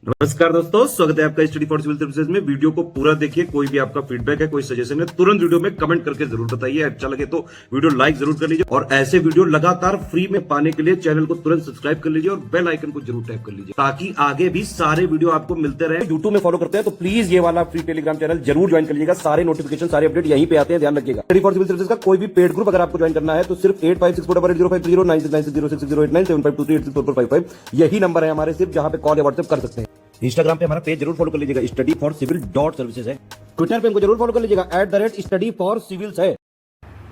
नमस्कार दोस्तों, स्वागत है आपका स्टडी फॉर सिविल सर्विसेज में। वीडियो को पूरा देखिए। कोई भी आपका फीडबैक है, कोई सजेशन है, तुरंत वीडियो में कमेंट करके जरूर बताइए। अच्छा लगे तो वीडियो लाइक जरूर कर लीजिए और ऐसे वीडियो लगातार फ्री में पाने के लिए चैनल को तुरंत सब्सक्राइब कर लीजिए और बेल आइकन को जरूर टैप कर लीजिए ताकि आगे भी सारे वीडियो आपको मिलते रहे। यूट्यूब में फॉलो करते हैं तो प्लीज ये वाला फ्री टेलीग्राम चैनल जरूर ज्वाइन कर लीजिएगा। सारे नोटिफिकेशन, सारे अपडेट यहीं पे आते हैं, ध्यान रखिएगा। स्टडी फॉर सिविल सर्विसेज का कोई भी पेड ग्रुप अगर आपको ज्वाइन करना है तो सिर्फ 856480560660897523864455 यही नंबर है हमारे, सिर्फ जहां पे कॉल या व्हाट्सएप कर सकते हैं। इंस्टाग्राम पे हमारा पेज जरूर फॉलो कर लीजिएगा, studyforcivil.services है। ट्विटर पे हमको जरूर फॉलो कर लीजिएगा, @studyforcivils है।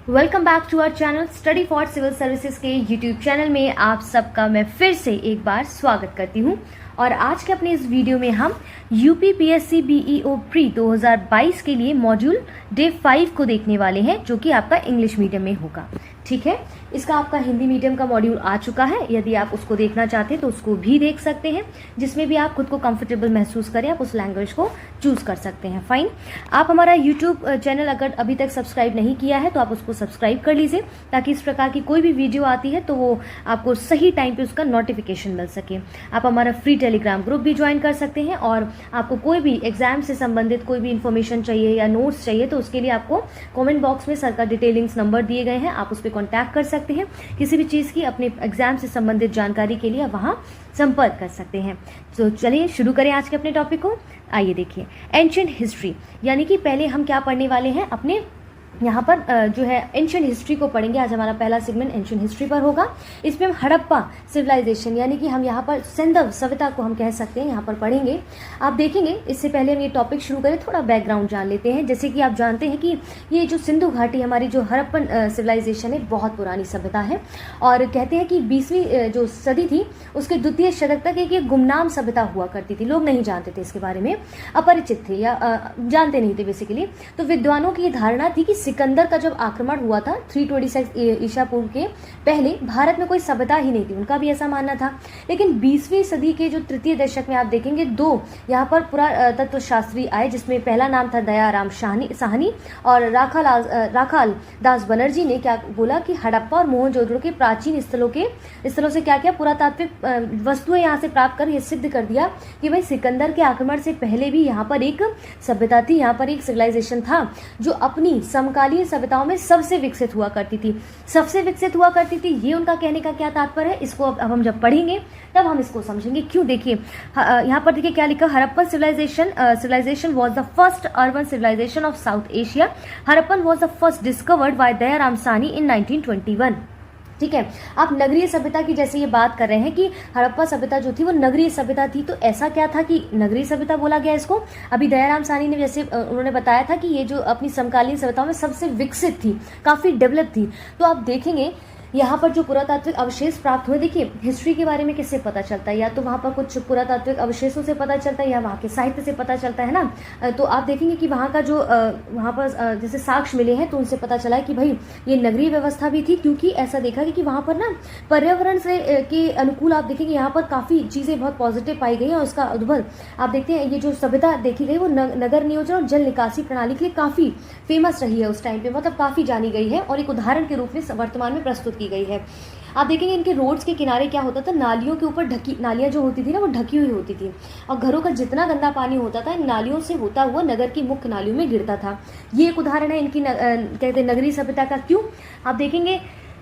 Welcome back to our channel study for civil services के यूट्यूब चैनल में आप सबका मैं फिर से एक बार स्वागत करती हूं। और आज के अपने इस वीडियो में हम यूपीपीएससी बीईओ प्री 2022 के लिए मॉड्यूल डे 5 को देखने वाले हैं, जो कि आपका इंग्लिश मीडियम में होगा। ठीक है, इसका आपका हिंदी मीडियम का मॉड्यूल आ चुका है। यदि आप उसको देखना चाहते हैं तो उसको भी देख सकते हैं, जिसमें भी आप खुद को कंफर्टेबल महसूस करें आप उस लैंग्वेज को चूज कर सकते हैं। फाइन, आप हमारा यूट्यूब चैनल अगर अभी तक सब्सक्राइब नहीं किया है तो आप उसको सब्सक्राइब कर लीजिए, ताकि इस प्रकार की कोई भी वीडियो आती है तो वो आपको सही टाइम पे उसका नोटिफिकेशन मिल सके। आप हमारा फ्री टेलीग्राम ग्रुप भी ज्वाइन कर सकते हैं और आपको कोई भी एग्जाम से संबंधित कोई भी इन्फॉर्मेशन चाहिए या नोट्स चाहिए तो उसके लिए आपको कमेंट बॉक्स में सर का डिटेलिंग्स नंबर दिए गए हैं, आप उस पर कॉन्टैक्ट कर सकते हैं। किसी भी चीज़ की अपने एग्जाम से संबंधित जानकारी के लिए आप वहाँ संपर्क कर सकते हैं। तो चलिए शुरू करें आज के अपने टॉपिक को। आइए देखिए, एंशिएंट हिस्ट्री, यानी कि पहले हम क्या पढ़ने वाले हैं, अपने यहाँ पर जो है एंशिएंट हिस्ट्री को पढ़ेंगे। आज हमारा पहला सेगमेंट एंशिएंट हिस्ट्री पर होगा। इसमें हम हड़प्पा सिविलाइजेशन, यानी कि हम यहाँ पर सिंधव सभ्यता को हम कह सकते हैं, यहाँ पर पढ़ेंगे। आप देखेंगे, इससे पहले हम ये टॉपिक शुरू करें थोड़ा बैकग्राउंड जान लेते हैं। जैसे कि आप जानते हैं कि ये जो सिंधु घाटी हमारी जो हड़प्पन सिविलाइजेशन है, बहुत पुरानी सभ्यता है और कहते हैं कि 20वीं जो सदी थी उसके द्वितीय शतक तक एक गुमनाम सभ्यता हुआ करती थी। लोग नहीं जानते थे इसके बारे में, अपरिचित थे या जानते नहीं थे बेसिकली। तो विद्वानों की ये धारणा थी कि सिकंदर का जब आक्रमण हुआ था 326 ईसा पूर्व के पहले, भारत में कोई सभ्यता ही नहीं थी, उनका भी ऐसा मानना था। लेकिन 20वीं सदी के जो तृतीय दशक में आप देखेंगे दो यहाँ पर पुरातत्व शास्त्री आए, जिसमें पहला नाम था दयाराम साहनी और राखाल दास बनर्जी ने क्या बोला कि हड़प्पा और मोहनजोदड़ो के प्राचीन स्थलों से क्या पुरातात्विक वस्तुएं यहाँ से प्राप्त कर ये सिद्ध कर दिया कि भाई सिकंदर के आक्रमण से पहले भी यहाँ पर एक सभ्यता थी, यहाँ पर एक सिविलाइजेशन था जो अपनी समकालीन सभ्यताओं में सबसे विकसित हुआ करती थी। ये उनका कहने का क्या तात्पर्य है, इसको अब हम जब पढ़ेंगे तब हम इसको समझेंगे। क्यों, देखिए यहाँ पर देखिए क्या लिखा, Harappan civilization was the first urban civilization of South Asia. Harappan was the first discovered by Dayaram Sahni in 1921। ठीक है, आप नगरीय सभ्यता की जैसे ये बात कर रहे हैं कि हड़प्पा सभ्यता जो थी वो नगरीय सभ्यता थी, तो ऐसा क्या था कि नगरीय सभ्यता बोला गया इसको। अभी दयाराम साहनी ने जैसे उन्होंने बताया था कि ये जो अपनी समकालीन सभ्यताओं में सबसे विकसित थी, काफी डेवलप थी। तो आप देखेंगे यहाँ पर जो पुरातात्विक अवशेष प्राप्त हुए, देखिए हिस्ट्री के बारे में किससे पता चलता है, या तो वहाँ पर कुछ पुरातात्विक अवशेषों से पता चलता है या वहाँ के साहित्य से पता चलता है ना। तो आप देखेंगे कि वहाँ का जो वहाँ पर जैसे साक्ष्य मिले हैं तो उनसे पता चला है कि भाई ये नगरीय व्यवस्था भी थी, क्योंकि ऐसा देखा कि वहाँ पर ना पर्यावरण से के अनुकूल आप देखेंगे यहाँ पर काफ़ी चीज़ें बहुत पॉजिटिव पाई गई हैं। और उसका उद्भव आप देखते हैं, ये जो सभ्यता देखी गई वो नगर नियोजन और जल निकासी प्रणाली के लिए काफ़ी फेमस रही है उस टाइम पे, मतलब काफ़ी जानी गई है और एक उदाहरण के रूप में वर्तमान में प्रस्तुत की गई है। आप देखेंगे इनके रोड्स के किनारे क्या होता था, नालियों के ऊपर नालियां जो होती थी ना वो ढकी हुई होती थी, और घरों का जितना गंदा पानी होता था इन नालियों से होता हुआ नगर की मुख्य नालियों में गिरता था। ये एक उदाहरण है इनकी कहते हैं नगरीय सभ्यता का। क्यों, आप देखेंगे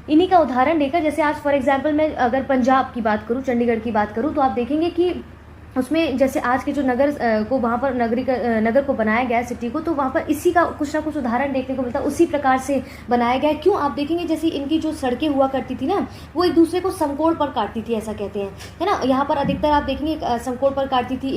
इन्हीं का उदाहरण लेकर, जैसे आज फॉर एग्जाम्पल मैं अगर पंजाब की बात करूँ, चंडीगढ़ की बात करूँ, तो आप देखेंगे कि उसमें जैसे आज के जो नगर को वहाँ पर नगर को बनाया गया है, सिटी को, तो वहाँ पर इसी का कुछ ना कुछ उदाहरण देखने को मिलता है, उसी प्रकार से बनाया गया है। क्यों, आप देखेंगे जैसे इनकी जो सड़कें हुआ करती थी ना वो एक दूसरे को समकोण पर काटती थी, ऐसा कहते हैं, है ना। यहाँ पर अधिकतर आप देखेंगे समकोण पर काटती थी।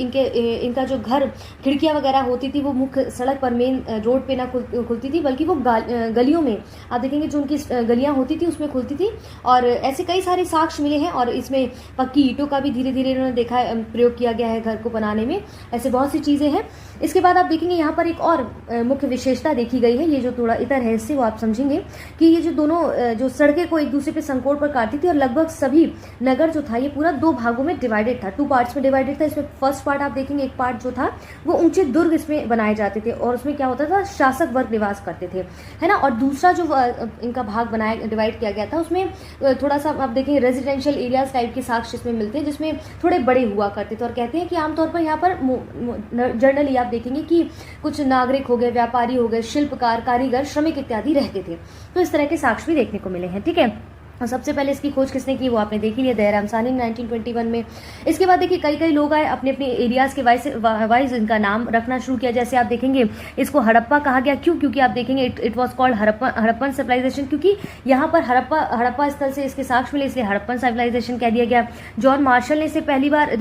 इनका जो घर खिड़कियाँ वगैरह होती थी वो मुख्य सड़क पर, मेन रोड पे ना खुलती थी, बल्कि वो गलियों में आप देखेंगे जो उनकी गलियाँ होती थी उसमें खुलती थी। और ऐसे कई सारे साक्ष्य मिले हैं और इसमें पक्की ईंटों का भी धीरे धीरे इन्होंने देखा प्रयोग किया गया है घर को बनाने में। ऐसे बहुत सी चीज़ें हैं। इसके बाद आप देखेंगे यहाँ पर एक और मुख्य विशेषता देखी गई है, ये जो थोड़ा इतर है इससे वो आप समझेंगे कि ये जो दोनों जो सड़कें को एक दूसरे पे संकोण पर काटती थी और लगभग सभी नगर जो था ये पूरा दो भागों में डिवाइडेड था, 2 पार्ट्स में डिवाइडेड था। इसमें फर्स्ट पार्ट आप देखेंगे, एक पार्ट जो था वो ऊंचे दुर्ग इसमें बनाए जाते थे और उसमें क्या होता था, शासक वर्ग निवास करते थे, है ना। और दूसरा जो इनका भाग बनाया डिवाइड किया गया था उसमें थोड़ा सा आप देखेंगे रेजिडेंशियल एरियाज टाइप के साक्ष्य इसमें मिलते हैं जिसमें थोड़े बड़े हुआ करते थे और कहते हैं कि आमतौर पर यहाँ पर जनरली आप देखेंगे कि कुछ नागरिक हो गए, व्यापारी हो गए, शिल्पकार, कारीगर, श्रमिक इत्यादि रहते थे। तो इस तरह के साक्ष्य भी देखने को मिले हैं। ठीक है, और सबसे पहले इसकी खोज किसने की वो आपने देख ही लिया, दयाराम साहनी 1921 में। इसके बाद देखिए कई लोग आए, अपने अपने एरियाज के वाइज इनका नाम रखना शुरू किया। जैसे आप देखेंगे इसको हड़प्पा कहा गया, क्यों? क्योंकि आप देखेंगे it was called Harappan civilisation, क्योंकि यहाँ पर हड़प्पा स्थल से इसके साक्ष्य मिले, इसलिए हड़प्पन सिविलाइजेशन कह दिया गया। जॉन मार्शल ने इसे पहली बार,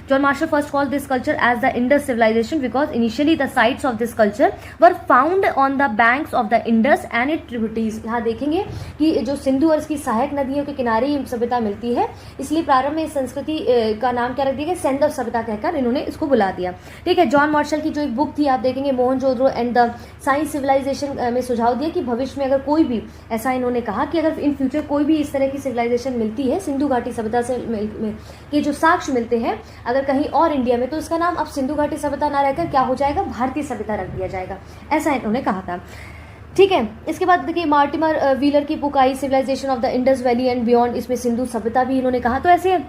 John Marshall first called this culture as the Indus civilization because initially the sites of this culture were found on the banks of the Indus and it tributaries. यहाँ देखेंगे कि जो सिंधु और इसकी सहायक नदियों के किनारे ही सभ्यता मिलती है, इसलिए प्रारंभ में इस संस्कृति का नाम क्या रख दिया गया, सेंदर सभ्यता कहकर इन्होंने इसको बुला दिया। ठीक है, जॉन मार्शल की जो एक बुक थी आप देखेंगे Mohenjodaro and the science civilisation में सुझाव दिया कि भविष्य में अगर कोई भी, ऐसा इन्होंने कहा कि अगर इन फ्यूचर कोई भी इस तरह की सिविलाइजेशन मिलती है, सिंधु घाटी सभ्यता से के जो साक्ष्य मिलते हैं अगर कहीं और इंडिया में, तो इसका नाम अब सिंधु घाटी सभ्यता ना रहकर क्या हो जाएगा, भारतीय सभ्यता रख दिया जाएगा, ऐसा इन्होंने कहा था। ठीक है, इसके बाद देखिए मार्टिमर व्हीलर की book I civilisation of the Indus valley and beyond, इसमें सिंधु सभ्यता भी इन्होंने कहा। तो ऐसे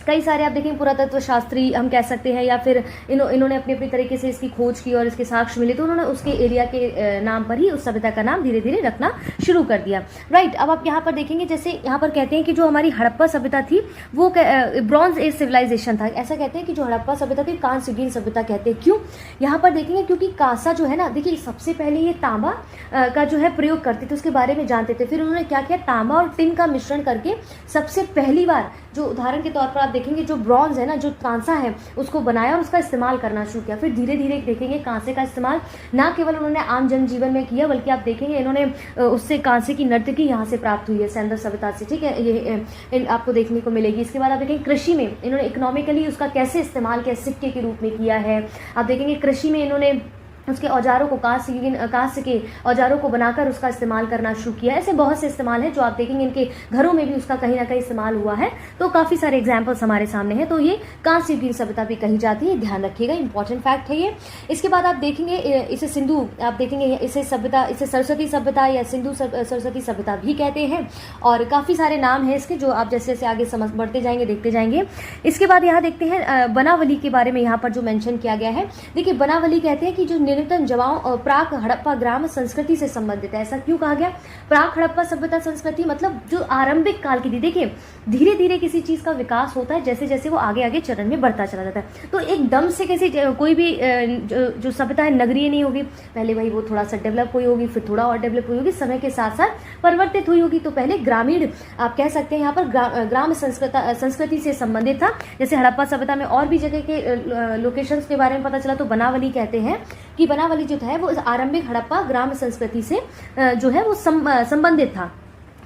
कई सारे आप देखें पुरातत्व शास्त्री हम कह सकते हैं, या फिर इन्होंने अपने अपने तरीके से इसकी खोज की और इसके साक्ष्य मिले, तो उन्होंने उसके एरिया के नाम पर ही उस सभ्यता का नाम धीरे धीरे रखना शुरू कर दिया। राइट, अब आप यहाँ पर देखेंगे जैसे यहाँ पर कहते हैं कि जो हमारी हड़प्पा सभ्यता थी वो ब्रॉन्ज एज सिविलाइजेशन था। ऐसा कहते हैं कि जो हड़प्पा सभ्यता थी कांस्य युगीन सभ्यता कहते हैं। क्यों? यहाँ पर देखेंगे क्योंकि कांसा जो है ना, देखिए सबसे पहले ये तांबा का जो है प्रयोग करते थे, उसके बारे में जानते थे। फिर उन्होंने क्या किया, तांबा और टिन का मिश्रण करके सबसे पहली बार जो उदाहरण के तौर पर आप देखेंगे जो ब्रॉन्ज है ना, जो कांसा है, उसको बनाया और उसका इस्तेमाल करना शुरू किया। फिर धीरे धीरे देखेंगे कांसे का इस्तेमाल ना केवल उन्होंने आम जनजीवन में किया, बल्कि आप देखेंगे इन्होंने उससे कांसे की नर्तकी यहाँ से प्राप्त हुई है, सेंदर सभ्यता से। ठीक है, ये आपको देखने को मिलेगी। इसके बाद आप देखेंगे कृषि में इन्होंने इकोनॉमिकली उसका कैसे इस्तेमाल किया, सिक्के के रूप में किया है। आप देखेंगे कृषि में इन्होंने उसके औजारों को कांस्य के औजारों को बनाकर उसका इस्तेमाल करना शुरू किया। ऐसे बहुत से इस्तेमाल हैं जो आप देखेंगे इनके घरों में भी उसका कहीं ना कहीं इस्तेमाल हुआ है। तो काफ़ी सारे एग्जाम्पल्स हमारे सामने हैं। तो ये कांस्य युगीन सभ्यता भी कही जाती है, ध्यान रखिएगा, इंपॉर्टेंट फैक्ट है ये। इसके बाद आप देखेंगे इसे सिंधु, आप देखेंगे इसे सभ्यता, इसे सरस्वती सभ्यता या सिंधु सरस्वती सभ्यता भी कहते हैं। और काफ़ी सारे नाम हैं इसके जो आप जैसे जैसे आगे समझ बढ़ते जाएंगे देखते जाएंगे। इसके बाद यहाँ देखते हैं बनावली के बारे में, यहाँ पर जो मेंशन किया गया है। देखिए बनावली कहते हैं कि जो न्यूनतम जमाओं प्राक हड़प्पा ग्राम संस्कृति से संबंधित है। ऐसा क्यों कहा गया? प्राक हड़प्पा सभ्यता संस्कृति मतलब जो आरंभिक काल की थी। देखिए धीरे धीरे किसी चीज का विकास होता है जैसे जैसे वो आगे आगे चरण में बढ़ता चला जाता है। तो एकदम से कैसे कोई भी जो सभ्यता है नगरीय नहीं होगी, पहले वही वो थोड़ा सा डेवलप हुई होगी, फिर थोड़ा और डेवलप हुई होगी, समय के साथ साथ परिवर्तित हुई होगी। तो पहले ग्रामीण आप कह सकते हैं यहाँ पर ग्राम संस्कृति से संबंधित था। जैसे हड़प्पा सभ्यता में और भी जगह के लोकेशंस के बारे में पता चला, तो बनावली कहते हैं कि बनावली जो है वो आरंभिक हड़प्पा ग्राम संस्कृति से जो है वो संबंधित था।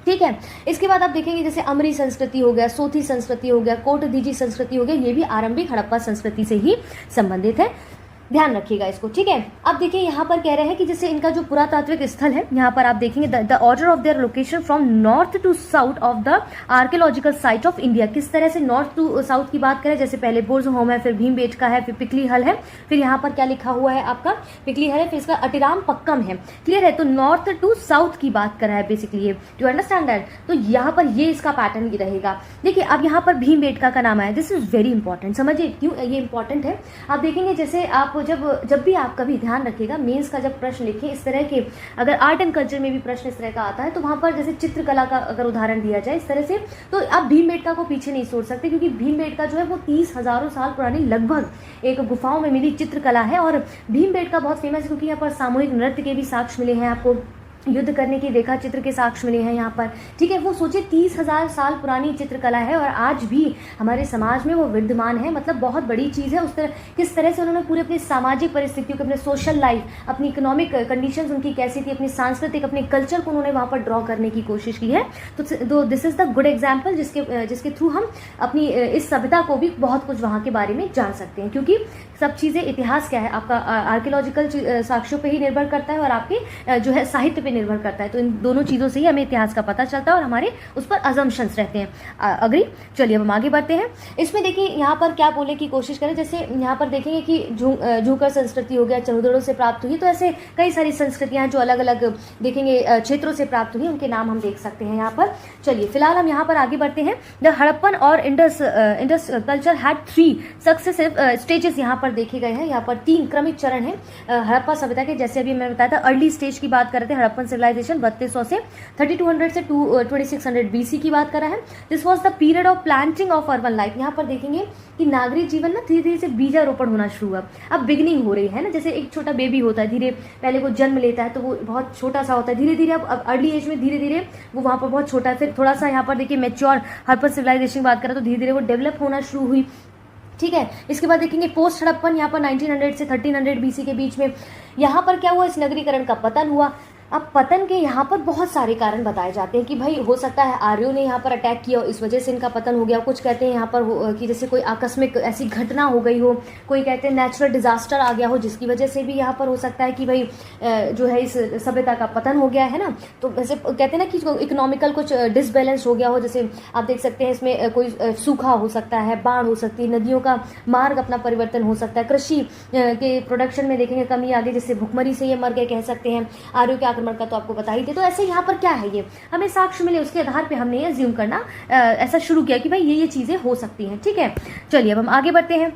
ठीक है, इसके बाद आप देखेंगे जैसे अमरी संस्कृति हो गया, सोथी संस्कृति हो गया, कोटदीजी संस्कृति हो गया, ये भी आरंभिक हड़प्पा संस्कृति से ही संबंधित है। ध्यान रखिएगा इसको। ठीक है, अब देखिए यहाँ पर कह रहे हैं कि जैसे इनका जो पुरातात्विक स्थल है, यहाँ पर आप देखेंगे the order of their location from north to south of the archaeological site of India. किस तरह से नॉर्थ टू साउथ की बात करें, जैसे पहले बुर्ज होम है, फिर भीमबेटका है, फिर पिकली हल है, फिर यहाँ पर क्या लिखा हुआ है आपका पिकली हल है, फिर इसका अटिराम पक्कम है। क्लियर है? तो नॉर्थ टू साउथ की बात कर रहा है बेसिकली, डू अंडरस्टैंड दैट? तो यहाँ पर ये इसका पैटर्न ही रहेगा। देखिए अब यहाँ पर भीमबेटका का नाम आया, दिस इज वेरी इंपॉर्टेंट। समझिए क्यों ये इंपॉर्टेंट है। आप देखेंगे जैसे आप जब भी आप कभी ध्यान रखिएगा मेंस का जब प्रश्न लिखें इस तरह के, अगर आर्ट एंड कल्चर में भी प्रश्न इस तरह का आता है तो वहां पर जैसे चित्रकला का अगर उदाहरण दिया जाए इस तरह से, तो आप भीमबेटका को पीछे नहीं छोड़ सकते, क्योंकि भीमबेटका जो है वो 30,000 साल पुरानी लगभग एक गुफाओं में मिली चित्रकला है। और भीमबेटका बहुत फेमस है क्योंकि यहाँ पर सामूहिक नृत्य के भी साक्ष्य मिले हैं, आपको युद्ध करने की रेखा चित्र के साक्ष्य मिले हैं यहाँ पर। ठीक है, वो सोचिए 30,000 साल पुरानी चित्रकला है और आज भी हमारे समाज में वो विद्यमान है। मतलब बहुत बड़ी चीज़ है। उस तरह किस तरह से उन्होंने पूरे अपनी सामाजिक परिस्थितियों को, अपने सोशल लाइफ, अपनी इकोनॉमिक कंडीशंस उनकी कैसी थी, अपनी सांस्कृतिक, अपने कल्चर को उन्होंने वहाँ पर ड्रॉ करने की कोशिश की है। तो this is the good example जिसके थ्रू हम अपनी इस सभ्यता को भी बहुत कुछ वहाँ के बारे में जान सकते हैं, क्योंकि सब चीज़ें इतिहास क्या है आपका आर्कियोलॉजिकल साक्ष्यों पर ही निर्भर करता है और आपके जो है साहित्य पे निर्भर करता है। तो इन दोनों चीज़ों से ही हमें इतिहास का पता चलता है और हमारे उस पर अजम्पशंस रहते हैं। अग्री। चलिए अब हम आगे बढ़ते हैं। इसमें देखिए यहाँ पर क्या बोलने की कोशिश करें, जैसे यहाँ पर देखेंगे कि झूकर संस्कृति हो गया, चौधरों से प्राप्त हुई। तो ऐसे कई सारी संस्कृतियाँ जो अलग अलग देखेंगे क्षेत्रों से प्राप्त हुई, उनके नाम हम देख सकते हैं यहाँ पर। चलिए फिलहाल हम यहाँ पर आगे बढ़ते हैं। द हड़प्पन और Indus culture had 3 successive stages यहाँ पर देखे गए हैं। यहाँ पर 3 क्रमिक चरण हैं हड़प्पा सभ्यता के। जैसे अभी मैंने बताया था, अर्ली स्टेज की बात कर रहे थे, हड़प्पन सिविलाइजेशन 3200 से 3200 से 2600 BC की बात कर रहा है। This was the period of planting of urban life. यहाँ पर देखेंगे कि नागरिक जीवन ना धीरे धीरे से बीजारोपण होना शुरू हुआ। अब बिगिनिंग हो रही है ना, जैसे एक छोटा बेबी होता है, धीरे पहले वो जन्म लेता है तो वो बहुत छोटा सा होता है, धीरे धीरे अब अर्ली एज में धीरे धीरे वो वहाँ पर बहुत छोटा है, फिर थोड़ा सा यहाँ पर देखिए मैच्योर हड़प्पन सिविलाइजेशन की बात करें तो धीरे धीरे वो डेवलप होना शुरू हुई। ठीक है, इसके बाद देखेंगे पोस्ट हड़प्पन, यहाँ पर 1900 से 1300 BC के बीच में यहाँ पर क्या हुआ, इस नगरीकरण का पतन हुआ। अब पतन के यहाँ पर बहुत सारे कारण बताए जाते हैं कि भाई हो सकता है आर्यों ने यहाँ पर अटैक किया, इस वजह से इनका पतन हो गया। कुछ कहते हैं यहाँ पर कि जैसे कोई आकस्मिक ऐसी घटना हो गई हो, कोई कहते हैं नेचुरल डिजास्टर आ गया हो जिसकी वजह से भी यहाँ पर हो सकता है कि भाई जो है इस सभ्यता का पतन हो गया है ना। तो वैसे कहते हैं ना कि इकोनॉमिकल कुछ डिसबैलेंस हो गया हो, जैसे आप देख सकते हैं इसमें कोई सूखा हो सकता है, बाढ़ हो सकती है, नदियों का मार्ग अपना परिवर्तन हो सकता है, कृषि के प्रोडक्शन में देखेंगे कमी आ गई, जिससे भुखमरी से ये मर गए कह सकते हैं। आर्यों के आक्रमण का तो आपको बता ही दे। तो ऐसे यहाँ पर क्या है, ये हमें साक्ष्य मिले, उसके आधार पे हमने ये अज्यूम करना ऐसा शुरू किया कि भाई ये चीजें हो सकती हैं। ठीक है, चलिए अब हम आगे बढ़ते हैं।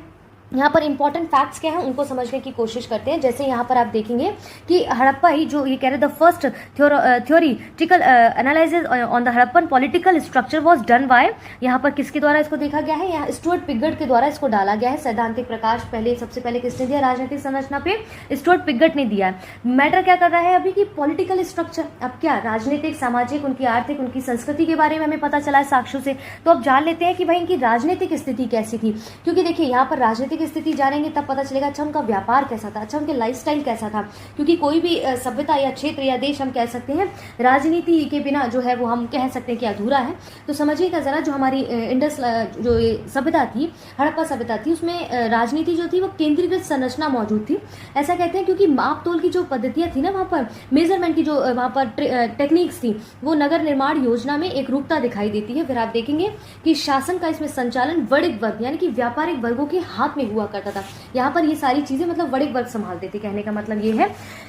यहाँ पर इंपॉर्टेंट फैक्ट्स क्या हैं उनको समझने की कोशिश करते हैं। जैसे यहाँ पर आप देखेंगे कि हड़प्पा ही जो ये कह रहे the first theoretical analysis on the Harappan political structure was done by, यहाँ पर किसके द्वारा इसको देखा गया है, यहाँ स्टुअर्ट पिगट के द्वारा इसको डाला गया है। सैद्धांतिक प्रकाश पहले सबसे पहले किसने दिया, राजनीतिक संरचना पे स्टुअर्ट पिगट ने दिया है। मैटर क्या कर रहा है अभी कि पॉलिटिकल स्ट्रक्चर, अब क्या राजनीतिक, सामाजिक, उनकी आर्थिक, उनकी संस्कृति के बारे में हमें पता चला है साक्ष्यों से। तो अब जान लेते हैं कि भाई इनकी राजनीतिक स्थिति कैसी थी, क्योंकि देखिए यहाँ पर राजनीतिक स्थिति जानेंगे तब पता चलेगा अच्छा उनका व्यापार कैसा था, अच्छा उनके लाइफस्टाइल कैसा था। क्योंकि कोई भी सभ्यता या क्षेत्र या देश हम कह सकते हैं राजनीति के बिना जो है वो हम कह सकते हैं कि अधूरा है। तो समझिएगा जरा, जो हमारी इंडस जो सभ्यता थी, हड़प्पा सभ्यता थी, उसमें राजनीति जो थी वो केंद्रीकृत संरचना मौजूद थी। ऐसा कहते हैं क्योंकि माप तोल की जो पद्धतियां थी ना, वहाँ पर मेजरमेंट की जो वहाँ पर टेक्निक्स थी, वो नगर निर्माण योजना में एक रूपता दिखाई देती है। फिर आप देखेंगे कि शासन का इसमें संचालन वणिक वर्ग यानी कि व्यापारिक वर्गों के हाथ में हुआ करता था। यहाँ पर ये सारी चीजें मतलब वणिक वर्ग संभालते थे, कहने का मतलब ये है।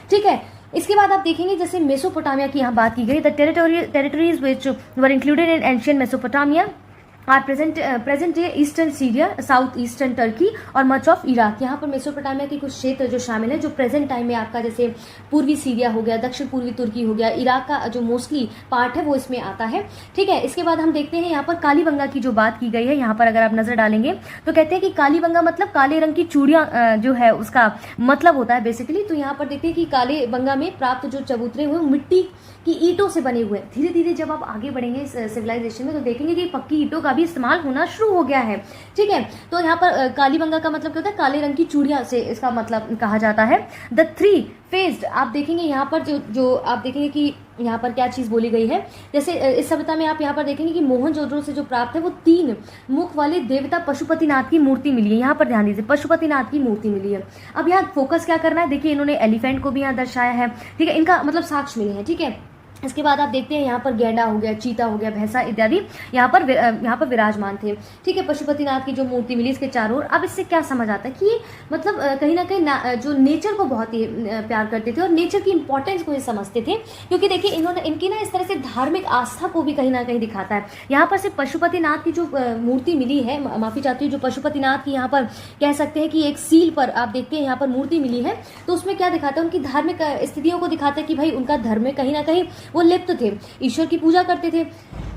ठीक है, इसके बाद आप देखेंगे जैसे मेसोपोटामिया की यहाँ बात की गई, the territories which were included in ancient Mesopotamia are present day eastern Syria, south eastern Turkey और मच ऑफ इराक। यहाँ पर मेसोपोटामिया के कुछ क्षेत्र जो शामिल है, जो प्रेजेंट टाइम में आपका जैसे पूर्वी सीरिया हो गया, दक्षिण पूर्वी तुर्की हो गया, इराक का जो मोस्टली पार्ट है वो इसमें आता है। ठीक है, इसके बाद हम देखते हैं यहाँ पर कालीबंगा की जो बात की गई है। यहाँ पर अगर आप नजर डालेंगे तो कहते हैं कि कालीबंगा मतलब काले रंग की चूड़ियां जो है उसका मतलब होता है बेसिकली। तो यहाँ पर देखते हैं कि कालीबंगा में प्राप्त जो चबूतरे हुए मिट्टी की ईंटों से बने हुए। धीरे धीरे जब आप आगे बढ़ेंगे इस सिविलाइजेशन में तो देखेंगे कि पक्की ईंटों का भी इस्तेमाल होना शुरू हो गया है। ठीक है, तो यहाँ पर कालीबंगा का मतलब क्या होता है, काले रंग की चूड़ियां से इसका मतलब कहा जाता है। द 3 फेज्ड, आप देखेंगे यहाँ पर जो आप देखेंगे कि यहाँ पर क्या चीज बोली गई है। जैसे इस सभ्यता में आप यहाँ पर देखेंगे कि मोहनजोदड़ो से जो प्राप्त है वो 3 मुख वाले देवता पशुपतिनाथ की मूर्ति मिली है। यहाँ पर ध्यान दीजिए, पशुपतिनाथ की मूर्ति मिली है। अब यहाँ फोकस क्या करना है, देखिए इन्होंने एलिफेंट को भी यहाँ दर्शाया है। ठीक है, इनका मतलब साक्ष्य मिले हैं। ठीक है, इसके बाद आप देखते हैं यहाँ पर गैंडा हो गया, चीता हो गया, भैंसा इत्यादि यहाँ पर विराजमान थे। ठीक है, पशुपतिनाथ की जो मूर्ति मिली इसके चारों ओर। अब इससे क्या समझ आता है कि ये मतलब कहीं ना कहीं जो नेचर को बहुत ही प्यार करते थे और नेचर की इंपॉर्टेंस को ये समझते थे। क्योंकि देखिए इन्होंने इनकी ना इस तरह से धार्मिक आस्था को भी कहीं ना कहीं दिखाता है। यहाँ पर सिर्फ पशुपतिनाथ की जो मूर्ति मिली है, माफी चाहती हूँ, जो पशुपतिनाथ की यहाँ पर कह सकते हैं कि एक सील पर आप देखते हैं यहाँ पर मूर्ति मिली है, तो उसमें क्या दिखाता है, उनकी धार्मिक स्थितियों को दिखाता है कि भाई उनका धर्म में कहीं ना कहीं वो लिप्त थे, ईश्वर की पूजा करते थे।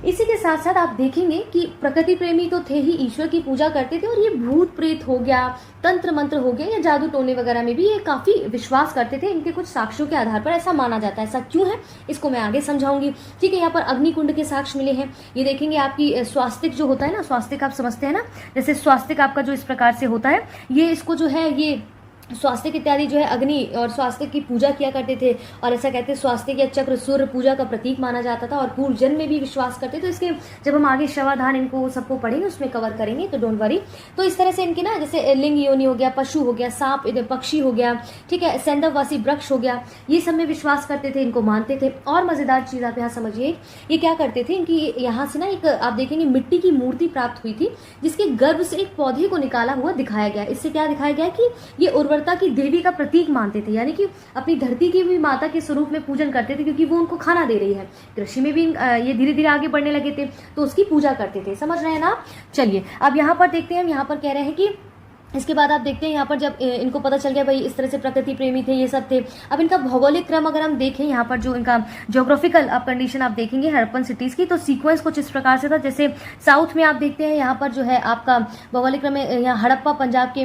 इसी के साथ साथ आप देखेंगे कि प्रकृति प्रेमी तो थे ही, ईश्वर की पूजा करते थे। और ये भूत प्रेत हो गया, तंत्र मंत्र हो गया या जादू टोने वगैरह में भी ये काफी विश्वास करते थे। इनके कुछ साक्ष्यों के आधार पर ऐसा माना जाता है। ऐसा क्यों है इसको मैं आगे समझाऊंगी। ठीक है, यहाँ पर अग्निकुंड के साक्ष्य मिले हैं। ये देखेंगे आपकी स्वास्तिक जो होता है ना, स्वास्तिक आप समझते हैं ना, जैसे स्वास्तिक आपका जो इस प्रकार से होता है, ये इसको जो है ये स्वास्तिक इत्यादि जो है अग्नि और स्वास्तिक की पूजा किया करते थे, और ऐसा कहते हैं स्वास्तिक या चक्र सूर्य पूजा का प्रतीक माना जाता था, और पूर्व जन्म में भी विश्वास करते। तो इसके जब हम आगे शवाधान इनको सबको पढ़ेंगे उसमें कवर करेंगे, तो डोंट वरी। तो इस तरह से इनकी ना, जैसे लिंग योनि हो गया, पशु हो गया, सांप इधर पक्षी हो गया, ठीक है, सैंधववासी वृक्ष हो गया, ये सब में विश्वास करते थे, इनको मानते थे। और मजेदार चीज आप यहाँ समझिए, ये क्या करते थे, इनकी यहाँ से ना एक आप देखेंगे मिट्टी की मूर्ति प्राप्त हुई थी, जिसके गर्भ से एक पौधे को निकाला हुआ दिखाया गया। इससे क्या दिखाया गया कि ये उर्वरता की देवी का प्रतीक मानते थे, यानी कि अपनी धरती की भी माता के स्वरूप में पूजन करते थे, क्योंकि वो उनको खाना दे रही है। कृषि में भी ये धीरे धीरे आगे बढ़ने लगे थे, तो उसकी पूजा करते थे। समझ रहे हैं ना। चलिए अब यहाँ पर देखते हैं, हम यहाँ पर कह रहे हैं कि इसके बाद आप देखते हैं यहाँ पर जब इनको पता चल गया भाई इस तरह से प्रकृति प्रेमी थे, ये सब थे। अब इनका भौगोलिक क्रम अगर हम देखें, यहाँ पर जो इनका ज्योग्राफिकल आप कंडीशन आप देखेंगे हड़प्पन सिटीज की, तो सीक्वेंस कुछ इस प्रकार से था। जैसे साउथ में आप देखते हैं यहाँ पर जो है आपका भौगोलिक क्रम में, यहाँ हड़प्पा पंजाब के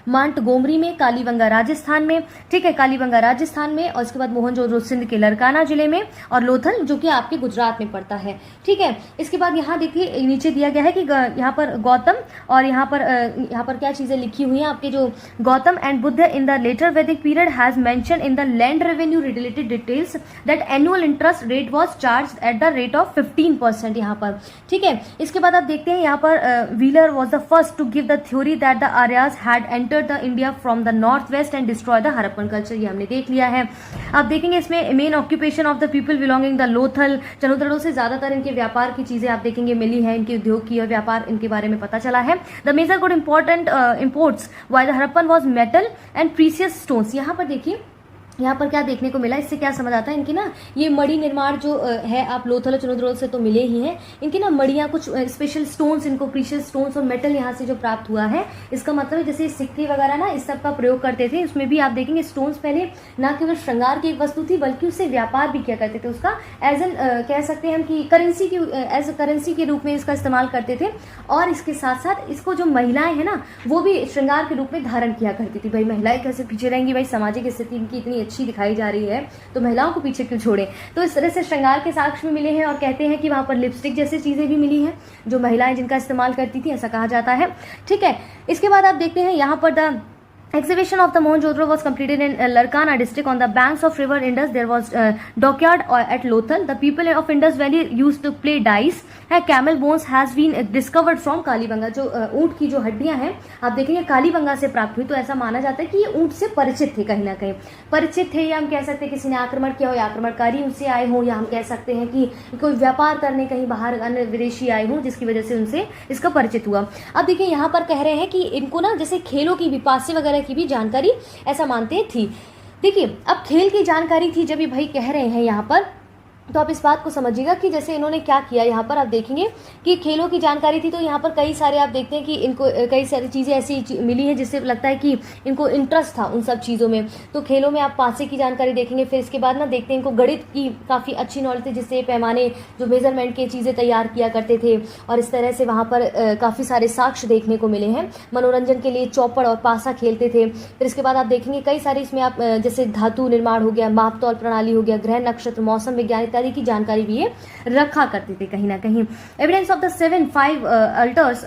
मांटगोमरी में, कालीबंगा राजस्थान में, ठीक है, कालीबंगा राजस्थान में, और इसके बाद मोहनजोदड़ो सिंध के लरकाना जिले में, और लोथल जो कि आपके गुजरात में पड़ता है, ठीक है। इसके बाद यहाँ देखिए नीचे दिया गया है कि यहाँ पर गौतम, और यहाँ पर क्या चीजें लिखी हुई है आपके, जो Gautam and Buddha in the later Vedic period has mention in the land revenue related details that annual interest rate was charged at the rate of 15% यहाँ पर, ठीक है। इसके बाद आप देखते हैं यहाँ पर Wheeler was the first to give the theory that the Aryas had entered the India from the north west and destroy the Harappan culture, ये हमने देख लिया है। आप देखेंगे इसमें main occupation of the people belonging the Lothal, Chanhudaro से ज्यादातर इनके व्यापार की चीजें आप देखेंगे मिली है, इनके उद्योग की और व्यापार इनके बारे में पता चला है। The major good important imports by the Harappan was metal and precious stones. यहाँ पर देखिए यहाँ पर क्या देखने को मिला, इससे क्या समझ आता है, इनकी ना ये मणि निर्माण जो है आप लोथल और चनोदड़ों से तो मिले ही हैं, इनकी ना मणियाँ कुछ स्पेशल स्टोन्स, इनको प्रीशियस स्टोन्स और मेटल यहाँ से जो प्राप्त हुआ है। इसका मतलब है जैसे सिक्के वगैरह ना इस सब का प्रयोग करते थे, उसमें भी आप देखेंगे स्टोन्स पहले ना केवल श्रृंगार की एक वस्तु थी, बल्कि उससे व्यापार भी किया करते थे, उसका एज एन कह सकते हैं हम कि करेंसी की एज करेंसी के रूप में इसका इस्तेमाल करते थे। और इसके साथ साथ इसको जो महिलाएं हैं ना वो भी श्रृंगार के रूप में धारण किया करती थी। भाई महिलाएं कैसे पीछे रहेंगी, भाई सामाजिक स्थिति इनकी इतनी अच्छी दिखाई जा रही है तो महिलाओं को पीछे क्यों छोड़े। तो इस तरह से श्रृंगार के साक्ष्य में मिले हैं, और कहते हैं कि वहां पर लिपस्टिक जैसी चीजें भी मिली हैं जो महिलाएं जिनका इस्तेमाल करती थी, ऐसा कहा जाता है, ठीक है। इसके बाद आप देखते हैं यहाँ पर the Excavation of the Mohenjo-daro was completed in Larkana district on the banks of river Indus. There was dockyard at Lothal. The people of Indus Valley used to play dice. Camel bones has been discovered from Kalibanga. जो ऊंट की जो हड्डियां हैं आप देखेंगे कालीबंगा से प्राप्त हुई, तो ऐसा माना जाता है कि ये ऊंट से परिचित थे, कहीं ना कहीं परिचित थे, या हम कह सकते हैं किसी ने आक्रमण किया हो या आक्रमणकारी उनसे आए हों, या हम कह सकते हैं कि कोई व्यापार करने कहीं बाहर अन्य विदेशी आए हों जिसकी वजह से उनसे इसका परिचित हुआ। अब देखिए यहाँ पर कह रहे हैं कि इनको ना जैसे खेलों की भी, पासे वगैरह की भी जानकारी ऐसा मानते थी। देखिए अब खेल की जानकारी थी जब ये भाई कह रहे हैं यहाँ पर, तो आप इस बात को समझिएगा कि जैसे इन्होंने क्या किया, यहाँ पर आप देखेंगे कि खेलों की जानकारी थी, तो यहाँ पर कई सारे आप देखते हैं कि इनको कई सारी चीज़ें ऐसी मिली हैं जिससे लगता है कि इनको इंटरेस्ट था उन सब चीज़ों में। तो खेलों में आप पासे की जानकारी देखेंगे, फिर इसके बाद ना देखते हैं इनको गणित की काफ़ी अच्छी नॉलेज थी, जिससे पैमाने जो मेजरमेंट की चीज़ें तैयार किया करते थे, और इस तरह से वहाँ पर काफ़ी सारे साक्ष्य देखने को मिले हैं। मनोरंजन के लिए चौपड़ और पासा खेलते थे। फिर इसके बाद आप देखेंगे कई सारे इसमें आप जैसे धातु निर्माण हो गया, माप तौल प्रणाली हो गया, ग्रह नक्षत्र, मौसम विज्ञान इत्यादि की जानकारी भी ये रखा करते थे कहीं ना कहीं। Evidence of the 7-5 altars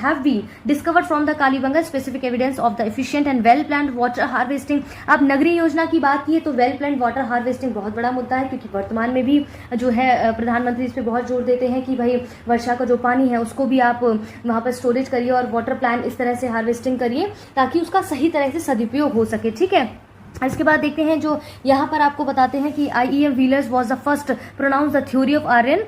have been discovered from the Kalibanga. Specific evidence of the efficient and well planned water harvesting. आप नगरीय योजना की बात की है तो वेल प्लान्ड वाटर हार्वेस्टिंग बहुत बड़ा मुद्दा है, क्योंकि वर्तमान में भी जो है प्रधानमंत्री इस पर बहुत जोर देते हैं कि भाई वर्षा का जो पानी है उसको भी आप वहां पर स्टोरेज करिए और वाटर प्लान इस तरह से हार्वेस्टिंग करिए ताकि उसका सही तरह से सदुपयोग हो सके, ठीक है। इसके बाद देखते हैं जो यहाँ पर आपको बताते हैं कि IEM Wheelers was the first pronounce the theory of Aryan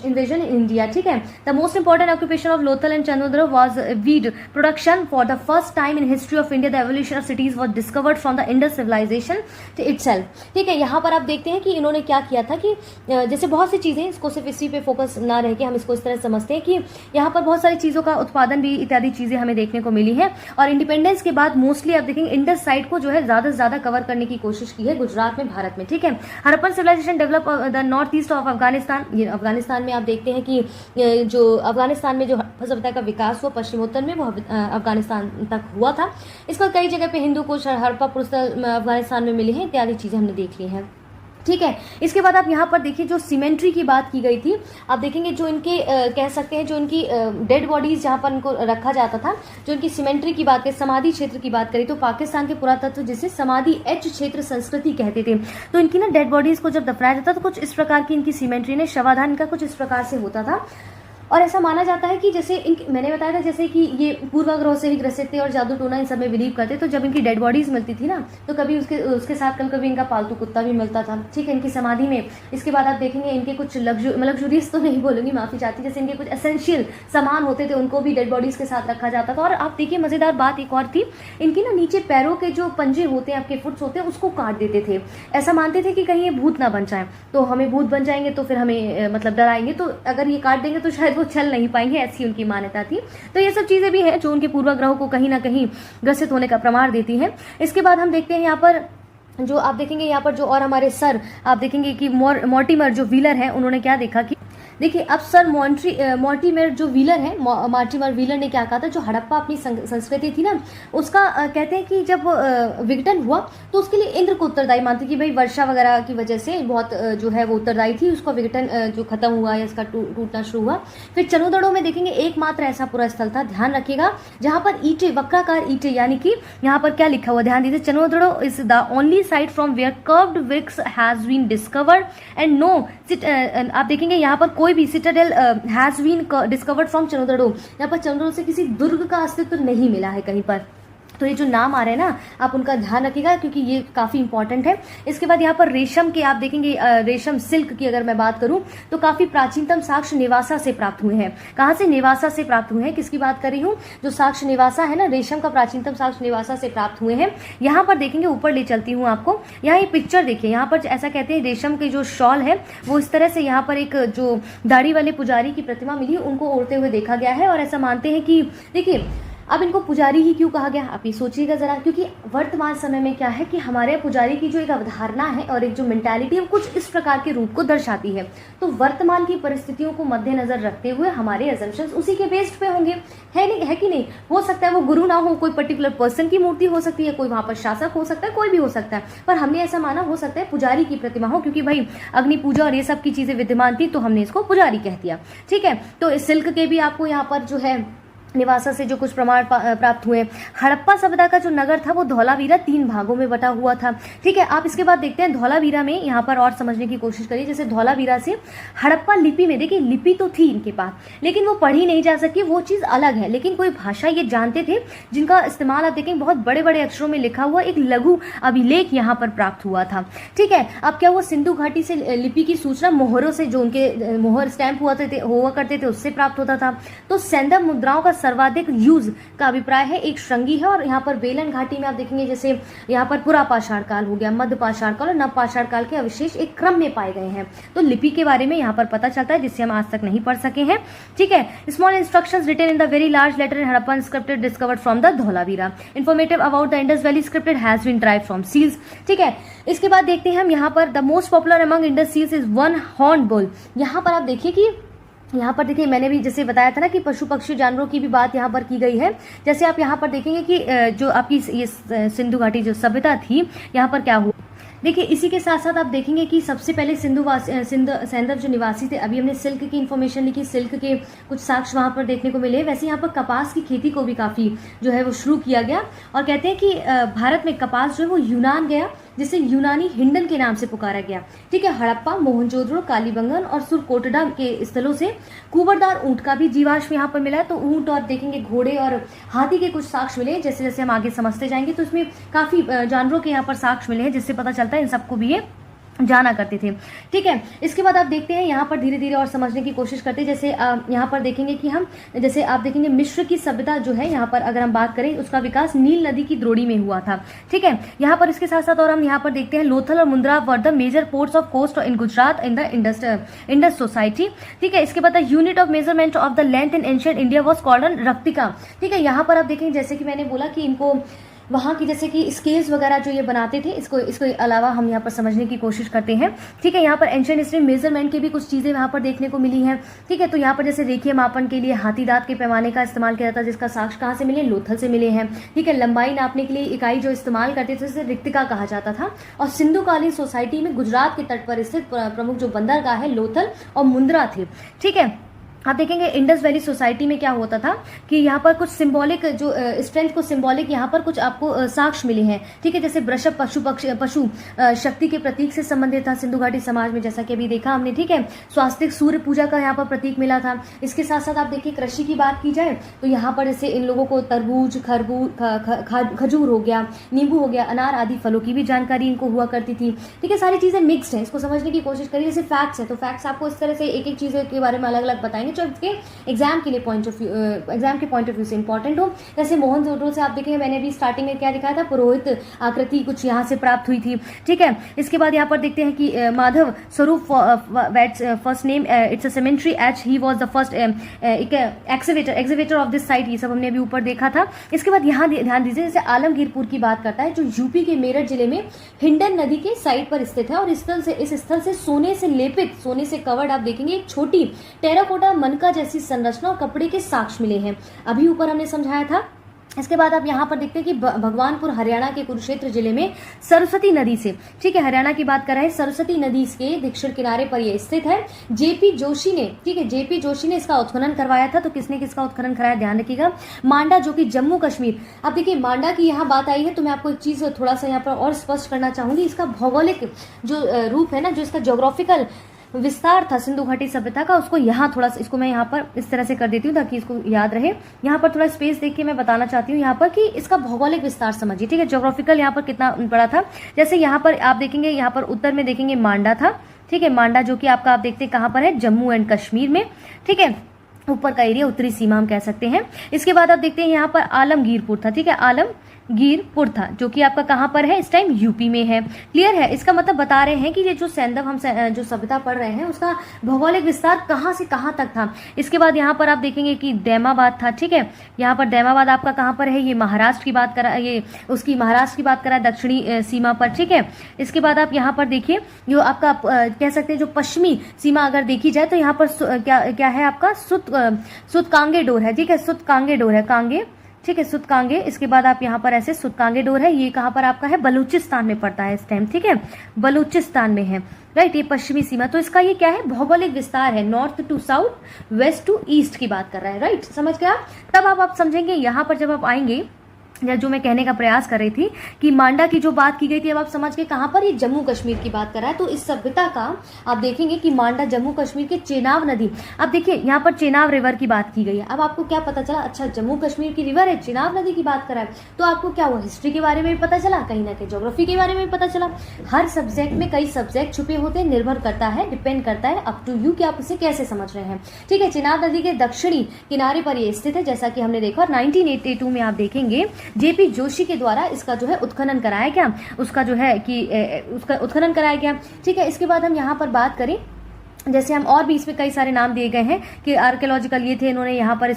invasion in India, ठीक है। The most important occupation of Lothal and Chanhudaro was bead production. For the first time in history of India the evolution of cities was discovered from the Indus civilization itself, ठीक है। यहाँ पर आप देखते हैं कि इन्होंने क्या किया था कि जैसे बहुत सी चीजें, इसको सिर्फ इसी पे फोकस ना रह के हम इसको इस तरह समझते हैं कि यहाँ पर बहुत सारी चीजों का उत्पादन भी इत्यादि चीजें हमें देखने को मिली है। और इंडिपेंडेंस के बाद मोस्टली आप देखेंगे इंडस साइड को जो है ज्यादा से ज्यादा कवर करने की कोशिश की है गुजरात में, भारत में, ठीक है। Harappan civilisation develop the north east of Afghanistan. ये अफगानिस्तान में आप देखते हैं कि जो अफगानिस्तान में जो सभ्यता का विकास हुआ पश्चिमोत्तर में वो अफगानिस्तान तक हुआ था। इसका कई जगह पे हिंदू कुश हड़प्पा पुरुष अफगानिस्तान में मिले हैं, इत्यादि चीजें हमने देख ली हैं। ठीक है। इसके बाद आप यहाँ पर देखिए जो सीमेंट्री की बात की गई थी, आप देखेंगे जो इनके कह सकते हैं जो इनकी डेड बॉडीज जहाँ पर इनको रखा जाता था, जो इनकी सीमेंट्री की बात करें, समाधि क्षेत्र की बात करें, तो पाकिस्तान के पुरातत्व जिसे समाधि एच क्षेत्र संस्कृति कहते थे, तो इनकी ना डेड बॉडीज को जब दफनाया जाता तो कुछ इस प्रकार की इनकी सीमेंट्री ने शवाधान इनका कुछ इस प्रकार से होता था। और ऐसा माना जाता है कि जैसे मैंने बताया था जैसे कि ये पूर्वाग्रह से ही ग्रसित थे और जादू टोना इन सब में बिलीव करते, तो जब इनकी डेड बॉडीज मिलती थी ना तो कभी उसके साथ कभी इनका पालतू कुत्ता भी मिलता था, ठीक है, इनकी समाधि में। इसके बाद आप देखेंगे इनके कुछ लग्जूरियस तो नहीं बोलूंगी, माफी चाहती, जैसे इनके कुछ एसेंशियल सामान होते थे उनको भी डेड बॉडीज के साथ रखा जाता था। और आप देखिए मजेदार बात एक और थी, इनकी ना नीचे पैरों के जो पंजे होते हैं, आपके फुट्स होते हैं, उसको काट देते थे। ऐसा मानते थे कि कहीं ये भूत ना बन जाए, तो हमें भूत बन जाएंगे तो फिर हमें मतलब डराएंगे, तो अगर ये काट देंगे तो शायद वो चल नहीं पाएंगे, ऐसी उनकी मान्यता थी। तो ये सब चीजें भी हैं जो उनके पूर्वाग्रहों को कहीं ना कहीं ग्रसित होने का प्रमाण देती हैं। इसके बाद हम देखते हैं यहाँ पर जो आप देखेंगे यहाँ पर जो और हमारे सर आप देखेंगे कि मॉर्टिमर जो व्हीलर है, उन्होंने क्या देखा कि देखिए अब सर मॉर्टिमर जो व्हीलर है, मॉर्टिमर व्हीलर ने क्या कहा था, जो हड़प्पा अपनी संस्कृति थी ना उसका कहते हैं कि जब विघटन हुआ तो उसके लिए इंद्र को उत्तरदायी मानते कि भाई वर्षा वगैरह की वजह से बहुत जो है वो उत्तरदायी थी, उसका विघटन जो खत्म हुआ या इसका टूटना शुरू हुआ। फिर चनोदड़ों में देखेंगे एकमात्र ऐसा पूरा स्थल था, ध्यान रखिएगा, जहां पर ईंटें, वक्राकार ईंटें, यानी कि यहाँ पर क्या लिखा हुआ ध्यान दीजिए, Chanhudaro is the only site from where curved bricks has been discovered and no आप देखेंगे यहाँ पर कोई भी citadel has been discovered from Chanhudaro, यहाँ पर चनोदड़ो से किसी दुर्ग का अस्तित्व नहीं मिला है कहीं पर। तो ये जो नाम आ रहे हैं ना आप उनका ध्यान रखिएगा क्योंकि ये काफी इंपॉर्टेंट है। इसके बाद यहाँ पर रेशम के आप देखेंगे, रेशम सिल्क की अगर मैं बात करूं तो काफी प्राचीनतम साक्ष्य नेवासा से प्राप्त हुए हैं। कहाँ से? नेवासा से प्राप्त हुए हैं। किसकी बात कर रही हूँ? जो साक्ष्य नेवासा है ना, रेशम का प्राचीनतम साक्ष्य नेवासा से प्राप्त हुए हैं। यहाँ पर देखेंगे, ऊपर ले चलती हूँ आपको, यहाँ ये पिक्चर देखिए, यहाँ पर ऐसा कहते हैं रेशम के जो शॉल है वो इस तरह से यहाँ पर एक जो दाढ़ी वाले पुजारी की प्रतिमा मिली उनको ओढ़ते हुए देखा गया है। और ऐसा मानते हैं कि देखिए अब इनको पुजारी ही क्यों कहा गया, आप ये सोचिएगा जरा, क्योंकि वर्तमान समय में क्या है कि हमारे पुजारी की जो एक अवधारणा है और एक जो मेंटालिटी है कुछ इस प्रकार के रूप को दर्शाती है। तो वर्तमान की परिस्थितियों को मद्देनजर रखते हुए हमारे अजम्पशंस उसी के बेस्ड पे होंगे, है कि नहीं? हो सकता है वो गुरु ना हो, कोई पर्टिकुलर पर्सन की मूर्ति हो सकती है, कोई वहां पर शासक हो सकता है, कोई भी हो सकता है, पर हमने ऐसा माना हो सकता है पुजारी की प्रतिमा हो, क्योंकि भाई अग्नि पूजा और ये सब की चीजें विद्यमान थी तो हमने इसको पुजारी कह दिया। ठीक है, तो सिल्क के भी आपको यहाँ पर जो है निवासा से जो कुछ प्रमाण प्राप्त हुए। हड़प्पा सभ्यता का जो नगर था वो धौलावीरा 3 भागों में बटा हुआ था। ठीक है, आप इसके बाद देखते हैं धौलावीरा में, यहाँ पर और समझने की कोशिश करिए। जैसे धौलावीरा से हड़प्पा लिपि में, देखिए लिपि तो थी इनके पास लेकिन वो पढ़ी नहीं जा सकी, वो चीज अलग है, लेकिन कोई भाषा ये जानते थे जिनका इस्तेमाल आप देखेंगे बहुत बड़े बड़े अक्षरों में लिखा हुआ एक लघु अभिलेख यहाँ पर प्राप्त हुआ था। ठीक है, अब क्या हुआ, सिंधु घाटी से लिपि की सूचना मोहरों से, जो उनके मोहर स्टैंप हुआ करते थे उससे प्राप्त होता था। तो सैंधव मुद्राओं का सर्वाधिक यूज का अभिप्राय है एक श्रृंगी है। और यहाँ पर बेलन घाटी में आप देखेंगे जैसे यहाँ पर पुरा पाषाण काल हो गया, मध्य पाषाण काल और नव पाषाण काल के अवशेष एक क्रम में पाए गए हैं। तो लिपि के बारे में यहाँ पर पता चलता है जिससे हम आज तक नहीं पढ़ सके हैं। ठीक है, small instructions written in the very large letter in Harappan scripted discovered from the Dholavira. Informative about the Indus valley scripted has been derived from seals. ठीक है, इसके बाद देखते हैं हम यहाँ पर the most popular among Indus seals is one horn bull. यहाँ पर आप देखिए कि यहाँ पर देखिए मैंने भी जैसे बताया था ना कि पशु पक्षी जानवरों की भी बात यहाँ पर की गई है। जैसे आप यहाँ पर देखेंगे कि जो आपकी ये सिंधु घाटी जो सभ्यता थी यहाँ पर क्या हुआ, देखिए इसी के साथ साथ आप देखेंगे कि सबसे पहले सैंधव जो निवासी थे, अभी हमने सिल्क की इन्फॉर्मेशन लिखी, सिल्क के कुछ साक्ष्य वहां पर देखने को मिले। वैसे यहाँ पर कपास की खेती को भी काफी जो है वो शुरू किया गया और कहते हैं कि भारत में कपास जो है वो यूनान गया, जिसे यूनानी हिंडन के नाम से पुकारा गया। ठीक है, हड़प्पा, मोहनजोदड़ो, कालीबंगन और सुरकोटडा के स्थलों से कुबरदार ऊंट का भी जीवाश्म यहाँ पर मिला है। तो ऊंट और देखेंगे घोड़े और हाथी के कुछ साक्ष्य मिले। जैसे जैसे हम आगे समझते जाएंगे तो इसमें काफी जानवरों के यहाँ पर साक्ष्य मिले हैं, जिससे पता चलता है इन सबको भी ये जाना करते थे। ठीक है, इसके बाद आप देखते हैं यहाँ पर धीरे धीरे और समझने की कोशिश करते हैं। जैसे यहाँ पर देखेंगे कि हम, जैसे आप देखेंगे मिस्र की सभ्यता जो है यहाँ पर अगर हम बात करें उसका विकास नील नदी की द्रोणी में हुआ था। ठीक है, यहाँ पर इसके साथ साथ और हम यहाँ पर देखते हैं लोथल और Mundra were the major ports of coast in Gujarat in the Indus society. ठीक है, इसके बाद unit of measurement of the length in ancient India was called raktika. ठीक है, यहाँ पर आप देखेंगे जैसे कि मैंने बोला कि इनको वहाँ की जैसे कि स्केल्स वगैरह जो ये बनाते थे, इसको अलावा हम यहाँ पर समझने की कोशिश करते हैं। ठीक है, यहाँ पर एंशिएंट हिस्ट्री मेजरमेंट की भी कुछ चीज़ें यहाँ पर देखने को मिली हैं। ठीक है, तो यहाँ पर जैसे रेखीय मापन के लिए हाथी दांत के पैमाने का इस्तेमाल किया जाता है, जिसका साक्ष्य कहाँ से मिले, लोथल से मिले हैं। ठीक है, लंबाई नापने के लिए इकाई जो इस्तेमाल करते थे उसे रिक्तिका कहा जाता था। और सिंधुकालीन सोसाइटी में गुजरात के तट पर स्थित प्रमुख जो बंदरगाह है लोथल और मुंद्रा थे। ठीक है, आप देखेंगे इंडस वैली सोसाइटी में क्या होता था कि यहाँ पर कुछ सिंबॉलिक जो स्ट्रेंथ को सिंबॉलिक यहाँ पर कुछ आपको साक्ष्य मिले हैं। ठीक है, जैसे वृषभ पशु शक्ति के प्रतीक से संबंधित था सिंधु घाटी समाज में, जैसा कि अभी देखा हमने। ठीक है, स्वास्तिक सूर्य पूजा का यहाँ पर प्रतीक मिला था। इसके साथ साथ आप देखिए कृषि की बात की जाए तो यहाँ पर जैसे इन लोगों को तरबूज, खजूर हो गया, नींबू हो गया, अनार आदि फलों की भी जानकारी इनको हुआ करती थी। ठीक है, सारी चीजें मिक्स्ड है, इसको समझने की कोशिश करिए। जैसे फैक्ट्स है तो फैक्ट्स आपको इस तरह से एक एक चीज के बारे में अलग अलग बताएंगे जो इसके एग्जाम के लिए एग्जाम के पॉइंट ऑफ व्यू से इंपॉर्टेंट हो। जैसे मोहनजोदड़ो से आप देखेंगे, मैंने भी स्टार्टिंग में क्या दिखाया था, पुरोहित आकृति कुछ यहाँ से प्राप्त हुई थी। ठीक है, इसके बाद यहाँ पर देखते हैं कि Madhav Swaroop first name it's a cemetery H he was the first excavator of this site, ये सब हमने अभी ऊपर देखा था। इसके बाद यहाँ ध्यान दीजिए, जैसे आलमगीरपुर की बात करता है जो यूपी के मेरठ जिले में हिंडन नदी के साइड पर स्थित है और इस स्थल से सोने से लेपित, सोने से कवर्ड आप देखेंगे एक छोटी टेराकोटा मनका जैसी संरचना और कपड़े के साक्ष्य मिले हैं। अभी ऊपर हमने समझाया था। इसके बाद आप यहाँ पर देखते हैं कि भगवानपुर हरियाणा के कुरुक्षेत्र जिले में सरस्वती नदी से, ठीक है, हरियाणा की बात कर रहे हैं, सरस्वती नदी के दक्षिण किनारे पर यह स्थित है। जेपी जोशी ने, ठीक है, जेपी जोशी ने इसका उत्खनन करवाया था। तो किसने किसका उत्खनन कराया, ध्यान रखिएगा, मांडा, जो कि जम्मू कश्मीर। अब देखिए मांडा की यहाँ बात आई है तो मैं आपको एक चीज थोड़ा सा यहाँ पर और स्पष्ट करना चाहूंगी। इसका भौगोलिक जो रूप है ना, जो इसका ज्योग्राफिकल विस्तार था सिंधु घाटी सभ्यता का, उसको यहाँ थोड़ा सा, इसको मैं यहाँ पर इस तरह से कर देती हूँ ताकि इसको याद रहे। यहाँ पर थोड़ा स्पेस देख के मैं बताना चाहती हूँ यहाँ पर कि इसका भौगोलिक विस्तार समझिए। ठीक है, ज्योग्राफिकल यहाँ पर कितना बड़ा था। जैसे यहाँ पर आप देखेंगे, यहाँ पर उत्तर में देखेंगे मांडा था। ठीक है, मांडा जो कि आपका आप देखते हैं कहाँ पर है, जम्मू एंड कश्मीर में। ठीक है, ऊपर का एरिया, उत्तरी सीमा हम कह सकते हैं। इसके बाद आप देखते हैं यहाँ पर आलमगीरपुर था। ठीक है, आलमगीरपुर था जो कि आपका कहाँ पर है, इस टाइम यूपी में है। क्लियर है, इसका मतलब बता रहे हैं कि ये जो सैंधव हम जो सभ्यता पढ़ रहे हैं उसका भौगोलिक विस्तार कहाँ से कहाँ तक था। इसके बाद यहाँ पर आप देखेंगे कि दैमाबाद था। ठीक है, यहाँ पर दैमाबाद आपका कहाँ पर है, ये महाराष्ट्र की बात करा, ये उसकी महाराष्ट्र की बात करा दक्षिणी सीमा पर। ठीक है, इसके बाद आप यहाँ पर देखिए जो आपका कह सकते हैं जो पश्चिमी सीमा अगर देखी जाए तो यहाँ पर क्या है आपका सुतकांगे डोर है। ठीक है, सुतकांगे डोर है, कांगे, ठीक है, सुतकांगे। इसके बाद आप यहाँ पर ऐसे सुतकांगे डोर है, ये कहाँ पर आपका है, बलूचिस्तान में पड़ता है इस टाइम। ठीक है, बलूचिस्तान में है, राइट, ये पश्चिमी सीमा। तो इसका ये क्या है, भौगोलिक विस्तार है, north to south, west to east की बात कर रहा है, राइट, समझ गया। तब आप समझेंगे यहाँ पर जब आप आएंगे, या जो मैं कहने का प्रयास कर रही थी कि मांडा की जो बात की गई थी, अब आप समझ गए कहां पर, ये जम्मू कश्मीर की बात कर रहा है। तो इस सभ्यता का आप देखेंगे कि मांडा जम्मू कश्मीर के चेनाब नदी, अब देखिए यहाँ पर चेनाब रिवर की बात की गई है। अब आपको क्या पता चला, अच्छा जम्मू कश्मीर की रिवर है, चेनाब नदी की बात कर रहा है, तो आपको क्या हुआ, हिस्ट्री के बारे में भी पता चला, कहीं ना कहीं ज्योग्राफी के बारे में भी पता चला। हर सब्जेक्ट में कई सब्जेक्ट छुपे होते हैं, निर्भर करता है, डिपेंड करता है अप टू यू कि आप इसे कैसे समझ रहे हैं। ठीक है, चेनाब नदी के दक्षिणी किनारे पर यह स्थित है, जैसा कि हमने देखा। और 1982 में आप देखेंगे जेपी जोशी के द्वारा इसका जो है उत्खनन कराया गया, उसका जो है कि उसका उत्खनन कराया गया। ठीक है, इसके बाद हम यहाँ पर बात करें, जैसे हम और भी इसमें कई सारे नाम दिए गए हैं कि आर्कियोलॉजिकल ये थे, इन्होंने यहाँ पर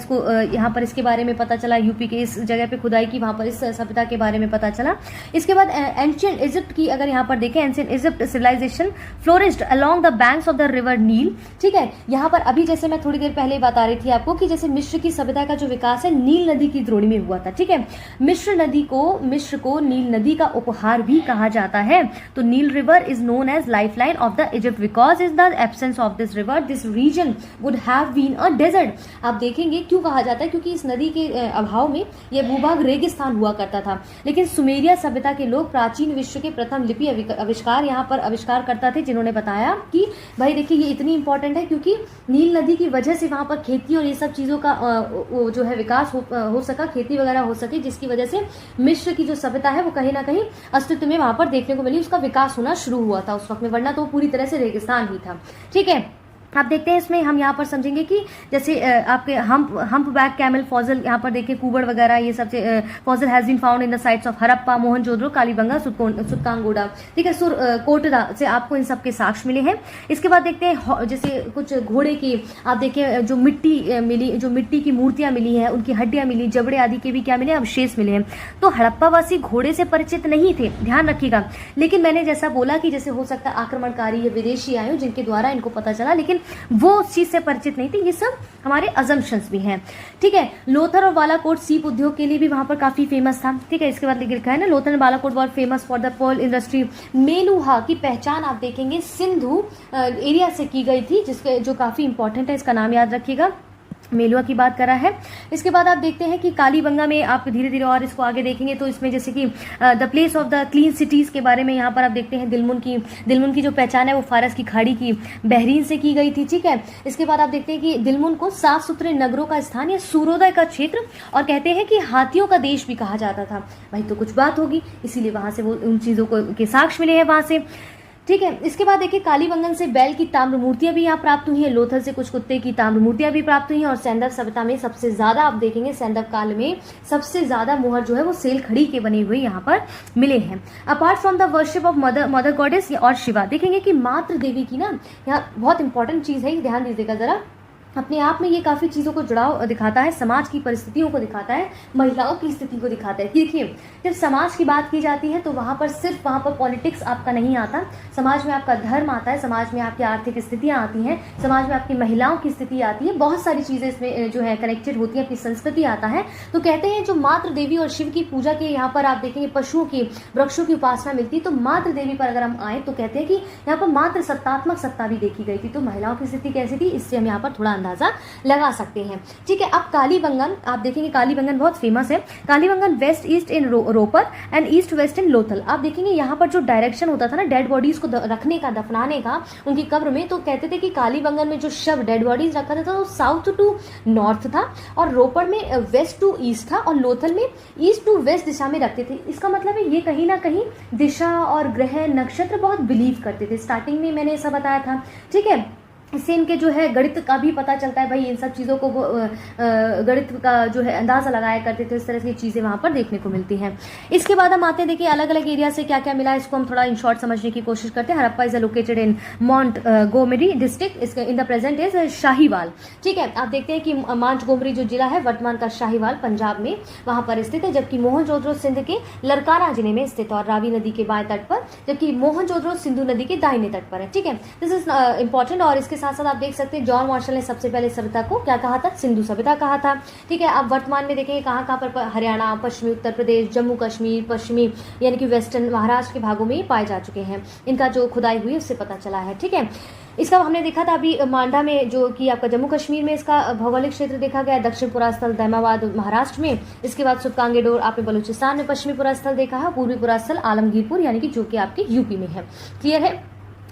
इसके बारे में पता चला, यूपी के इस जगह पे खुदाई की, वहाँ पर इस सभ्यता के बारे में पता चला। इसके बाद एंशिएंट इजिप्ट की अगर यहाँ पर देखें, ancient Egypt civilization flourished along the banks of the river Nile. ठीक है, यहाँ पर अभी जैसे मैं थोड़ी देर पहले बता रही थी आपको कि जैसे मिस्र की सभ्यता का जो विकास है नील नदी की द्रोणी में हुआ था। ठीक है, मिस्र को नील नदी का उपहार भी कहा जाता है। तो Nile river is known as lifeline of the Egypt because is the absence of this river this region would have been a desert। आप देखेंगे क्यों कहा जाता है, क्योंकि इस नदी के अभाव में यह भूभाग रेगिस्तान हुआ करता था। लेकिन सुमेरिया सभ्यता के लोग प्राचीन विश्व के प्रथम लिपि आविष्कार यहाँ पर आविष्कार करता थे, जिन्होंने बताया कि भाई देखिए ये इतनी इंपॉर्टेंट है क्योंकि नील नदी की वजह से वहां पर खेती और ये सब चीजों का जो है विकास हो सका, खेती वगैरह हो सके, जिसकी वजह से मिस्र की जो सभ्यता है वो कहीं ना कहीं अस्तित्व में वहां पर देखने को मिली, उसका विकास होना शुरू हुआ था उस वक्त में, वरना तो पूरी तरह से रेगिस्तान ही था। ठीक है, आप देखते हैं इसमें हम यहाँ पर समझेंगे कि जैसे आपके हम्प बैक कैमल फॉसिल, यहाँ पर देखिए कुबड़ वगैरह ये सब fossil has been found in the sites of Harappa, Mohenjodaro, Kalibanga, Sutkagendor, ठीक है, कोटदा से आपको इन सब के साक्ष्य मिले हैं। इसके बाद देखते हैं जैसे कुछ घोड़े की, आप देखिए जो मिट्टी की मूर्तियां मिली है, उनकी हड्डियां मिली, जबड़े आदि के भी क्या मिले, अवशेष मिले हैं। तो हड़प्पावासी घोड़े से परिचित नहीं थे, ध्यान रखिएगा, लेकिन मैंने जैसा बोला कि जैसे हो सकता है आक्रमणकारी या विदेशी आए जिनके द्वारा इनको पता चला, लेकिन वो उस चीज से परिचित नहीं थे। ये सब हमारे अजम्पशंस भी हैं, ठीक है। लोथल और बालाकोट सीप उद्योग के लिए भी वहां पर काफी फेमस था, ठीक है। इसके बाद लिखा है ना, Lothal and Balakot were famous for the pearl industry. Meluha की पहचान आप देखेंगे सिंधु एरिया से की गई थी, जिसके जो काफी इंपॉर्टेंट है, इसका नाम याद रखिएगा, मेलुआ की बात कर रहा है। इसके बाद आप देखते हैं कि कालीबंगा में आप धीरे धीरे और इसको आगे देखेंगे तो इसमें जैसे कि the place of the clean cities के बारे में यहाँ पर आप देखते हैं दिलमुन की जो पहचान है वो फारस की खाड़ी की बहरीन से की गई थी, ठीक है। इसके बाद आप देखते हैं कि दिलमुन को साफ सुथरे नगरों का स्थान या सूर्योदय का क्षेत्र, और कहते हैं कि हाथियों का देश भी कहा जाता था। भाई तो कुछ बात होगी, इसीलिए वहां से वो उन चीजों को के साक्ष्य मिले हैं वहां से, ठीक है। इसके बाद देखिए कालीबंगन से बैल की ताम्र मूर्तियां भी यहाँ प्राप्त हुई हैं, लोथल से कुछ कुत्ते की ताम्र मूर्तियां भी प्राप्त हुई हैं, और सैंधव सभ्यता में सबसे ज्यादा आप देखेंगे सैंधव काल में सबसे ज्यादा मोहर जो है वो सेल खड़ी के बने हुए यहाँ पर मिले हैं। Apart from the worship of mother goddess और शिवा, देखेंगे कि मातृ देवी की ना यहाँ बहुत इंपॉर्टेंट चीज है, ध्यान दीजिएगा जरा, अपने आप में ये काफी चीजों को जुड़ाव दिखाता है, समाज की परिस्थितियों को दिखाता है, महिलाओं की स्थिति को दिखाता है। देखिए जब समाज की बात की जाती है तो वहां पर पॉलिटिक्स आपका नहीं आता, समाज में आपका धर्म आता है, समाज में आपकी आर्थिक स्थितियां आती हैं, समाज में आपकी महिलाओं की स्थिति आती है, बहुत सारी चीजें इसमें जो है कनेक्टेड होती है, अपनी संस्कृति आता है। तो कहते हैं जो मातृ देवी और शिव की पूजा के यहाँ पर आप देखेंगे पशुओं की, वृक्षों की उपासना मिलती है, तो मातृ देवी पर अगर हम आए तो कहते हैं कि यहाँ पर मातृ सत्तात्मक सत्ता भी देखी गई थी। तो महिलाओं की स्थिति कैसी थी, इससे हम यहाँ पर थोड़ा अंदाजा लगा सकते हैं, ठीक है। अब कालीबंगन आप देखेंगे, कालीबंगन बहुत फेमस है। Kalibangan west east in Ropar and east west in Lothal. आप देखेंगे यहाँ पर जो डायरेक्शन होता था ना डेड बॉडीज को रखने का, दफनाने का उनकी कब्र में, तो कहते थे कि कालीबंगन में जो शव डेड बॉडीज रखा था वो साउथ टू नॉर्थ था, और रोपर में वेस्ट टू ईस्ट था, और लोथल में ईस्ट टू वेस्ट दिशा में रखते थे। इसका मतलब है ये कहीं ना कहीं दिशा और ग्रह नक्षत्र बहुत बिलीव करते थे। स्टार्टिंग में मैंने ऐसा बताया था, ठीक है। इससे इनके जो है गणित का भी पता चलता है, भाई इन सब चीज़ों को गणित का जो है अंदाजा लगाया करते थे, इस तरह की चीज़ें वहाँ पर देखने को मिलती हैं। इसके बाद हम आते हैं, देखिए अलग अलग एरिया से क्या क्या मिला, इसको हम थोड़ा इन शॉर्ट समझने की कोशिश करते हैं। Harappa is located in Montgomery district, इसके in the present is Sahiwal, ठीक है। आप देखते हैं कि माउंट गोमरी जो जिला है वर्तमान का शाहीवाल पंजाब में वहाँ पर स्थित है, जबकि मोहनजोदड़ो सिंध के लरकाना जिले में स्थित और रावी नदी के बाएं तट पर, जबकि मोहनजोदड़ो सिंधु नदी के दाहिने तट पर है, ठीक है। This is important. और इसके साथ साथ आप देख सकते हैं जॉन मार्शल ने सबसे पहले सभ्यता को क्या कहा था, सिंधु सभ्यता कहा था, ठीक है। आप वर्तमान में देखेंगे कहाँ कहाँ पर हरियाणा, पश्चिमी उत्तर प्रदेश, जम्मू कश्मीर, पश्चिमी यानी कि वेस्टर्न महाराष्ट्र के भागों में पाए जा चुके हैं। इनका जो खुदाई हुई उससे पता चला है, ठीक है। इसका हमने देखा था अभी मांडा में, जो कि आपका जम्मू कश्मीर में इसका भौगोलिक क्षेत्र देखा गया, दक्षिण पुरास्थल दैमाबाद महाराष्ट्र में, इसके बाद सुत्कांगेडोर आपने बलूचिस्तान में पश्चिमी पुरास्थल देखा है, पूर्वी पुरास्थल आलमगीरपुर यानी कि जो कि आपके यूपी में है, क्लियर है।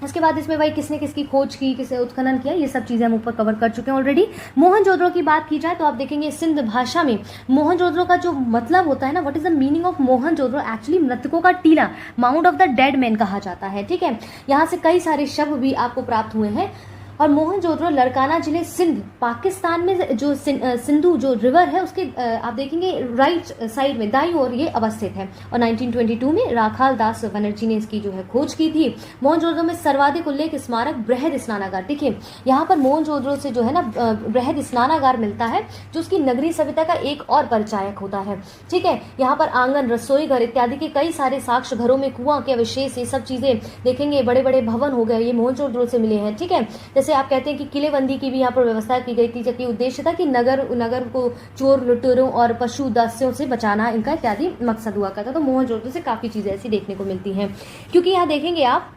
इसके बाद इसमें भाई किसने किसकी खोज की, किसे उत्खनन किया, ये सब चीजें हम ऊपर कवर कर चुके हैं ऑलरेडी। मोहनजोदड़ो की बात की जाए तो आप देखेंगे सिंध भाषा में मोहनजोदड़ो का जो मतलब होता है ना, what is the meaning of Mohenjodaro, actually मृतकों का टीला, mount of the dead man कहा जाता है, ठीक है। यहाँ से कई सारे शव भी आपको प्राप्त हुए हैं। और मोहनजोदड़ो लरकाना जिले सिंध पाकिस्तान में जो सिंधु जो रिवर है उसके आप देखेंगे राइट साइड में दाईं ओर ये अवस्थित है। और 1922 में राखाल दास बनर्जी ने इसकी जो है खोज की थी। मोहनजोदड़ो में सर्वाधिक उल्लेख स्मारक बृहद स्नानागार, देखिए यहाँ पर मोहनजोदड़ो से जो है ना बृहद स्नानागार मिलता है जो उसकी नगरीय सभ्यता का एक और परिचायक होता है, ठीक है। यहाँ पर आंगन, रसोई घर इत्यादि के कई सारे साक्ष्य, घरों में कुआं के अवशेष, ये सब चीजें देखेंगे, बड़े बड़े भवन हो गए, ये मोहनजोदड़ो से मिले हैं, ठीक है। जैसे आप कहते हैं कि किलेबंदी की भी यहाँ पर व्यवस्था की गई थी, जबकि उद्देश्य था कि नगर को चोर लुटेरों और पशु दास्यों से बचाना, इनका इत्यादि मकसद हुआ करता। तो मोहनजोदड़ो से काफी चीजें ऐसी देखने को मिलती हैं, क्योंकि यहाँ देखेंगे आप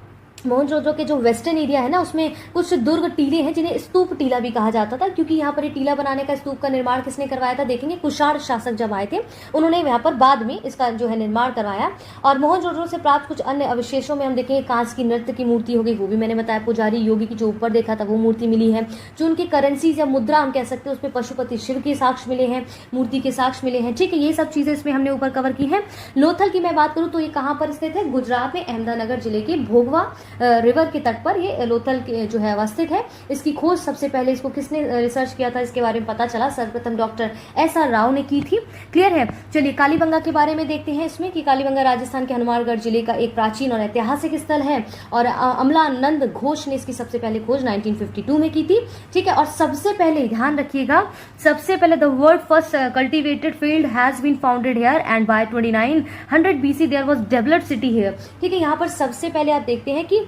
मोहनजोदड़ो के जो वेस्टर्न एरिया है ना उसमें कुछ दुर्ग टीले हैं जिन्हें स्तूप टीला भी कहा जाता था, क्योंकि यहाँ पर ये टीला बनाने का, स्तूप का निर्माण किसने करवाया था, देखेंगे कुषाण शासक जब आए थे उन्होंने यहाँ पर बाद में इसका जो है निर्माण करवाया। और मोहनजोदड़ो से प्राप्त कुछ अन्य अवशेषों में हम देखेंगे कांच की नृत्य की मूर्ति हो गई, वो भी मैंने बताया, पुजारी योगी की जो ऊपर देखा था वो मूर्ति मिली है। जो उनकी करेंसीज या मुद्रा हम कह सकते हैं उसमें पशुपति शिव के साक्ष्य मिले हैं, मूर्ति के साक्ष्य मिले हैं, ठीक है। ये सब चीजें इसमें हमने ऊपर कवर की है। लोथल की मैं बात करूँ तो ये कहाँ पर स्थित है, गुजरात में अहमदानगर जिले के भोगवा रिवर के तट पर ये लोथल जो है अवस्थित है। इसकी खोज सबसे पहले इसको किसने रिसर्च किया था, इसके बारे में पता चला, सर्वप्रथम डॉक्टर SR राव ने की थी। क्लियर है। चलिए कालीबंगा के बारे में देखते हैं इसमें कि कालीबंगा राजस्थान के हनुमानगढ़ जिले का एक प्राचीन और ऐतिहासिक स्थल है और अमलानंद घोष ने इसकी सबसे पहले खोज 1952 में की थी। ठीक है। और सबसे पहले ध्यान रखिएगा, सबसे पहले the world first cultivated field has been founded here and by 2900 BC there was developed city here. ठीक है। यहाँ पर सबसे पहले आप देखते हैं कि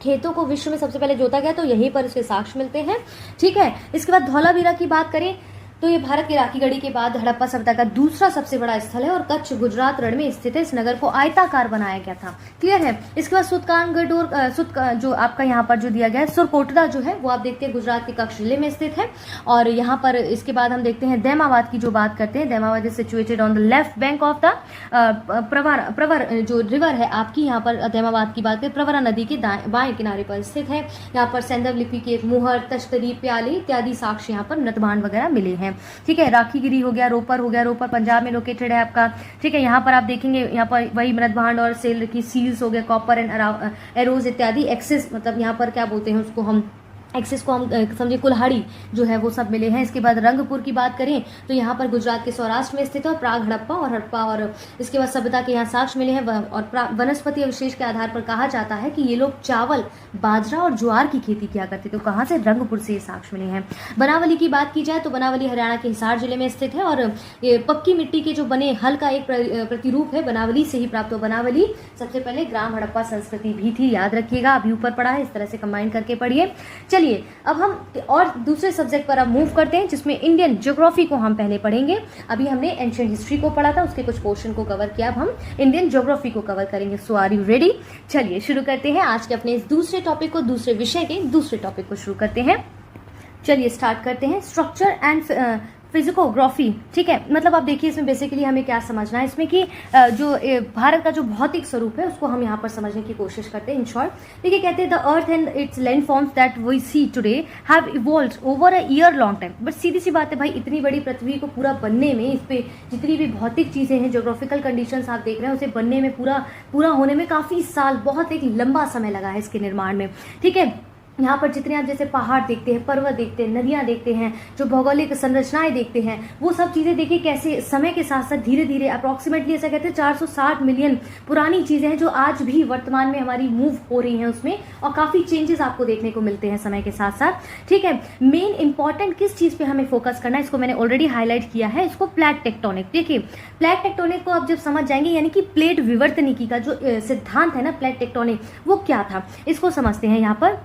खेतों को विश्व में सबसे पहले जोता गया, तो यहीं पर इसके साक्ष्य मिलते हैं। ठीक है। इसके बाद धौलावीरा की बात करें तो ये भारत की राखीगढ़ी के बाद हड़प्पा सभ्यता का दूसरा सबसे बड़ा स्थल है और कच्छ गुजरात रण में स्थित है। इस नगर को आयताकार बनाया गया था। क्लियर है। इसके बाद सुल्तानगढ़ और जो आपका यहाँ पर जो दिया गया है सुरकोटड़ा जो है वो आप देखते हैं गुजरात के कच्छ जिले में स्थित है। और यहाँ पर इसके बाद हम देखते हैं दैमाबाद की जो बात करते हैं, Daimabad is situated on the left bank of the प्रवर जो रिवर है आपकी, यहाँ पर दैमाबाद की बात करें प्रवरा नदी के बाएं किनारे पर स्थित है। यहाँ पर सैंधव लिपि की एक मुहर, तश्तरी, प्याली इत्यादि साक्ष्य यहाँ पर नतबांड वगैरह मिले हैं। ठीक है। राखीगिरी हो गया, रोपर हो गया, रोपर पंजाब में लोकेटेड है आपका। ठीक है। यहाँ पर आप देखेंगे यहाँ पर वही मृदभांड और सेल की सील्स हो गए, कॉपर एंड एरोज इत्यादि एक्सेस, मतलब यहाँ पर क्या बोलते हैं उसको हम एक्सेस को हम समझे कुल्हाड़ी जो है वो सब मिले हैं। इसके बाद रंगपुर की बात करें तो यहाँ पर गुजरात के सौराष्ट्र में स्थित है और प्राग हड़प्पा और इसके बाद सभ्यता के यहाँ साक्ष्य मिले हैं। और वनस्पति अवशेष के आधार पर कहा जाता है कि ये लोग चावल, बाजरा और ज्वार की खेती किया करते। तो कहाँ से? रंगपुर से ये साक्ष्य मिले हैं। बनावली की बात की जाए तो बनावली हरियाणा के हिसार जिले में स्थित है और ये पक्की मिट्टी के जो बने हल का एक प्रतिरूप है, बनावली से ही प्राप्त हो। बनावली सबसे पहले ग्राम हड़प्पा संस्कृति भी थी, याद रखिएगा। अभी ऊपर पढ़ा है, इस तरह से कंबाइन करके पढ़िए। चलिए अब हम और दूसरे सब्जेक्ट पर अब मूव करते हैं जिसमें इंडियन ज्योग्राफी को हम पहले पढ़ेंगे। अभी हमने एंशिएंट हिस्ट्री को पढ़ा था, उसके कुछ पोर्शन को कवर किया। अब हम इंडियन ज्योग्राफी को कवर करेंगे। सो आर यू रेडी? चलिए शुरू करते हैं आज के अपने इस दूसरे टॉपिक को, दूसरे विषय के दूसरे टॉपिक को शुरू करते हैं। चलिए स्टार्ट करते हैं। Structure and physiography. ठीक है। मतलब आप देखिए इसमें बेसिकली हमें क्या समझना है इसमें कि जो भारत का जो भौतिक स्वरूप है उसको हम यहाँ पर समझने की कोशिश करते हैं। इन शॉर्ट देखिए कहते हैं the earth and its land forms that we see today have evolved over a year long time. But सीधी सी बात है भाई, इतनी बड़ी पृथ्वी को पूरा बनने में, इस पे जितनी भी भौतिक चीजें हैं, ज्योग्राफिकल कंडीशंस आप देख रहे हैं, उसे बनने में पूरा होने में काफी साल, बहुत एक लंबा समय लगा है इसके निर्माण में। ठीक है। यहाँ पर जितने आप जैसे पहाड़ देखते हैं, पर्वत देखते हैं, नदियाँ देखते हैं, जो भौगोलिक संरचनाएं देखते हैं, वो सब चीज़ें देखिए कैसे समय के साथ साथ धीरे धीरे अप्रॉक्सीमेटली ऐसा कहते हैं 460 मिलियन पुरानी चीज़ें हैं जो आज भी वर्तमान में हमारी मूव हो रही हैं उसमें, और काफ़ी चेंजेस आपको देखने को मिलते हैं समय के साथ साथ। ठीक है। मेन इंपॉर्टेंट किस चीज़ पे हमें फोकस करना है, इसको मैंने ऑलरेडी हाईलाइट किया है, इसको प्लेट टेक्टोनिक। देखिए प्लेट टेक्टोनिक को आप जब समझ जाएंगे, यानी कि प्लेट विवर्तनिकी का जो सिद्धांत है ना प्लेट टेक्टोनिक, वो क्या था इसको समझते हैं। यहाँ पर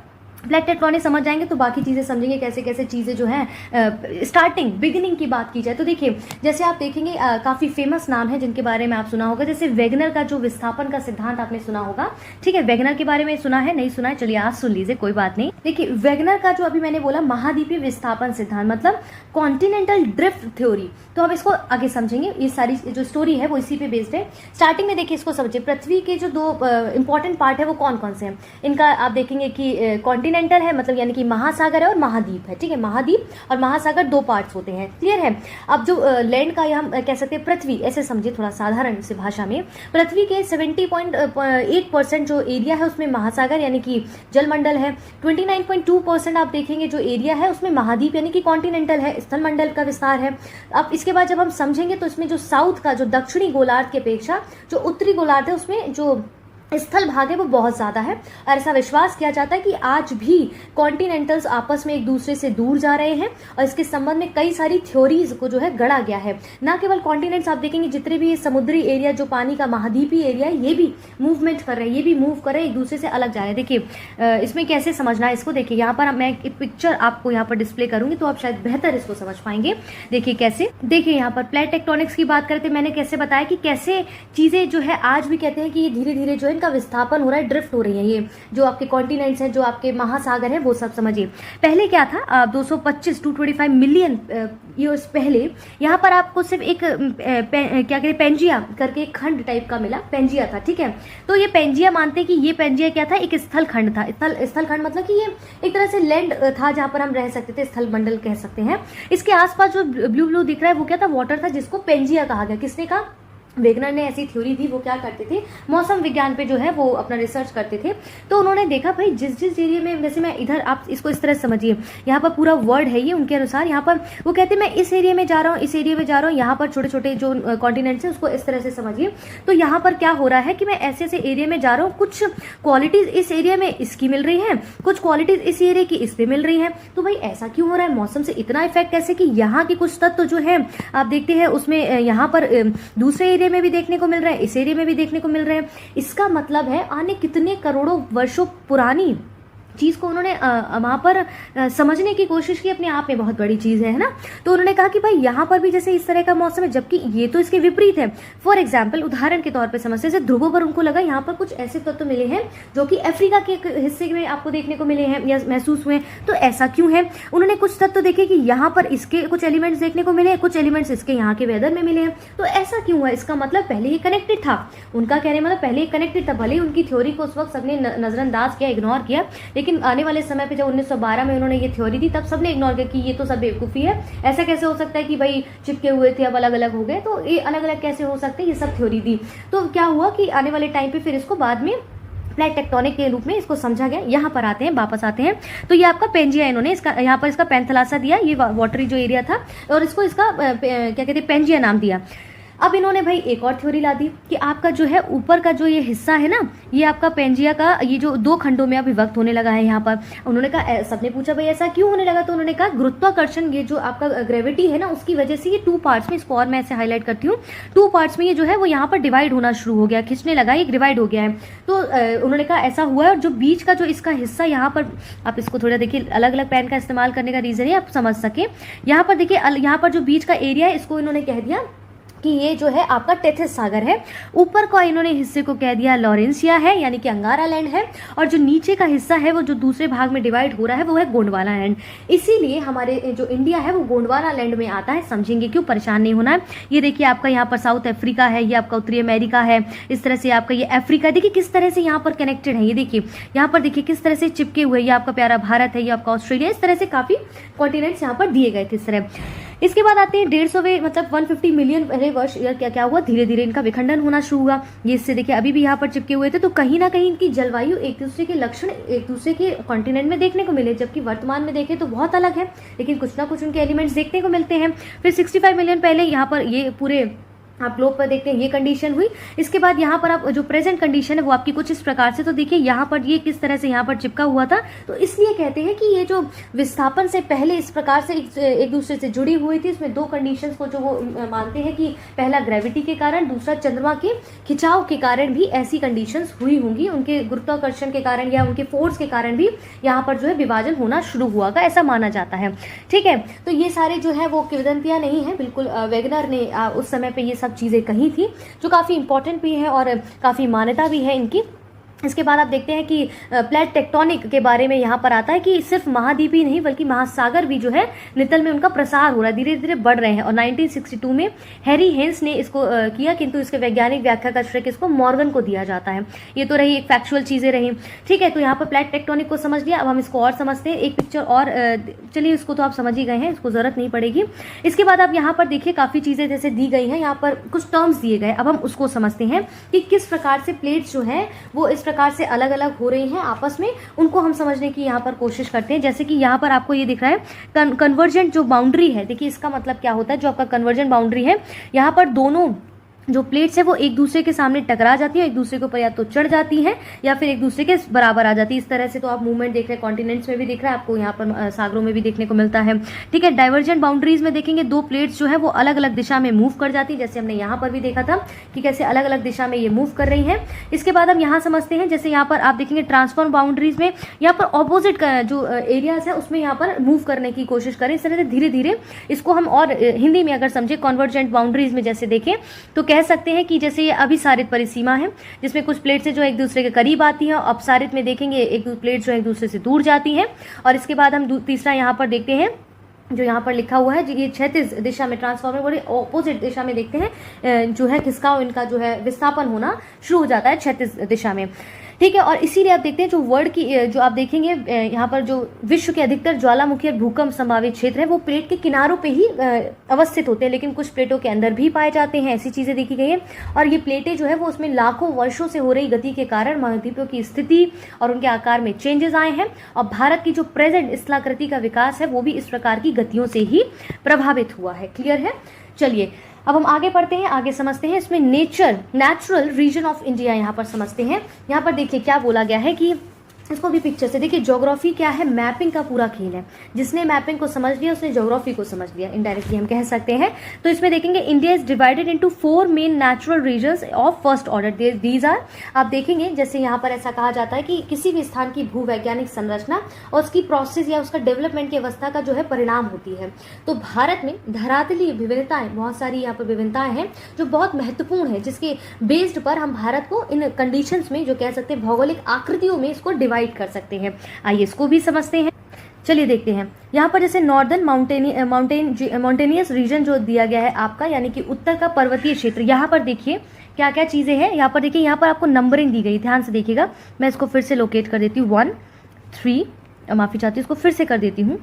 प्लेट टेक्टोनिक समझ जाएंगे तो बाकी चीज़ें समझेंगे कैसे कैसे चीज़ें जो हैं। स्टार्टिंग बिगिनिंग की बात की जाए तो देखिए जैसे आप देखेंगे काफ़ी फेमस नाम है जिनके बारे में आप सुना होगा, जैसे वेगनर का जो विस्थापन का सिद्धांत आपने सुना होगा। ठीक है। वेगनर के बारे में सुना है, नहीं सुना है, चलिए आज सुन लीजिए, कोई बात नहीं। देखिए वेगनर का जो अभी मैंने बोला महाद्वीपीय विस्थापन सिद्धांत, मतलब कॉन्टिनेंटल ड्रिफ्ट थ्योरी। तो अब इसको आगे समझेंगे, ये सारी जो स्टोरी है वो इसी पे बेस्ड है। स्टार्टिंग में देखिए इसको समझिए, पृथ्वी के जो दो इंपॉर्टेंट पार्ट है वो कौन कौन से हैं। इनका आप देखेंगे कि कॉन्टिनेंटल है, मतलब यानी कि महासागर है, और महाद्वीप है। ठीक है। महाद्वीप और महासागर दो पार्ट्स होते हैं। क्लियर है। अब जो लैंड का हम कह सकते हैं पृथ्वी, ऐसे समझिए थोड़ा साधारण से भाषा में, पृथ्वी के 70.8% जो एरिया है उसमें महासागर यानी कि जलमंडल है। 29.2% आप देखेंगे जो एरिया है उसमें महाद्वीप यानी कि कॉन्टिनेंटल है, स्थलमंडल का विस्तार है। अब इसके बाद जब हम समझेंगे तो इसमें जो साउथ का जो दक्षिणी गोलार्ध की अपेक्षा जो उत्तरी गोलार्ध है उसमें जो स्थल भाग है वो बहुत ज्यादा है, और ऐसा विश्वास किया जाता है कि आज भी कॉन्टिनेंटल्स आपस में एक दूसरे से दूर जा रहे हैं, और इसके संबंध में कई सारी थ्योरीज को जो है गढ़ा गया है। ना केवल कॉन्टिनेंट्स, आप देखेंगे जितने भी समुद्री एरिया जो पानी का महाद्वीपीय एरिया है ये भी मूवमेंट कर रहे हैं, ये भी मूव कर रहे हैं, एक दूसरे से अलग जा रहे हैं। देखिए इसमें कैसे समझना है इसको, देखिए यहाँ पर मैं एक पिक्चर आपको यहाँ पर डिस्प्ले करूंगी तो आप शायद बेहतर इसको समझ पाएंगे। देखिए कैसे, देखिए यहाँ पर प्लेट टेक्टोनिक्स की बात करते मैंने कैसे बताया कि कैसे चीजें जो है आज भी कहते हैं कि ये धीरे धीरे जो है इनका विस्थापन हो रहा है, ड्रिफ्ट हो रही है। ये जो आपके कॉन्टिनेंट्स हैं, जो आपके महासागर हैं, वो सब समझिए। पहले क्या था, 225 मिलियन ईयर्स पहले यहाँ पर आपको सिर्फ एक क्या कहते हैं पेंजिया करके एक खंड टाइप का मिला, पेंजिया था। ठीक है। तो ये पेंजिया मानते हैं कि ये पेंजिया क्या था, एक स्थल खंड था। स्थल खंड मतलब कि ये एक तरह से लैंड था जहां पर हम रह सकते थे, स्थल मंडल कह सकते हैं। इसके आसपास जो ब्लू ब्लू दिख रहा है वो क्या था, वाटर था, जिसको पेंजिया कहा गया। किसने कहा, वेगनर ने ऐसी थ्योरी दी। वो क्या करते थे, मौसम विज्ञान पे जो है वो अपना रिसर्च करते थे। तो उन्होंने देखा भाई जिस जिस एरिया में, जैसे मैं इधर, आप इसको इस तरह समझिए, यहाँ पर पूरा वर्ड है ये उनके अनुसार। यहाँ पर वो कहते हैं मैं इस एरिया में जा रहा हूँ, इस एरिया में जा रहा हूँ, यहाँ पर छोटे छोटे जो कॉन्टिनेंट्स है उसको इस तरह से समझिए। तो यहाँ पर क्या हो रहा है कि मैं ऐसे ऐसे एरिया में जा रहा हूँ, कुछ क्वालिटीज इस एरिया में इसकी मिल रही है, कुछ क्वालिटीज इस एरिया की इसमें मिल रही है। तो भाई ऐसा क्यों हो रहा है, मौसम से इतना इफेक्ट कैसे कि यहाँ के कुछ तत्व जो है आप देखते हैं उसमें यहाँ पर दूसरे एरिया में भी देखने को मिल रहा है, इस एरिया में भी देखने को मिल रहे हैं। इसका मतलब है आने कितने करोड़ों वर्षों पुरानी चीज को उन्होंने वहां पर समझने की कोशिश की। अपने आप में बहुत बड़ी चीज है ना। तो उन्होंने कहा कि भाई यहाँ पर भी जैसे इस तरह का मौसम है, जबकि ये तो इसके विपरीत है। फॉर एग्जाम्पल, उदाहरण के तौर पे समझते, जैसे ध्रुवों पर उनको लगा यहाँ पर कुछ ऐसे तत्व मिले हैं जो कि अफ्रीका के एक हिस्से में आपको देखने को मिले हैं या महसूस हुए। तो ऐसा क्यों है, उन्होंने कुछ तत्व देखे कि यहाँ पर इसके कुछ एलिमेंट्स देखने को मिले, कुछ एलिमेंट्स इसके यहाँ के वेदर में मिले हैं। तो ऐसा क्यों है, इसका मतलब पहले ही कनेक्टेड था। उनका कहने मतलब पहले ही कनेक्टेड था। भले ही उनकी थ्योरी को उस वक्त सबने नजरअंदाज किया, इग्नोर किया, लेकिन आने वाले समय पे जब 1912 में उन्होंने ये थ्योरी दी तब सबने इग्नोर किया कि ये तो सब बेवकूफी है। ऐसा कैसे हो सकता है कि भाई चिपके हुए थे अब अलग अलग हो गए, तो ये अलग अलग कैसे हो सकते हैं, ये सब थ्योरी दी। तो क्या हुआ कि आने वाले टाइम पे फिर इसको बाद में प्लेट टेक्टोनिक के रूप में इसको समझा गया। यहाँ पर आते हैं, वापस आते हैं। तो ये आपका पेंजिया, इन्होंने इसका यहाँ पर इसका पैंथलासा दिया, ये वाटरी जो एरिया था, और इसको इसका क्या कहते हैं पेंजिया नाम दिया। अब इन्होंने भाई एक और थ्योरी ला दी कि आपका जो है ऊपर का जो ये हिस्सा है ना, ये आपका पेंजिया का ये जो दो खंडों में विभक्त होने लगा है यहाँ पर। उन्होंने कहा, सबने पूछा भाई ऐसा क्यों होने लगा, तो उन्होंने कहा गुरुत्वाकर्षण, ये जो आपका ग्रेविटी है ना उसकी वजह से ये 2 पार्ट्स में, इसको और मैं ऐसे हाईलाइट करती हूँ, 2 पार्ट्स में ये जो है वो यहाँ पर डिवाइड होना शुरू हो गया, खिंचने लगा, ये डिवाइड हो गया है। तो उन्होंने कहा ऐसा हुआ है, और जो बीच का जो इसका हिस्सा यहाँ पर, आप इसको थोड़ा देखिए, अलग अलग पेन का इस्तेमाल करने का रीजन है आप समझ सके। यहाँ पर देखिए, यहाँ पर जो बीच का एरिया है इसको इन्होंने कह दिया कि ये जो है आपका टेथिस सागर है। ऊपर का इन्होंने हिस्से को कह दिया लॉरेंसिया है, यानी कि अंगारा लैंड है, और जो नीचे का हिस्सा है वो जो दूसरे भाग में डिवाइड हो रहा है वो है गोंडवाना लैंड। इसीलिए हमारे जो इंडिया है वो गोंडवाना लैंड में आता है। समझेंगे क्यों, परेशान नहीं होना है। ये देखिए आपका यहाँ पर साउथ अफ्रीका है, ये आपका उत्तरी अमेरिका है, इस तरह से आपका ये अफ्रीका, देखिए किस तरह से यहाँ पर कनेक्टेड है। ये देखिए यहाँ पर देखिए किस तरह से चिपके हुए, ये आपका प्यारा भारत है, ये आपका ऑस्ट्रेलिया, इस तरह से काफी कॉन्टिनेंट्स यहाँ पर दिए गए थे इस तरह। इसके बाद आते हैं 150 मतलब 150 मिलियन पहले वर्ष क्या हुआ, धीरे धीरे इनका विखंडन होना शुरू हुआ। ये इससे देखिए अभी भी यहाँ पर चिपके हुए थे। तो कहीं ना कहीं इनकी जलवायु एक दूसरे के लक्षण एक दूसरे के कॉन्टिनेंट में देखने को मिले, जबकि वर्तमान में देखें तो बहुत अलग है, लेकिन कुछ ना कुछ उनके एलिमेंट्स देखने को मिलते हैं। फिर 65 मिलियन पहले यहाँ पर ये पूरे आप ग्लोब पर देखते हैं ये कंडीशन हुई। इसके बाद यहाँ पर आप जो प्रेजेंट कंडीशन है वो आपकी कुछ इस प्रकार से, तो देखिए यहाँ पर ये किस तरह से यहाँ पर चिपका हुआ था। तो इसलिए कहते हैं कि ये जो विस्थापन से पहले इस प्रकार से एक दूसरे से जुड़ी हुई थी। इसमें 2 कंडीशंस को जो वो मानते हैं कि पहला ग्रेविटी के कारण, दूसरा चंद्रमा के खिंचाव के कारण भी ऐसी कंडीशंस हुई होंगी, उनके गुरुत्वाकर्षण के कारण या उनके फोर्स के कारण भी यहाँ पर जो है विभाजन होना शुरू हुआ था, ऐसा माना जाता है। ठीक है, तो ये सारे जो है वो किंवदंतियां नहीं है, बिल्कुल वेगनर ने उस समय पे ये सब चीजें कही थी, जो काफी इंपॉर्टेंट भी है और काफी मान्यता भी है इनकी। इसके बाद आप देखते हैं कि प्लेट टेक्टोनिक के बारे में यहाँ पर आता है कि सिर्फ महाद्वीप ही नहीं बल्कि महासागर भी जो है नितल में उनका प्रसार हो रहा है, धीरे धीरे बढ़ रहे हैं। और 1962 में हैरी हेंस ने इसको किया, किंतु इसके वैज्ञानिक व्याख्या का श्रेय किसको, मॉर्गन को दिया जाता है। ये तो रही एक फैक्चुअल चीजें रही। ठीक है, तो यहाँ पर प्लेट टेक्टोनिक को समझ लिया। अब हम इसको और समझते हैं, एक पिक्चर और, चलिए इसको तो आप समझ ही गए हैं, इसको जरूरत नहीं पड़ेगी। इसके बाद आप यहाँ पर देखिए काफी चीजें जैसे दी गई हैं, यहाँ पर कुछ टर्म्स दिए गए। अब हम उसको समझते हैं कि किस प्रकार से प्लेट्स जो है वो इस प्रकार से अलग अलग हो रही हैं आपस में, उनको हम समझने की यहाँ पर कोशिश करते हैं। जैसे कि यहाँ पर आपको ये दिख रहा है कन्वर्जेंट जो बाउंड्री है, देखिए इसका मतलब क्या होता है, जो आपका कन्वर्जेंट बाउंड्री है, यहाँ पर दोनों जो प्लेट्स है वो एक दूसरे के सामने टकरा जाती है, एक दूसरे के ऊपर या तो चढ़ जाती हैं या फिर एक दूसरे के बराबर आ जाती है। इस तरह से तो आप मूवमेंट देख रहे हैं, कॉन्टिनेंट्स में भी दिख रहा है आपको, यहाँ पर सागरों में भी देखने को मिलता है। ठीक है, डाइवर्जेंट बाउंड्रीज में देखेंगे 2 प्लेट्स जो है वो अलग अलग दिशा में मूव कर जाती है, जैसे हमने यहाँ पर भी देखा था कि कैसे अलग अलग दिशा में ये मूव कर रही है। इसके बाद हम यहाँ समझते हैं, जैसे यहाँ पर आप देखेंगे ट्रांसफॉर्म बाउंड्रीज में यहाँ पर ऑपोजिट का जो एरियाज है उसमें यहाँ पर मूव करने की कोशिश करें। इस तरह से धीरे धीरे इसको हम और हिंदी में अगर समझे, कॉन्वर्जेंट बाउंड्रीज में जैसे देखें तो कह सकते हैं कि जैसे ये अभिसारित परिसीमा है, जिसमें कुछ प्लेट्स जो एक दूसरे के करीब आती हैं, अपसारित में देखेंगे एक प्लेट जो एक दूसरे से दूर जाती हैं। और इसके बाद हम तीसरा यहाँ पर देखते हैं, जो यहाँ पर लिखा हुआ है, ये क्षैतिज दिशा में ट्रांसफॉर्मर बड़े ऑपोजिट दिशा में देखते हैं जो है खिसकाव, इनका जो है विस्थापन होना शुरू हो जाता है क्षैतिज दिशा में। ठीक है। और इसीलिए आप देखते हैं जो वर्ल्ड की जो आप देखेंगे यहाँ पर जो विश्व के अधिकतर ज्वालामुखी और भूकंप संभावित क्षेत्र है वो प्लेट के किनारों पे ही अवस्थित होते हैं, लेकिन कुछ प्लेटों के अंदर भी पाए जाते हैं, ऐसी चीजें देखी गई है। और ये प्लेटें जो है वो उसमें लाखों वर्षों से हो रही गति के कारण महाद्वीपों की स्थिति और उनके आकार में चेंजेस आए हैं। और भारत की जो प्रेजेंट स्थलाकृति का विकास है वो भी इस प्रकार की गतियों से ही प्रभावित हुआ है। क्लियर है? चलिए अब हम आगे पढ़ते हैं, आगे समझते हैं इसमें नेचुरल रीजन ऑफ इंडिया यहाँ पर समझते हैं। यहाँ पर देखिए क्या बोला गया है कि इसको भी पिक्चर से देखिए, ज्योग्राफी क्या है, मैपिंग का पूरा खेल है। जिसने मैपिंग को समझ लिया उसने ज्योग्राफी को समझ लिया, इनडायरेक्टली हम कह सकते हैं। तो इसमें देखेंगे India is divided into 4 main natural regions of first order. These are, आप देखेंगे जैसे यहाँ पर ऐसा कहा जाता है कि किसी भी स्थान की भूवैज्ञानिक संरचना और उसकी प्रोसेस या उसका डेवलपमेंट की अवस्था का जो है परिणाम होती है। तो भारत में धरातलीय विविधताएं, बहुत सारी यहाँ पर विभिन्नताएं हैं जो बहुत महत्वपूर्ण है, जिसके बेस्ड पर हम भारत को इन कंडीशंस में जो कह सकते हैं भौगोलिक आकृतियों में इसको डिवाइड कर सकते हैं। आइए इसको भी समझते हैं। चलिए देखते हैं यहाँ पर जैसे नॉर्दर्न माउंटेनियस रीजन जो दिया गया है आपका, यानी कि उत्तर का पर्वतीय क्षेत्र। यहाँ पर देखिए क्या क्या चीजें हैं। यहाँ पर देखिए, यहाँ पर आपको नंबरिंग दी गई, ध्यान से देखिएगा। मैं इसको फिर से लोकेट कर देती हूँ, 1 3, माफी चाहती हूँ, इसको फिर से कर देती हूँ।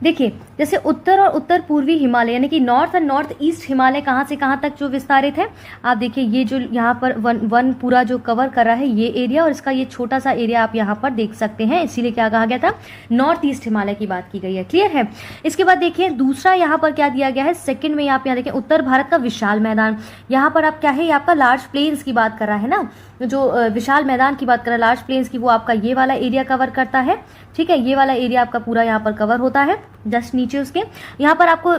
देखिए जैसे उत्तर और उत्तर पूर्वी हिमालय यानी कि नॉर्थ और नॉर्थ ईस्ट हिमालय कहाँ से कहाँ तक जो विस्तारित है। आप देखिए ये जो यहाँ पर वन पूरा जो कवर कर रहा है ये एरिया, और इसका ये छोटा सा एरिया आप यहाँ पर देख सकते हैं। इसीलिए क्या कहा गया था, नॉर्थ ईस्ट हिमालय की बात की गई है। क्लियर है? इसके बाद देखिए दूसरा यहाँ पर क्या दिया गया है, सेकंड में आप यहाँ देखें उत्तर भारत का विशाल मैदान। यहाँ पर आप क्या है, ये आपका लार्ज प्लेन्स की बात कर रहा है ना, जो विशाल मैदान की बात कर रहा है लार्ज प्लेन्स की, वो आपका ये वाला एरिया कवर करता है। ठीक है, ये वाला एरिया आपका पूरा यहाँ पर कवर होता है। जस्ट नीचे उसके यहाँ पर आपको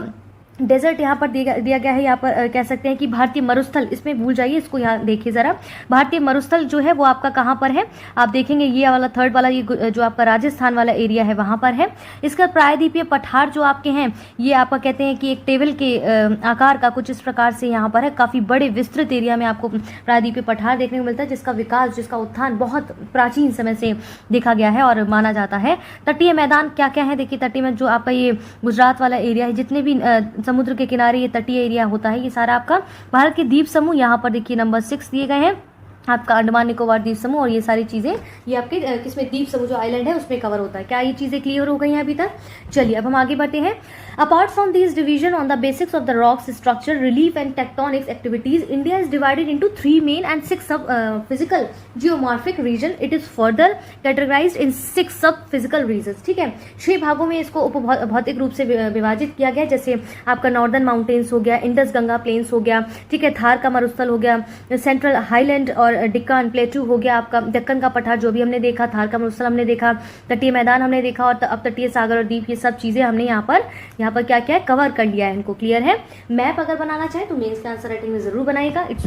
डेजर्ट यहाँ पर दिया गया है। यहाँ पर कह सकते हैं कि भारतीय मरुस्थल, इसमें भूल जाइए, इसको यहाँ देखिए जरा। भारतीय मरुस्थल जो है वो आपका कहाँ पर है, आप देखेंगे ये वाला थर्ड वाला, ये जो आपका राजस्थान वाला एरिया है वहाँ पर है। इसका प्रायद्वीपीय पठार जो आपके हैं ये आपका कहते हैं कि एक टेबल के आकार का कुछ इस प्रकार से यहाँ पर है। काफ़ी बड़े विस्तृत एरिया में आपको प्रायद्वीपीय पठार देखने को मिलता है, जिसका विकास, जिसका उत्थान बहुत प्राचीन समय से देखा गया है और माना जाता है। तटीय मैदान क्या क्या है, देखिए तटीय में जो आपका ये गुजरात वाला एरिया है, जितने भी समुद्र के किनारे ये तटीय एरिया होता है, ये सारा आपका भारत के द्वीप समूह यहाँ पर देखिए नंबर 6 दिए गए हैं, आपका अंडमान निकोबार द्वीप समूह। और ये सारी चीजें ये आपके किसमें, द्वीप समूह जो आइलैंड है उसमें कवर होता है। क्या ये चीजें क्लियर हो गई हैं अभी तक? चलिए अब हम आगे बढ़ते हैं। Apart from this division on the basics of the rocks structure, relief and tectonics activities, India is divided into 3 main and 6 sub physical geomorphic region. It is further categorized in 6 sub physical reason. ठीक है, 6 भागों में इसको भौतिक रूप से विभाजित किया गया। जैसे आपका नॉर्दर्न माउंटेन्स हो गया, इंडस गंगा प्लेन्स हो गया, ठीक है, थार का मरुस्थल हो गया, सेंट्रल हाईलैंड और डिक्कन प्लेटू हो गया, आपका दक्कन का पठार जो भी हमने देखा, थार का मरुस्थल हमने देखा, तटीय मैदान हमने देखा, और अब तटीय सागर और द्वीप, ये सब चीजें हमने यहाँ पर क्या क्या है कवर कर लिया है इनको। क्लियर है? मैप अगर बनाना चाहे तो मेंस के आंसर राइटिंग में जरूर बनाएगा, it's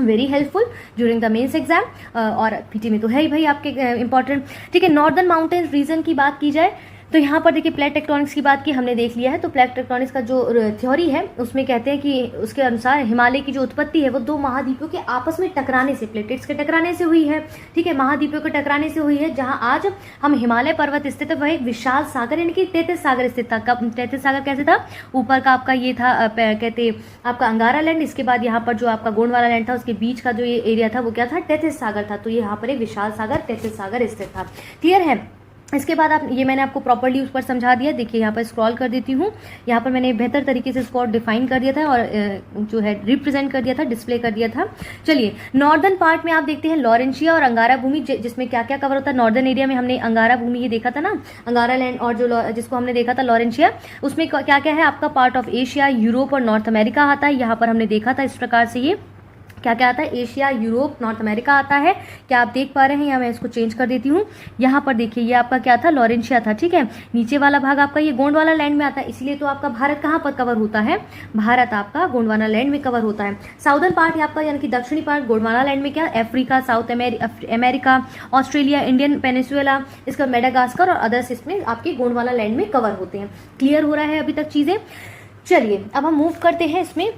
very helpful during the mains exam, और पीटी में तो है ही भाई आपके इंपॉर्टेंट। ठीक है, नॉर्दर्न माउंटेन्स रीजन की बात की जाए तो यहाँ पर देखिए प्लेट टेक्टोनिक्स की बात की हमने देख लिया है। तो प्लेट टेक्टोनिक्स का जो थ्योरी है उसमें कहते हैं कि उसके अनुसार हिमालय की जो उत्पत्ति है वो 2 महाद्वीपों के आपस में टकराने से, प्लेटेट्स के टकराने से हुई है। ठीक है, महाद्वीपों के टकराने से हुई है। जहाँ आज हम हिमालय पर्वत स्थित है वह एक विशाल सागर यानी कि तैतीस सागर स्थित था। कब तैतीस सागर कैसे था? ऊपर का आपका ये था कहते आपका अंगारा लैंड, इसके बाद यहाँ पर जो आपका गोंडवाना लैंड था उसके बीच का जो ये एरिया था वो क्या था? तैतीस सागर था। तो ये यहाँ पर एक विशाल सागर तैतीस सागर स्थित था। क्लियर है? इसके बाद आप ये मैंने आपको प्रॉपर्ली उस पर समझा दिया। देखिए यहाँ पर स्क्रॉल कर देती हूँ, यहाँ पर मैंने बेहतर तरीके से इसको डिफाइन कर दिया था और जो है रिप्रेजेंट कर दिया था, डिस्प्ले कर दिया था। चलिए नॉर्दर्न पार्ट में आप देखते हैं लॉरेंशिया और अंगारा भूमि, जिसमें क्या क्या कवर होता है। नॉर्दर्न एरिया में हमने अंगारा भूमि ये देखा था ना, अंगारा लैंड, और जो जिसको हमने देखा था लॉरेंशिया, उसमें क्या क्या है आपका पार्ट ऑफ एशिया, यूरोप और नॉर्थ अमेरिका आता है। यहाँ पर हमने देखा था इस प्रकार से ये क्या क्या आता है, एशिया, यूरोप, नॉर्थ अमेरिका आता है। क्या आप देख पा रहे हैं? यहाँ मैं इसको चेंज कर देती हूँ। यहाँ पर देखिए ये आपका क्या था? लॉरेंशिया था। ठीक है, नीचे वाला भाग आपका ये गोंडवाना लैंड में आता है, इसलिए तो आपका भारत कहाँ पर कवर होता है? भारत आपका गोंडवाना लैंड में कवर होता है। साउदर्न पार्ट आपका यानी कि दक्षिणी पार्ट गोंडवाना लैंड में क्या? Africa, south America, Australia, Indian peninsula, इसका मेडागास्कर और अदर्स इसमें आपके गोंडवाना लैंड में कवर होते हैं। क्लियर हो रहा है अभी तक चीजें? चलिए अब हम मूव करते हैं इसमें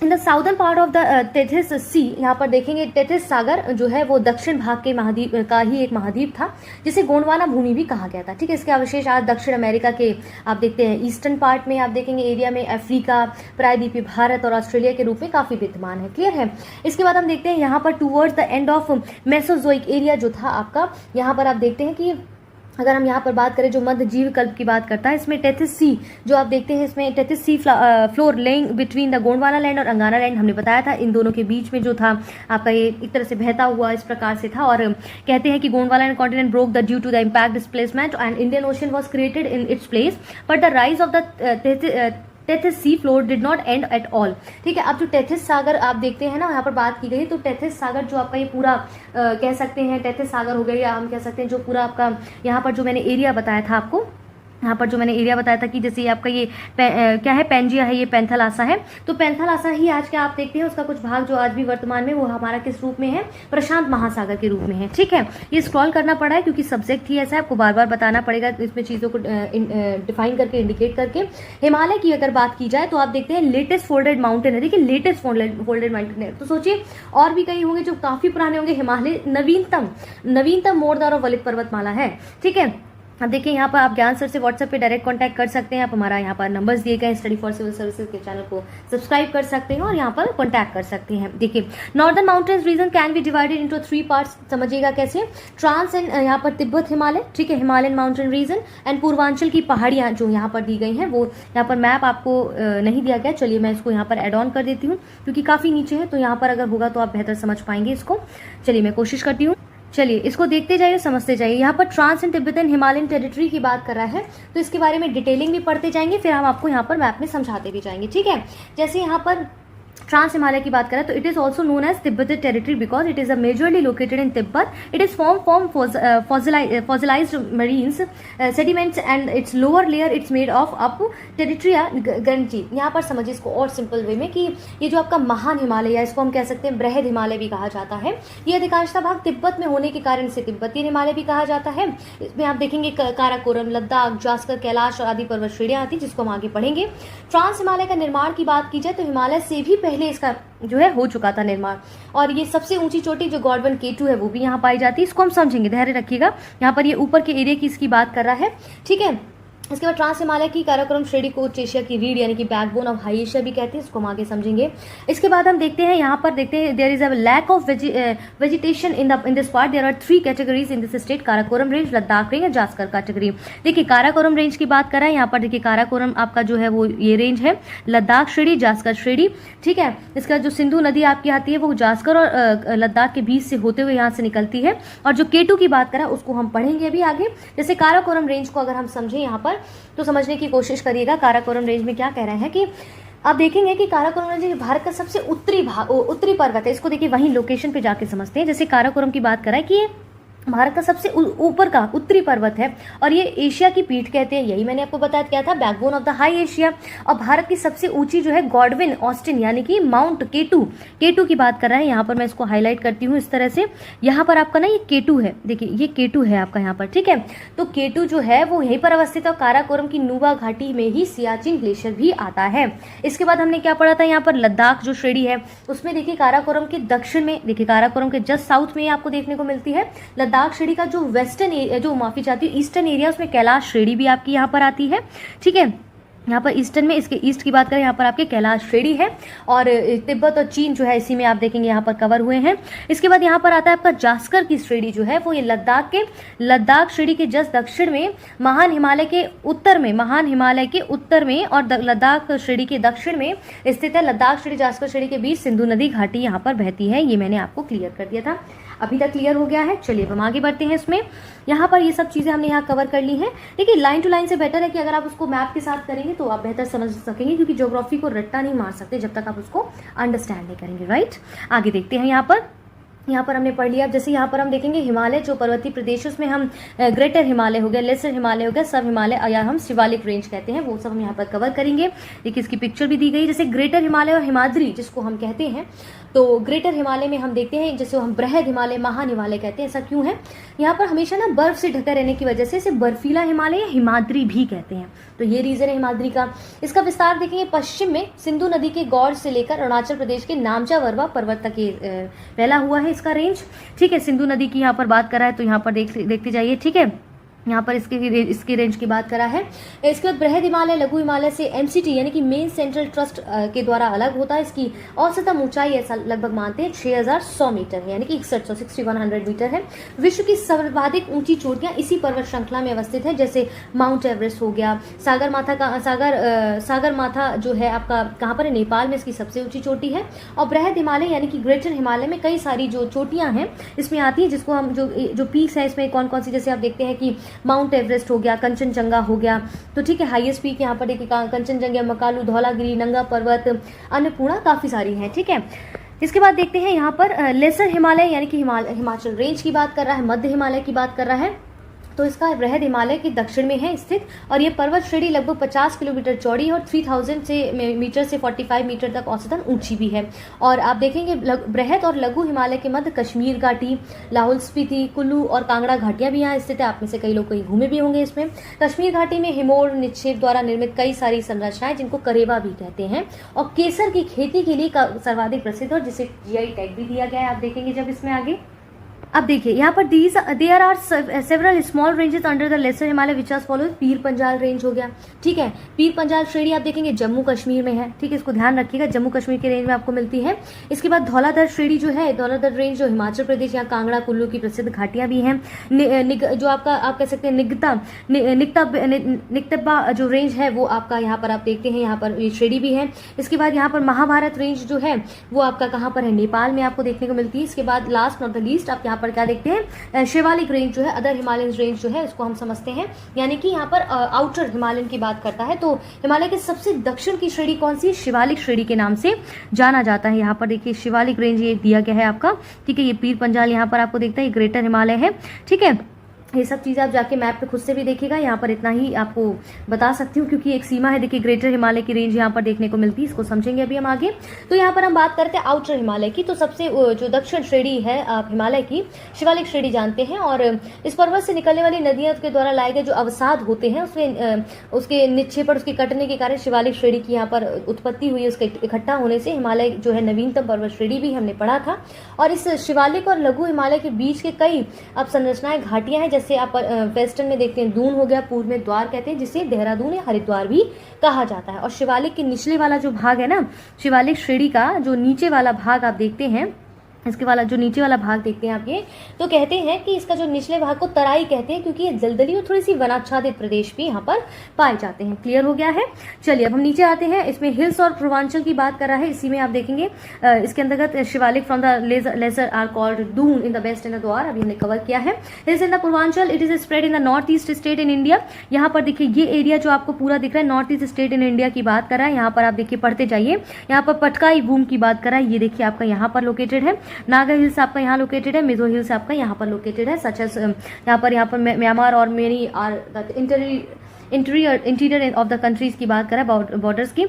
in the southern part of the Tethys सी, यहाँ पर देखेंगे टेथिस सागर जो है वो दक्षिण भाग के महाद्वीप का ही एक महाद्वीप था, जिसे गोंडवाना भूमि भी कहा गया था। ठीक है, इसके अवशेष आज दक्षिण अमेरिका के आप देखते हैं ईस्टर्न पार्ट में आप देखेंगे एरिया में, अफ्रीका, प्रायद्वीपीय भारत और ऑस्ट्रेलिया के रूप में काफी विद्यमान है। क्लियर है। इसके बाद हम देखते हैं यहाँ पर towards the end of Mesozoic area जो था आपका, यहाँ पर आप देखते हैं कि अगर हम यहाँ पर बात करें जो मध्य जीव कल्प की बात करता है, इसमें टेथिस सी जो आप देखते हैं, इसमें Tethys sea floor laying between the Gondwana land और अंगाना लैंड, हमने बताया था इन दोनों के बीच में जो था आपका ये एक तरह से बहता हुआ इस प्रकार से था। और कहते हैं कि Gondwana land continent broke the due to the impact displacement and Indian ocean was created in its place, but the rise of the Tethys sea floor did not end at all. ठीक है, अब जो टेथिस सागर आप देखते हैं ना, यहाँ पर बात की गई, तो टेथिस सागर जो आपका ये पूरा कह सकते हैं टेथिस सागर हो गया, या हम कह सकते हैं जो पूरा आपका यहाँ पर जो मैंने एरिया बताया था आपको, यहाँ पर जो मैंने एरिया बताया था कि जैसे आपका ये क्या है, पेंजिया है, ये पैंथालासा है, तो पैंथालासा ही आज के आप देखते हैं उसका कुछ भाग जो आज भी वर्तमान में वो हमारा किस रूप में है, प्रशांत महासागर के रूप में है। ठीक है, ये स्क्रॉल करना पड़ा है क्योंकि सब्जेक्ट ही ऐसा है, आपको बार बार बताना पड़ेगा इसमें चीज़ों को डिफाइन करके इंडिकेट करके। हिमालय की अगर बात की जाए तो आप देखते हैं लेटेस्ट फोल्डेड माउंटेन है, देखिए लेटेस्ट फोल्डेड माउंटेन है, तो सोचिए और भी कई होंगे जो काफी पुराने होंगे, हिमालय नवीनतम मोरदार और वलित पर्वतमाला है। ठीक है, अब देखिए यहाँ पर आप ज्ञान सर से व्हाट्सएप पे डायरेक्ट कांटेक्ट कर सकते हैं, आप हमारा यहाँ पर नंबर्स दिए गए स्टडी फॉर सिविल सर्विसेज के चैनल को सब्सक्राइब कर सकते हैं और यहाँ पर कांटेक्ट कर सकते हैं। देखिए northern mountains region can be divided into 3 parts, समझिएगा कैसे, ट्रांस एंड यहाँ पर तिब्बत हिमालय, ठीक है, Himalayan mountain region and Purvanchal की पहाड़ियाँ जो यहाँ पर दी गई हैं, वो यहाँ पर मैप आपको नहीं दिया गया, चलिए मैं इसको यहाँ पर एड ऑन कर देती हूँ क्योंकि काफ़ी नीचे है, तो यहाँ पर अगर होगा तो आप बेहतर समझ पाएंगे इसको। चलिए मैं कोशिश करती हूँ, चलिए इसको देखते जाइए, समझते जाइए। यहाँ पर trans and Tibetan Himalayan territory की बात कर रहा है, तो इसके बारे में डिटेलिंग भी पढ़ते जाएंगे, फिर हम आपको यहाँ पर मैप में समझाते भी जाएंगे। ठीक है, जैसे यहाँ पर ट्रांस हिमालय की बात करें तो it is also known as Tibet territory because it is a majorly located in Tibet. It is form fossilized marines sediments and its lower layer its made of up tertiary granite. यहाँ पर समझिए इसको और simple way में कि ये जो आपका महान हिमालय या इसको हम कह सकते हैं बृहद हिमालय भी कहा जाता है, ये अधिकांशतः भाग तिब्बत में होने के कारण से तिब्बतीय हिमालय भी कहा जाता है। इसमें आप देखेंगे काराकोरम, लद्दाख, जास्कर, कैलाश और आदि पर्वत श्रेणियां आती जिसको हम आगे पढ़ेंगे। ट्रांस हिमालय का निर्माण की बात की जाए तो हिमालय से भी पहले इसका जो है हो चुका था निर्माण, और ये सबसे ऊंची चोटी जो गॉडवन K2 है वो भी यहाँ पाई जाती है, इसको हम समझेंगे, धैर्य रखिएगा। यहाँ पर ये ऊपर के एरिया की इसकी बात कर रहा है। ठीक है, इसके बाद ट्रांस हिमालय की काराकोरम श्रेणी को उच्च एशिया की रीढ़ यानी कि बैकबोन ऑफ हाई एशिया भी कहते हैं, इसको हम आगे समझेंगे। इसके बाद हम देखते हैं यहाँ पर देखते हैं there is a lack of vegetation in this part, there are 3 categories in this state, Karakoram range, Ladakh range, Zanskar category. देखिए काराकोरम रेंज की बात कर रहा है, यहाँ पर देखिए काराकोरम आपका जो है वो ये रेंज है, लद्दाख श्रेणी, जास्कर श्रेणी। ठीक है, इसका जो सिंधु नदी आपकी आती है वो जास्कर और लद्दाख के बीच से होते हुए यहाँ से निकलती है, और जो K2 की बात करें उसको हम पढ़ेंगे अभी आगे। जैसे काराकोरम रेंज को अगर हम समझें यहाँ पर तो समझने की कोशिश करिएगा, काराकोरम रेंज में क्या कह रहे हैं कि आप देखेंगे कि काराकोरम रेंज भारत का सबसे उत्तरी पर्वत है। इसको देखिए वहीं लोकेशन पे जाके समझते हैं। जैसे काराकोरम की बात कर रहा है कि ये भारत का सबसे ऊपर का उत्तरी पर्वत है और ये एशिया की पीठ कहते हैं, यही मैंने आपको बताया क्या था, backbone of the high Asia. और भारत की सबसे ऊंची जो है गॉडविन ऑस्टिन यानी कि माउंट K2 की बात कर रहा है। यहाँ पर मैं इसको हाईलाइट करती हूँ इस तरह से, यहाँ पर आपका ना ये K2 है, देखिए ये K2 है आपका यहाँ पर। ठीक है, तो K2 जो है वो यहीं पर अवस्थित है, काराकोरम की नुवा घाटी में ही सियाचिन ग्लेशियर भी आता है। इसके बाद हमने क्या पढ़ा था, यहाँ पर लद्दाख जो श्रेणी है उसमें देखिए काराकोरम के दक्षिण में, देखिए काराकोरम के जस्ट साउथ में आपको देखने को मिलती है लद्दाख श्रेणी का जो वेस्टर्न एरिया, जो माफी चाहती हूँ ईस्टर्न एरिया, उसमें कैलाश श्रेणी भी आपकी यहाँ पर आती है। ठीक है, यहाँ पर ईस्टर्न में, इसके ईस्ट की बात करें यहाँ पर आपके कैलाश श्रेणी है, और तिब्बत और चीन जो है इसी में आप देखेंगे यहाँ पर कवर हुए हैं। इसके बाद यहाँ पर आता है आपका जास्कर की श्रेणी जो है वो ये लद्दाख श्रेणी के जस्ट दक्षिण में, महान हिमालय के उत्तर में और लद्दाख श्रेणी के दक्षिण में स्थित है। लद्दाख श्रेणी जास्कर श्रेणी के बीच सिंधु नदी घाटी यहाँ पर बहती है, ये मैंने आपको क्लियर कर दिया था। अभी तक क्लियर हो गया है? चलिए हम आगे बढ़ते हैं। इसमें यहाँ पर ये सब चीजें हमने यहाँ कवर कर ली हैं। देखिए लाइन टू लाइन से बेटर है कि अगर आप उसको मैप के साथ करेंगे तो आप बेहतर समझ सकेंगे, क्योंकि ज्योग्राफी को रट्टा नहीं मार सकते जब तक आप उसको अंडरस्टैंड नहीं करेंगे। राइट, आगे देखते हैं। यहाँ पर यहाँ पर हमने पढ़ लिया। जैसे यहाँ पर हम देखेंगे हिमालय जो पर्वतीय प्रदेश उसमें हम ग्रेटर हिमालय हो गया, लेसर हिमालय हो गया, सब हिमालय या हम शिवालिक रेंज कहते हैं, वो सब हम यहाँ पर कवर करेंगे। देखिए इसकी पिक्चर भी दी गई। जैसे ग्रेटर हिमालय और हिमाद्री जिसको हम कहते हैं, तो ग्रेटर हिमालय में हम देखते हैं जैसे हम बृहद हिमालय, महान हिमालय कहते हैं। ऐसा क्यों है? यहाँ पर हमेशा ना बर्फ से ढका रहने की वजह से इसे बर्फीला हिमालय या हिमाद्री भी कहते हैं, तो ये रीजन है हिमाद्री का। इसका विस्तार देखेंगे पश्चिम में सिंधु नदी के गौड़ से लेकर अरुणाचल प्रदेश के नामचा वरवा पर्वत तक ये फैला हुआ है इसका रेंज। ठीक है, सिंधु नदी की यहाँ पर बात करा है तो यहाँ पर देखते जाइए। ठीक है, यहाँ पर इसकी रेंज की बात करा है। इसके बाद बृहद हिमालय लघु हिमालय से एमसीटी यानी कि मेन सेंट्रल ट्रस्ट के द्वारा अलग होता है। इसकी औसतम ऊंचाई ऐसा लगभग मानते हैं 6100 मीटर है, यानी कि 6100 मीटर है। विश्व की सर्वाधिक ऊंची चोटियां इसी पर्वत श्रृंखला में अवस्थित है, जैसे माउंट एवरेस्ट हो गया, सागर माथा जो है आपका कहाँ पर है? नेपाल में इसकी सबसे ऊंची चोटी है। और बृहद हिमालय यानी कि ग्रेटर हिमालय में कई सारी जो चोटियां हैं इसमें आती है, जिसको हम जो पीक्स है इसमें कौन कौन सी, जैसे आप देखते हैं कि माउंट एवरेस्ट हो गया, कंचनजंगा हो गया, तो ठीक है हाईएस्ट पीक यहाँ पर देखिए कंचनजंगा, मकालू, धौलागिरी, नंगा पर्वत, अन्नपूर्णा, काफी सारी हैं। ठीक है, इसके बाद देखते हैं यहाँ पर लेसर हिमालय यानी कि हिमाचल रेंज की बात कर रहा है, मध्य हिमालय की बात कर रहा है। तो इसका बृहद हिमालय के दक्षिण में है स्थित, और ये पर्वत श्रेणी लगभग 50 किलोमीटर चौड़ी है और 3000 मीटर से 45 मीटर तक औसतन ऊंची भी है। और आप देखेंगे बृहद और लघु हिमालय के मध्य कश्मीर घाटी, लाहौल स्पीति, कुल्लू और कांगड़ा घाटियां भी यहाँ स्थित है। आप में से कई लोग कहीं घूमे भी होंगे इसमें। कश्मीर घाटी में हिमोर निक्षेप द्वारा निर्मित कई सारी संरचनाएं जिनको करेवा भी कहते हैं, और केसर की खेती के लिए सर्वाधिक प्रसिद्ध और जिसे जीआई टैग भी दिया गया है, आप देखेंगे जब इसमें आगे। अब देखिए यहाँ पर there are several small ranges under the lesser Himalaya which are follows. Pir Panjal range हो गया, ठीक है, पीर पंजाल श्रेणी आप देखेंगे जम्मू कश्मीर में है। ठीक है, इसको ध्यान रखिएगा, जम्मू कश्मीर के रेंज में आपको मिलती है। इसके बाद धौलाधर श्रेणी जो है, धौलाधर रेंज जो हिमाचल प्रदेश, यहाँ कांगड़ा कुल्लू की प्रसिद्ध घाटियां भी हैं। जो आपका आप कह सकते हैं निकतब्बा जो रेंज है वो आपका यहाँ पर आप देखते हैं, यहाँ पर ये श्रेणी भी है। इसके बाद यहाँ पर महाभारत रेंज जो है वो आपका कहाँ पर है? नेपाल में आपको देखने को मिलती है। इसके बाद लास्ट नॉट द लीस्ट आप यहाँ पर क्या देखते हैं? शिवालिक रेंज जो है, अदर हिमालयन रेंज जो है उसको हम समझते हैं, यानी कि यहाँ पर आउटर हिमालयन की बात करता है। तो हिमालय के सबसे दक्षिण की श्रेणी कौन सी? शिवालिक श्रेणी के नाम से जाना जाता है। यहाँ पर देखिए शिवालिक रेंज ये दिया गया है आपका। ठीक है, ये पीर पंजाल यहाँ पर आपको देखता है, ये ग्रेटर हिमालय है। ठीक है, ये सब चीज़ें आप जाके मैप पे खुद से भी देखिएगा। यहाँ पर इतना ही आपको बता सकती हूँ क्योंकि एक सीमा है। देखिए ग्रेटर हिमालय की रेंज यहाँ पर देखने को मिलती है, इसको समझेंगे अभी हम आगे। तो यहाँ पर हम बात करते हैं आउटर हिमालय की। तो सबसे जो दक्षिण श्रेणी है आप हिमालय की, शिवालिक श्रेणी जानते हैं, और इस पर्वत से निकलने वाली नदियाँ के द्वारा लाए गए जो अवसाद होते हैं उसमें उसके निक्षेपण, उसके कटने के कारण शिवालिक श्रेणी की यहाँ पर उत्पत्ति हुई है। उसके इकट्ठा होने से हिमालय जो है नवीनतम पर्वत श्रेणी भी हमने पढ़ा था। और इस शिवालिक और लघु हिमालय के बीच के कई अब संरचनाएं घाटियां हैं, जैसे आप वेस्टर्न में देखते हैं दून हो गया, पूर्व में द्वार कहते हैं, जिसे देहरादून या हरिद्वार भी कहा जाता है। और शिवालिक के निचले वाला जो भाग है ना, शिवालिक श्रेणी का जो नीचे वाला भाग आप देखते हैं, इसके वाला जो नीचे वाला भाग देखते हैं आप ये, तो कहते हैं कि इसका जो निचले भाग को तराई कहते हैं, क्योंकि ये दलदली और थोड़ी सी वनाच्छादित प्रदेश भी यहाँ पर पाए जाते हैं। क्लियर हो गया है? चलिए अब हम नीचे आते हैं। इसमें हिल्स और पूर्वांचल की बात कर रहा है। इसी में आप देखेंगे इसके अंतर्गत Shivalik from the lesser are called Doon in the west and the Dwar, अभी हमने कवर किया है। Hills in the Purvanchal, it is spread in the north east state in India. यहाँ पर देखिए ये एरिया जो आपको पूरा दिख रहा है north east state in India की बात कर रहा है। यहाँ पर आप देखिए पढ़ते जाइए, यहाँ पर पटकाई बूम की बात कर रहा है, ये देखिए आपका यहाँ पर लोकेटेड है। नागा हिल्स आपका यहाँ लोकेटेड है, मिजो हिल्स आपका यहाँ पर लोकेटेड है। सच एज यहाँ पर म्यांमार और many are the interior of the countries की बात करें, बॉर्डर्स की।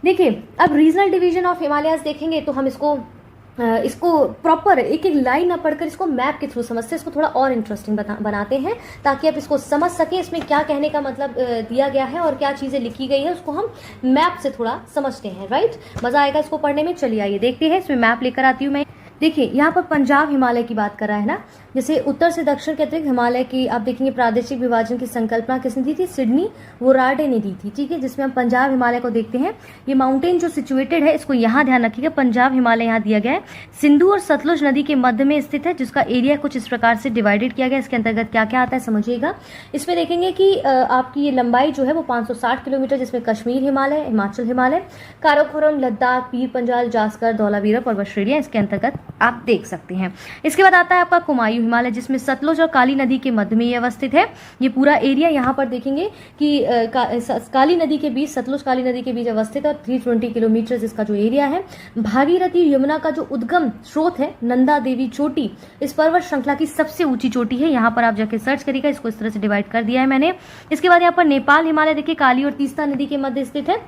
देखिए अब रीजनल डिवीजन ऑफ हिमालयाज देखेंगे तो हम इसको प्रॉपर एक एक लाइन ना पढ़कर इसको मैप के थ्रू समझते हैं, इसको थोड़ा और इंटरेस्टिंग बनाते हैं ताकि आप इसको समझ सकें इसमें क्या कहने का मतलब दिया गया है और क्या चीज़ें लिखी गई है, उसको हम मैप से थोड़ा समझते हैं। राइट, मज़ा आएगा इसको पढ़ने में। चलिए आइए देखते हैं, इसमें मैप लेकर आती हूँ मैं। देखिए यहाँ पर पंजाब हिमालय की बात कर रहा है ना, जैसे उत्तर से दक्षिण के अतिरिक्त हिमालय की आप देखेंगे प्रादेशिक विभाजन की संकल्पना किसने दी थी? सिडनी वोरार्डे ने दी थी। ठीक है, जिसमें हम पंजाब हिमालय को देखते हैं। ये माउंटेन जो सिचुएटेड है, इसको यहाँ ध्यान रखिएगा, पंजाब हिमालय यहाँ दिया गया है, सिंधु और सतलुज नदी के मध्य में स्थित है, जिसका एरिया कुछ इस प्रकार से डिवाइडेड किया गया। इसके अंतर्गत क्या क्या आता है समझिएगा। इसमें देखेंगे कि आपकी ये लंबाई जो है वो 560 किलोमीटर, जिसमें कश्मीर हिमालय, हिमाचल हिमालय, काराकोरम, लद्दाख, पीर पंजाल, जास्कर, धौलावीरा पर्वत श्रेणियां इसके अंतर्गत आप देख सकते हैं। इसके बाद आता है आपका कुमायूं हिमालय, जिसमें सतलुज और काली नदी के मध्य में ये अवस्थित है। ये पूरा एरिया यहाँ पर देखेंगे कि काली नदी के बीच, सतलुज काली नदी के बीच अवस्थित है और 320 किलोमीटर इसका जो एरिया है। भागीरथी यमुना का जो उद्गम स्रोत है, नंदा देवी चोटी, इस पर्वत श्रृंखला की सबसे ऊंची चोटी है। यहाँ पर आप जाके सर्च करिएगा, इसको इस तरह से डिवाइड कर दिया है मैंने। इसके बाद यहाँ पर नेपाल हिमालय देखिए काली और तीस्ता नदी के मध्य स्थित है।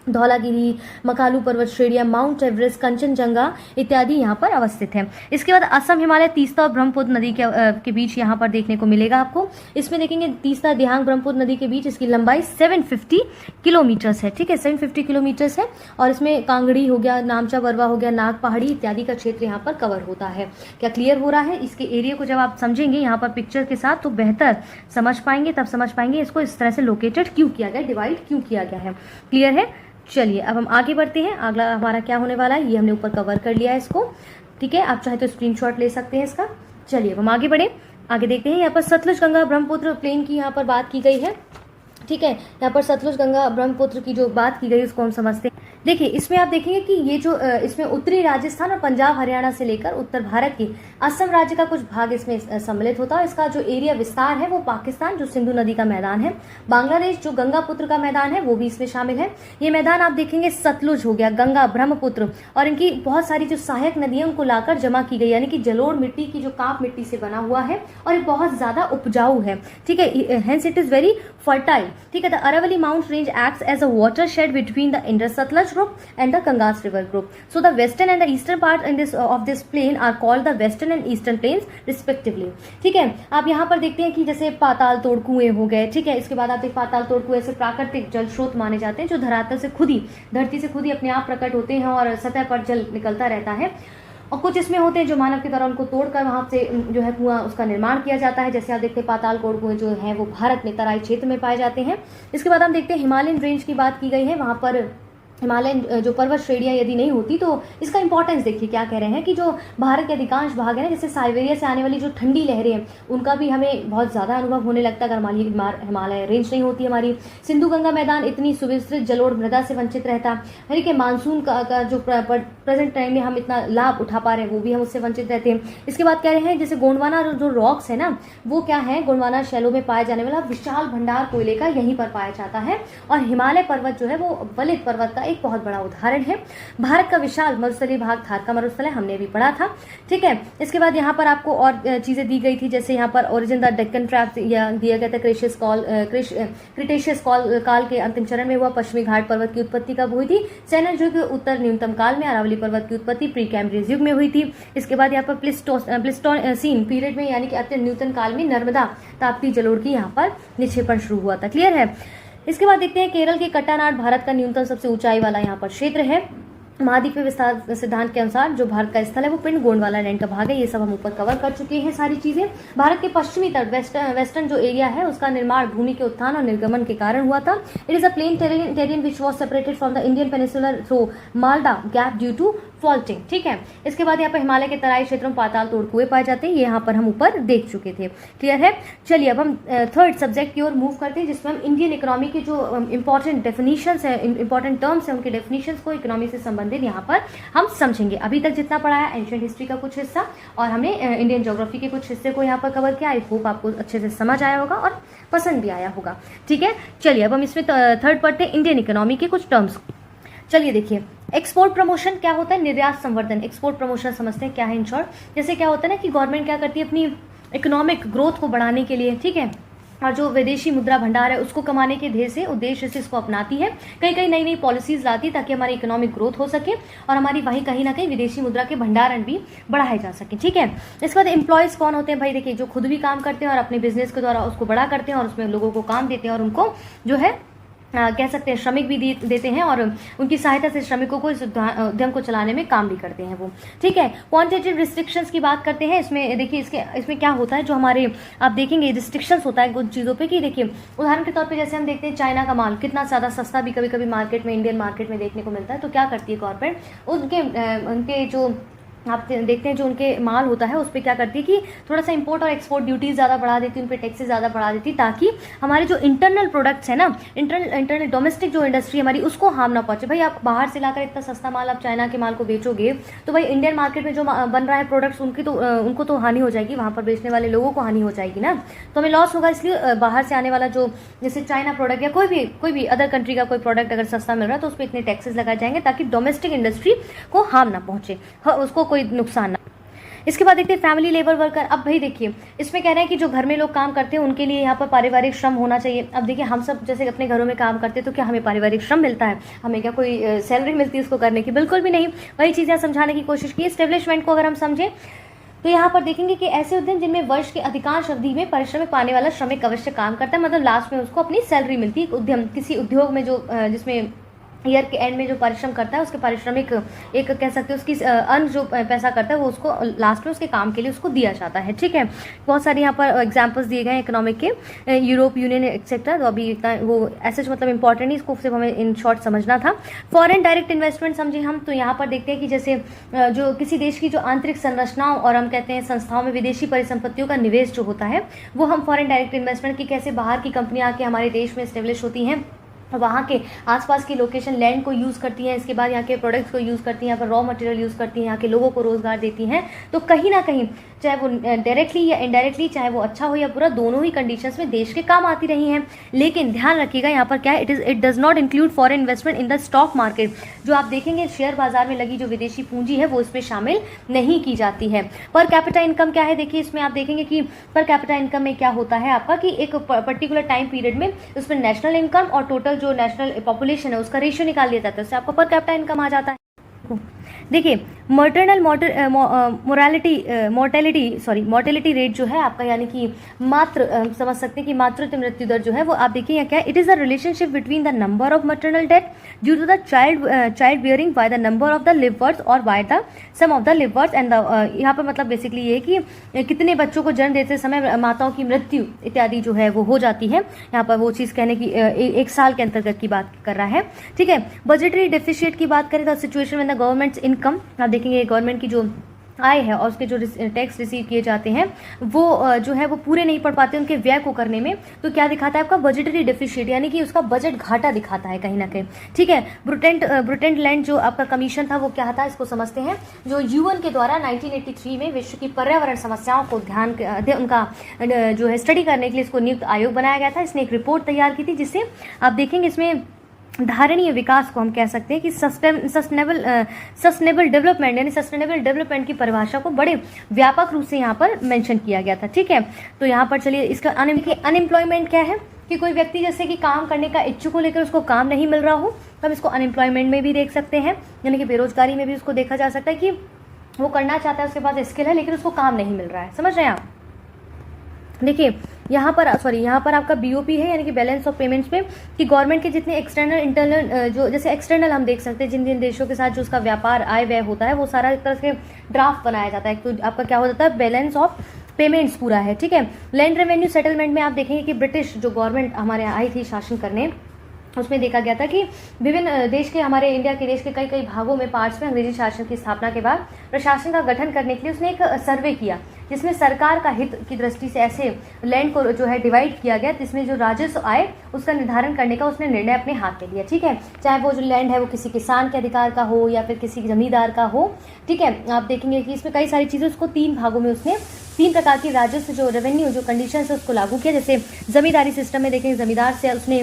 धौलागिरी, मकालू पर्वत श्रेणियां, माउंट एवरेस्ट, कंचनजंगा इत्यादि यहाँ पर अवस्थित है। इसके बाद असम हिमालय तीस्ता और ब्रह्मपुत्र नदी के बीच यहाँ पर देखने को मिलेगा आपको। इसमें देखेंगे तीस्ता दिहांग ब्रह्मपुत्र नदी के बीच इसकी लंबाई 750 किलोमीटर्स है, ठीक है, 750 किलोमीटर्स है। और इसमें कांगड़ी हो गया, नामचा बरवा हो गया, नाग पहाड़ी इत्यादि का क्षेत्र यहाँ पर कवर होता है। क्या क्लियर हो रहा है? इसके एरिया को जब आप समझेंगे यहाँ पर पिक्चर के साथ तो बेहतर समझ पाएंगे, तब समझ पाएंगे इसको इस तरह से लोकेटेड क्यों किया गया, डिवाइड क्यों किया गया है। क्लियर है? चलिए अब हम आगे बढ़ते हैं। अगला हमारा क्या होने वाला है, ये हमने ऊपर कवर कर लिया है इसको, ठीक है। आप चाहे तो स्क्रीनशॉट ले सकते हैं इसका। चलिए अब हम आगे बढ़े, आगे देखते हैं। यहाँ पर सतलुज गंगा ब्रह्मपुत्र प्लेन की यहाँ पर बात की गई है, ठीक है। यहाँ पर सतलुज गंगा ब्रह्मपुत्र की जो बात की गई उसको हम समझते हैं। देखिए इसमें आप देखेंगे कि ये जो इसमें उत्तरी राजस्थान और पंजाब हरियाणा से लेकर उत्तर भारत की असम राज्य का कुछ भाग इसमें सम्मिलित होता है। इसका जो एरिया विस्तार है वो पाकिस्तान, जो सिंधु नदी का मैदान है, बांग्लादेश जो गंगापुत्र का मैदान है वो भी इसमें शामिल है। ये मैदान आप देखेंगे सतलुज हो गया, गंगा, ब्रह्मपुत्र और इनकी बहुत सारी जो सहायक नदियां उनको लाकर जमा की गई, यानी कि जलोढ़ मिट्टी की जो काप मिट्टी से बना हुआ है और ये बहुत ज्यादा उपजाऊ है, ठीक है। Hence it is very fertile, ठीक है। The Aravalli mount range acts as a watershed between the Indus Sutlej group and the Ganges river group. So the western and the eastern part in this of this plain are called the western and eastern plains respectively. ठीक है। आप यहाँ पर देखते हैं कि जैसे पाताल तोड़ कुएं हो गए, ठीक है। इसके बाद आप देख पाताल तोड़ कुएं ऐसे प्राकृतिक जल स्रोत माने जाते हैं जो धरातल से खुद ही, धरती से खुद ही अपने आप प्रकट होते हैं और सतह पर जल निकलता रहता है। और कुछ इसमें होते हैं जो मानव के द्वारा उनको तोड़कर वहां से जो है कुआं उसका निर्माण किया जाता है। जैसे आप देखते हैं पाताल कोड़ कुएं जो है वो भारत में तराई क्षेत्र में पाए जाते हैं। इसके बाद हम देखते हैं हिमालयन रेंज की बात की गई है। वहां पर हिमालयन जो पर्वत श्रेणियां यदि नहीं होती तो इसका इंपॉर्टेंस देखिए क्या कह रहे हैं कि जो भारत के अधिकांश भाग है ना, जैसे साइबेरिया से आने वाली जो ठंडी लहरें हैं उनका भी हमें बहुत ज़्यादा अनुभव होने लगता है अगर हमारी हिमालय रेंज नहीं होती हमारी। सिंधु गंगा मैदान इतनी सुविस्तृत जलोढ़ मृदा से वंचित रहता, ठीक है। मानसून का जो प्रेजेंट टाइम में हम इतना लाभ उठा पा रहे हैं वो भी हम उससे वंचित रहते हैं। इसके बाद कह रहे हैं जैसे गोंडवाना जो रॉक्स है ना, वो क्या है, गोंडवाना शैलों में पाया जाने वाला विशाल भंडार कोयले का यहीं पर पाया जाता है। और हिमालय पर्वत जो है वो वलित पर्वत का एक बहुत बड़ा उदाहरण है। भारत का विशाल मरुस्थलीय भाग थार का मरुस्थल है, हमने भी पढ़ा था, ठीक है। इसके बाद यहाँ पर आपको और चीजें दी गई थी, जैसे यहाँ पर ओरिजिन द डेक्कन ट्रैप दिया गया था। क्रिटेशियस काल के अंतिम चरण में हुआ। पश्चिमी घाट पर्वत की उत्पत्ति कब हुई थी? सैनज युग उत्तर न्यूनतम काल में। अरावली पर्वत की उत्पत्ति प्री कैम्ब्रियस युग में हुई थी। इसके बाद यहाँ पर प्लिस्टोसीन पीरियड में यानी कि अत्यंत न्यूनतम काल में नर्मदा ताप्ती जलोढ़ की यहाँ पर निक्षेपण शुरू हुआ था। क्लियर है? इसके बाद देखते हैं केरल के कट्टानाड भारत का न्यूनतम सबसे ऊंचाई वाला यहाँ पर क्षेत्र है। महाद्वीपीय विस्तार सिद्धांत के अनुसार जो भारत का स्थल है वो पिंड गोंडवाना लैंड का भाग है। ये सब हम ऊपर कवर कर चुके हैं सारी चीजें। भारत के पश्चिमी तट वेस्टर्न जो एरिया है उसका निर्माण भूमि के उत्थान और निर्गमन के कारण हुआ था। It is a plain terrain which was separated from the Indian peninsular through Malda gap due to faulting, ठीक है। इसके बाद यहाँ पर हिमालय के तराई क्षेत्रों में पाताल तोड़ कुएं पाए जाते हैं, ये यहाँ पर हम ऊपर देख चुके थे। क्लियर है? चलिए अब हम थर्ड सब्जेक्ट की ओर मूव करते हैं, जिसमें हम इंडियन इकोनॉमी के जो इंपॉर्टेंट डेफिनेशंस है, इंपॉर्टेंट टर्म्स है, उनके डेफिनेशंस को इकोनॉमी से संबंधित यहाँ पर हम समझेंगे। अभी तक जितना पढ़ा है एंशिएंट हिस्ट्री का कुछ हिस्सा और हमने इंडियन ज्योग्राफी के कुछ हिस्से को यहाँ पर कवर किया। आई होप आपको अच्छे से समझ आया होगा और पसंद भी आया होगा, ठीक है। चलिए अब हम इसमें थर्ड पढ़ते हैं इंडियन इकोनॉमी के कुछ टर्म्स। चलिए देखिए, एक्सपोर्ट प्रमोशन क्या होता है? निर्यात संवर्धन। एक्सपोर्ट प्रमोशन समझते हैं क्या है इन शॉर्ट। जैसे क्या होता है ना कि गवर्नमेंट क्या करती है अपनी इकोनॉमिक ग्रोथ को बढ़ाने के लिए, ठीक है, और जो विदेशी मुद्रा भंडार है उसको कमाने के उद्देश्य से इसको अपनाती है। कई नई नई पॉलिसीज लाती है ताकि हमारी इकोनॉमिक ग्रोथ हो सके और हमारी वही कहीं ना कहीं विदेशी मुद्रा के भंडारण भी बढ़ाए जा सके, ठीक है। इसके बाद एम्प्लॉयज कौन होते हैं? भाई देखिए, जो खुद भी काम करते हैं और अपने बिजनेस के द्वारा उसको बड़ा करते हैं और उसमें लोगों को काम देते हैं और उनको जो है कह सकते हैं श्रमिक भी देते हैं और उनकी सहायता से श्रमिकों को इस उद्यम को चलाने में काम भी करते हैं वो, ठीक है। क्वांटिटेटिव रिस्ट्रिक्शंस की बात करते हैं। इसमें देखिए इसमें क्या होता है, जो हमारे आप देखेंगे रिस्ट्रिक्शंस होता है कुछ चीज़ों पे कि देखिए उदाहरण के तौर पे जैसे हम देखते हैं चाइना का माल कितना ज़्यादा सस्ता भी कभी कभी मार्केट में, इंडियन मार्केट में देखने को मिलता है। तो क्या करती है गवर्नमेंट, उनके जो आप देखते हैं जो उनके माल होता है उस पर क्या करती है कि थोड़ा सा इंपोर्ट और एक्सपोर्ट ड्यूटीज़ ज़्यादा बढ़ा देती है, उन पर टैक्सेस ज़्यादा बढ़ा देती है, ताकि हमारे जो इंटरनल प्रोडक्ट्स है ना, इंटरनल डोमेस्टिक जो इंडस्ट्री हमारी, उसको हार्म ना पहुंचे। भाई आप बाहर से लाकर इतना सस्ता माल आप चाइना के माल को बेचोगे तो भाई इंडियन मार्केट में जो बन रहा है प्रोडक्ट्स उनको तो हानि हो जाएगी, वहाँ पर बेचने वाले लोगों को हानि हो जाएगी ना, तो हमें लॉस होगा। इसलिए बाहर से आने वाला जो जैसे चाइना प्रोडक्ट या कोई भी अदर कंट्री का कोई प्रोडक्ट अगर सस्ता मिल रहा है तो उस पर इतने टैक्सेस लगाए जाएंगे ताकि डोमेस्टिक इंडस्ट्री को हार्म ना पहुंचे, उसको कोई नुकसान ना। इसके बाद देखते हैं फैमिली लेबर वर्कर। अब भाई देखिए इसमें कह रहे हैं कि जो घर में लोग काम करते हैं उनके लिए यहाँ पर पारिवारिक श्रम होना चाहिए। अब देखिए हम सब जैसे अपने घरों में काम करते हैं तो क्या हमें पारिवारिक श्रम मिलता है? हमें क्या कोई सैलरी मिलती है उसको करने की? बिल्कुल भी नहीं। वही चीज़ें समझाने की कोशिश की। एस्टेब्लिशमेंट को अगर हम समझें तो यहाँ पर देखेंगे कि ऐसे उद्यम जिनमें वर्ष के अधिकांश अवधि में पारिश्रमिक पाने वाला श्रमिक अवश्य काम करता है, मतलब लास्ट में उसको अपनी सैलरी मिलती है। उद्यम किसी उद्योग में जो जिसमें ईयर के एंड में जो परिश्रम करता है उसके पारिश्रमिक एक कह सकते हैं उसकी अर्न जो पैसा करता है वो उसको लास्ट में उसके काम के लिए उसको दिया जाता है। ठीक है, बहुत सारे यहाँ पर एग्जांपल्स दिए गए हैं इकोनॉमिक के, यूरोप यूनियन एक्सेट्रा, तो अभी इतना वो ऐसे मतलब इंपॉर्टेंट नहीं, इसको सिर्फ हमें इन शॉर्ट समझना था। फॉरेन डायरेक्ट इन्वेस्टमेंट समझे हम तो यहाँ पर देखते हैं कि जैसे जो किसी देश की जो आंतरिक संरचनाओं और हम कहते हैं संस्थाओं में विदेशी परिसंपत्तियों का निवेश जो होता है वो हम फॉरेन डायरेक्ट इन्वेस्टमेंट की कैसे बाहर की कंपनियां आके हमारे देश में स्टेब्लिश होती हैं, वहाँ के आसपास की लोकेशन लैंड को यूज़ करती हैं, इसके बाद यहाँ के प्रोडक्ट्स को यूज़ करती हैं, यहाँ पर रॉ मटेरियल यूज़ करती हैं, यहाँ के लोगों को रोज़गार देती हैं। तो कहीं ना कहीं चाहे वो डायरेक्टली या इनडायरेक्टली, चाहे वो अच्छा हो या बुरा, दोनों ही कंडीशंस में देश के काम आती रही हैं। लेकिन ध्यान रखिएगा यहाँ पर क्या है, it does not include foreign investment in the stock market. जो आप देखेंगे शेयर बाजार में लगी जो विदेशी पूंजी है वो इसमें शामिल नहीं की जाती है। पर कैपिटा इनकम क्या है, देखिए इसमें आप देखेंगे कि पर कैपिटा इनकम में क्या होता है आपका कि एक पर्टिकुलर टाइम पीरियड में उसमें नेशनल इनकम और टोटल जो नेशनल पॉपुलेशन है उसका रेशियो निकाल लिया जाता है, उससे आपको पर कैपिटा इनकम आ जाता है। देखिए मोर्टेलिटी रेट जो है आपका, यानी कि समझ सकते हैं कि मातृत्व मृत्यु दर जो है वो आप देखिए यहाँ क्या है, it is the relationship between the number of maternal death due to the child bearing by the number of the live birth और by the sum of the live birth and यहाँ पर मतलब बेसिकली ये कि कितने बच्चों को जन्म देते समय माताओं की मृत्यु इत्यादि जो है वो हो जाती है। यहाँ पर वो चीज़ कहने की एक साल के अंतर्गत की बात कर रहा है। ठीक है, बजटरी डेफिशिएट की बात करें तो सिचुएशन में द गवर्नमेंट्स इनकम, आप देखेंगे गवर्नमेंट की जो आय है और उसके जो टैक्स रिसीव किए जाते हैं वो जो है वो पूरे नहीं पड़ पाते उनके व्यय को करने में, तो क्या दिखाता है आपका बजटरी डेफिशिएट, यानी कि उसका बजट घाटा दिखाता है कहीं ना कहीं। ठीक है, ब्रुटेंट लैंड जो आपका कमीशन था वो क्या था, इसको समझते हैं। जो यूएन के द्वारा 1983 में विश्व की पर्यावरण समस्याओं को उनका जो है स्टडी करने के लिए इसको नियुक्त आयोग बनाया गया था। इसने एक रिपोर्ट तैयार की थी जिससे आप देखेंगे इसमें धारणीय विकास को हम कह सकते हैं कि सस्टेनेबल डेवलपमेंट, यानी सस्टेनेबल डेवलपमेंट की परिभाषा को बड़े व्यापक रूप से यहाँ पर मेंशन किया गया था। ठीक है, तो यहाँ पर चलिए इसका अनएम्प्लॉयमेंट क्या है कि कोई व्यक्ति जैसे कि काम करने का इच्छुक हो लेकर उसको काम नहीं मिल रहा हो, तो हम इसको अनएम्प्लॉयमेंट में भी देख सकते हैं, यानी कि बेरोजगारी में भी उसको देखा जा सकता है कि वो करना चाहता है, उसके पास स्किल है लेकिन उसको काम नहीं मिल रहा है। समझ रहे हैं आप? देखिए यहाँ पर आपका बीओपी है, यानी कि बैलेंस ऑफ पेमेंट्स में कि गवर्नमेंट के जितने एक्सटर्नल इंटरनल जो जैसे एक्सटर्नल हम देख सकते हैं जिन जिन देशों के साथ जो उसका व्यापार आय व्यय होता है वो सारा एक तरह से ड्राफ्ट बनाया जाता है। तो आपका क्या हो जाता है, बैलेंस ऑफ पेमेंट्स पूरा है। ठीक है, लैंड रेवेन्यू सेटलमेंट में आप देखेंगे कि ब्रिटिश जो गवर्नमेंट हमारे यहाँ आई थी शासन करने, उसमें देखा गया था कि विभिन्न देश के हमारे इंडिया के देश के कई भागों में पार्ट्स में अंग्रेजी शासन की स्थापना के बाद प्रशासन का गठन करने के लिए उसने एक सर्वे किया जिसमें सरकार का हित की दृष्टि से ऐसे लैंड को जो है डिवाइड किया गया जिसमें जो राजस्व आए उसका निर्धारण करने का उसने निर्णय अपने हाथ में लिया। ठीक है, चाहे वो जो लैंड है वो किसी किसान के अधिकार का हो या फिर किसी जमींदार का हो। ठीक है, आप देखेंगे कि इसमें कई सारी चीज़ें, उसको 3 भागों में उसने 3 प्रकार की राजस्व जो रेवेन्यू जो कंडीशन है उसको लागू किया। जैसे जमींदारी सिस्टम में देखेंगे जमींदार से उसने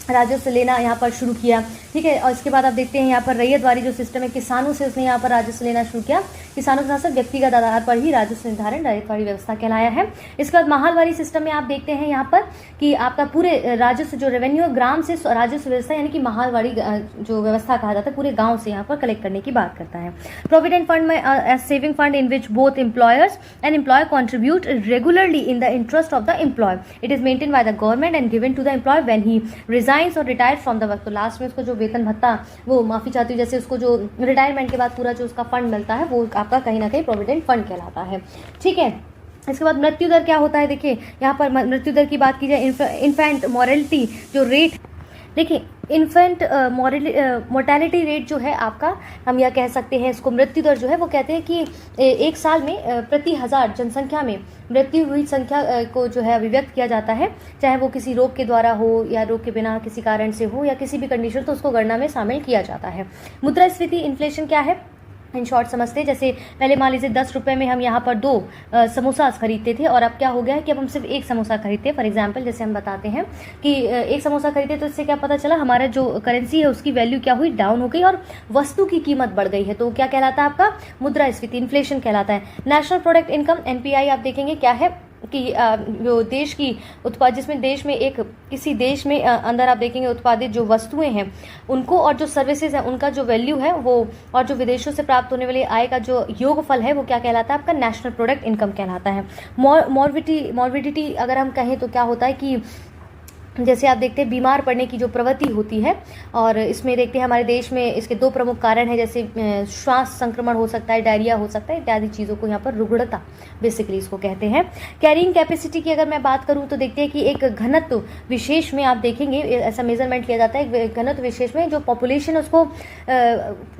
राजस्व लेना यहाँ पर शुरू किया। ठीक है, और इसके बाद आप देखते हैं यहाँ पर रैयतवारी जो सिस्टम है, किसानों से उसने यहाँ पर राजस्व लेना शुरू किया। किसानों के साथ साथ व्यक्तिगत आधार पर ही राजस्व निर्धारण रैयतवारी व्यवस्था कहलाया है। इसके बाद माहलवारी सिस्टम में आप देखते हैं यहाँ पर कि आपका पूरे राजस्व जो रेवेन्यू ग्राम से राजस्व व्यवस्था, यानी कि माहलवारी जो व्यवस्था कहा जाता है पूरे गाँव से यहाँ पर कलेक्ट करने की बात करता है। प्रोविडेंट फंड में saving fund in which both employers and employ contribute regularly in the interest of the employ. It is maintain by the government and given to the employ when he resigns और retire from the work. तो last में उसको जो वेतन भत्ता, वो माफी चाहती हूँ, जैसे उसको जो रिटायरमेंट के बाद पूरा जो उसका फंड मिलता है वो आपका कहीं ना कहीं प्रोविडेंट फंड कहलाता है। ठीक है, इसके बाद मृत्यु दर क्या होता है, देखिए यहाँ पर मृत्यु दर की बात की जाए, इन्फेंट मोर्टेलिटी जो रेट देखिए इन्फेंट मोर्टेलिटी रेट जो है आपका, हम यह कह सकते हैं इसको मृत्यु दर जो है, वो कहते हैं कि एक साल में प्रति 1000 जनसंख्या में मृत्यु हुई संख्या को जो है अभिव्यक्त किया जाता है, चाहे वो किसी रोग के द्वारा हो या रोग के बिना किसी कारण से हो या किसी भी कंडीशन, तो उसको गणना में शामिल किया जाता है। मुद्रास्फीति इन्फ्लेशन क्या है, इन शॉर्ट समझते हैं। जैसे पहले मान लीजिए 10 रुपये में हम यहाँ पर 2 समोसा खरीदते थे और अब क्या हो गया है कि अब हम सिर्फ 1 समोसा खरीदते हैं। फॉर एग्जांपल जैसे हम बताते हैं कि 1 समोसा खरीदे तो इससे क्या पता चला, हमारा जो करेंसी है उसकी वैल्यू क्या हुई, डाउन हो गई और वस्तु की कीमत बढ़ गई है। तो क्या कहलाता है आपका, मुद्रास्फीति इन्फ्लेशन कहलाता है। नेशनल प्रोडक्ट इनकम NPI आप देखेंगे क्या है कि जो देश की उत्पाद, जिसमें देश में एक किसी देश में अंदर आप देखेंगे उत्पादित जो वस्तुएं हैं उनको और जो सर्विसेज हैं उनका जो वैल्यू है वो, और जो विदेशों से प्राप्त होने वाली आय का जो योगफल है वो क्या कहलाता है आपका, नेशनल प्रोडक्ट इनकम कहलाता है। मॉर्बिडिटी अगर हम कहें तो क्या होता है कि जैसे आप देखते हैं बीमार पड़ने की जो प्रवृत्ति होती है, और इसमें देखते हैं हमारे देश में इसके 2 प्रमुख कारण हैं, जैसे श्वास संक्रमण हो सकता है, डायरिया हो सकता है, इत्यादि चीज़ों को यहाँ पर रुग्णता बेसिकली इसको कहते हैं। कैरिंग कैपेसिटी की अगर मैं बात करूँ तो देखते हैं कि एक घनत्व विशेष में आप देखेंगे ऐसा मेजरमेंट किया जाता है, घनत्व विशेष में जो पॉपुलेशन उसको